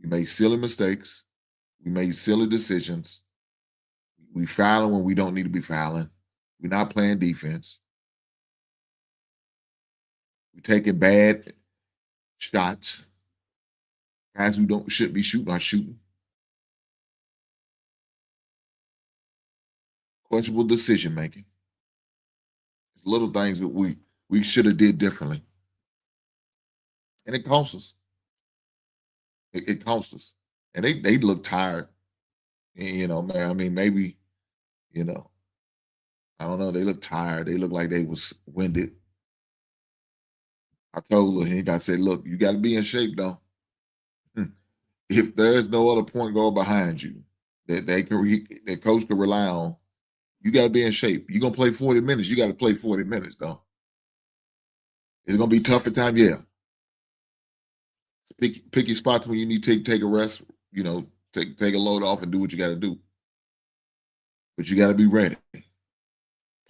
Speaker 1: We made silly mistakes. We made silly decisions. We fouling when we don't need to be fouling. We're not playing defense. We're taking bad shots. Guys who shouldn't be shooting are shooting. Questionable decision making. Little things that we should have did differently. And it costs us. It costs us. And they look tired. You know, man. I mean, maybe, you know, I don't know. They look tired. They look like they was winded. I told Henk, I said, look, you got to be in shape, though. If there's no other point guard behind you that that coach can rely on, you got to be in shape. You're going to play 40 minutes. You got to play 40 minutes, though. It's going to be tough at times, yeah. Pick your spots when you need to take a rest, you know, take a load off and do what you got to do. But you got to be ready.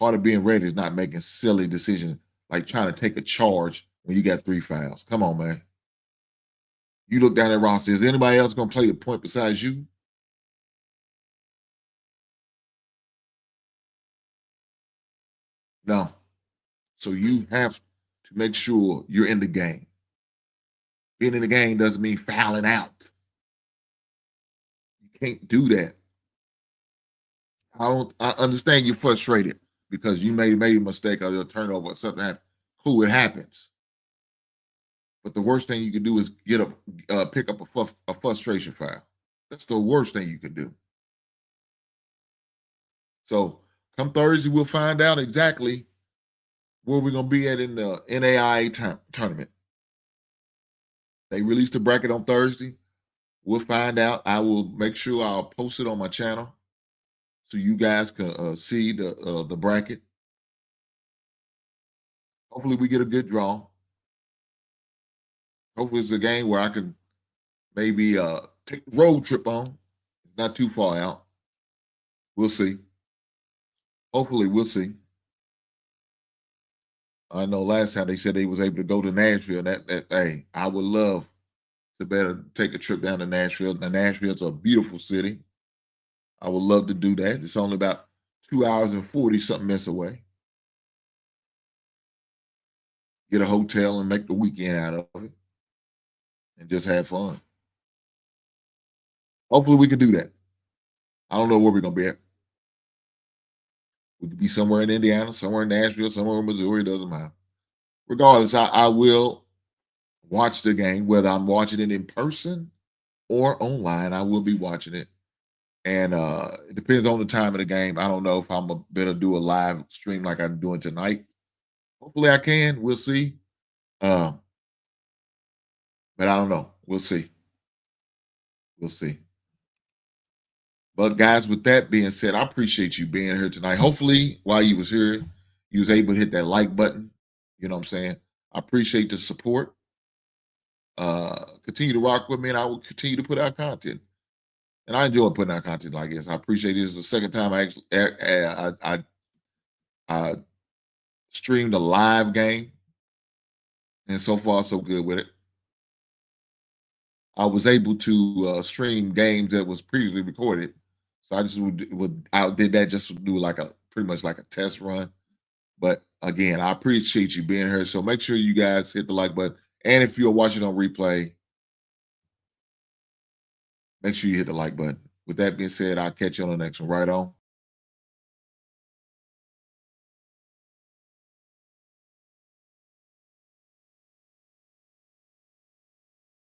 Speaker 1: Part of being ready is not making silly decisions like trying to take a charge when you got 3 fouls. Come on, man. You look down at roster. Is anybody else going to play the point besides you? No. So you have to make sure you're in the game. Being in the game doesn't mean fouling out. You can't do that. I understand you're frustrated because you made a mistake or a turnover or something happened. Cool, it happens. But the worst thing you can do is pick up a frustration foul. That's the worst thing you could do. So come Thursday, we'll find out exactly where we're going to be at in the NAIA tournament. They released the bracket on Thursday. We'll find out. I will make sure I'll post it on my channel so you guys can see the bracket. Hopefully we get a good draw. Hopefully it's a game where I can maybe take a road trip on. It's not too far out. We'll see. Hopefully we'll see. I know last time they said they was able to go to Nashville. Hey, I would love to better take a trip down to Nashville. Now, Nashville's a beautiful city. I would love to do that. It's only about 2 hours and 40-something minutes away. Get a hotel and make the weekend out of it and just have fun. Hopefully we can do that. I don't know where we're going to be at. We could be somewhere in Indiana, somewhere in Nashville, somewhere in Missouri. It doesn't matter. Regardless, I will watch the game, whether I'm watching it in person or online. I will be watching it. And it depends on the time of the game. I don't know if I'm better do a live stream like I'm doing tonight. Hopefully I can. We'll see. But I don't know. We'll see. We'll see. But guys, with that being said, I appreciate you being here tonight. Hopefully, while you was here, you was able to hit that like button. You know what I'm saying? I appreciate the support. Continue to rock with me, and I will continue to put out content. And I enjoy putting out content like this. I appreciate it. This is the second time I streamed a live game, and so far so good with it. I was able to stream games that was previously recorded. So I just did that just to do pretty much like a test run. But again, I appreciate you being here. So make sure you guys hit the like button. And if you're watching on replay, make sure you hit the like button. With that being said, I'll catch you on the next one. Right on.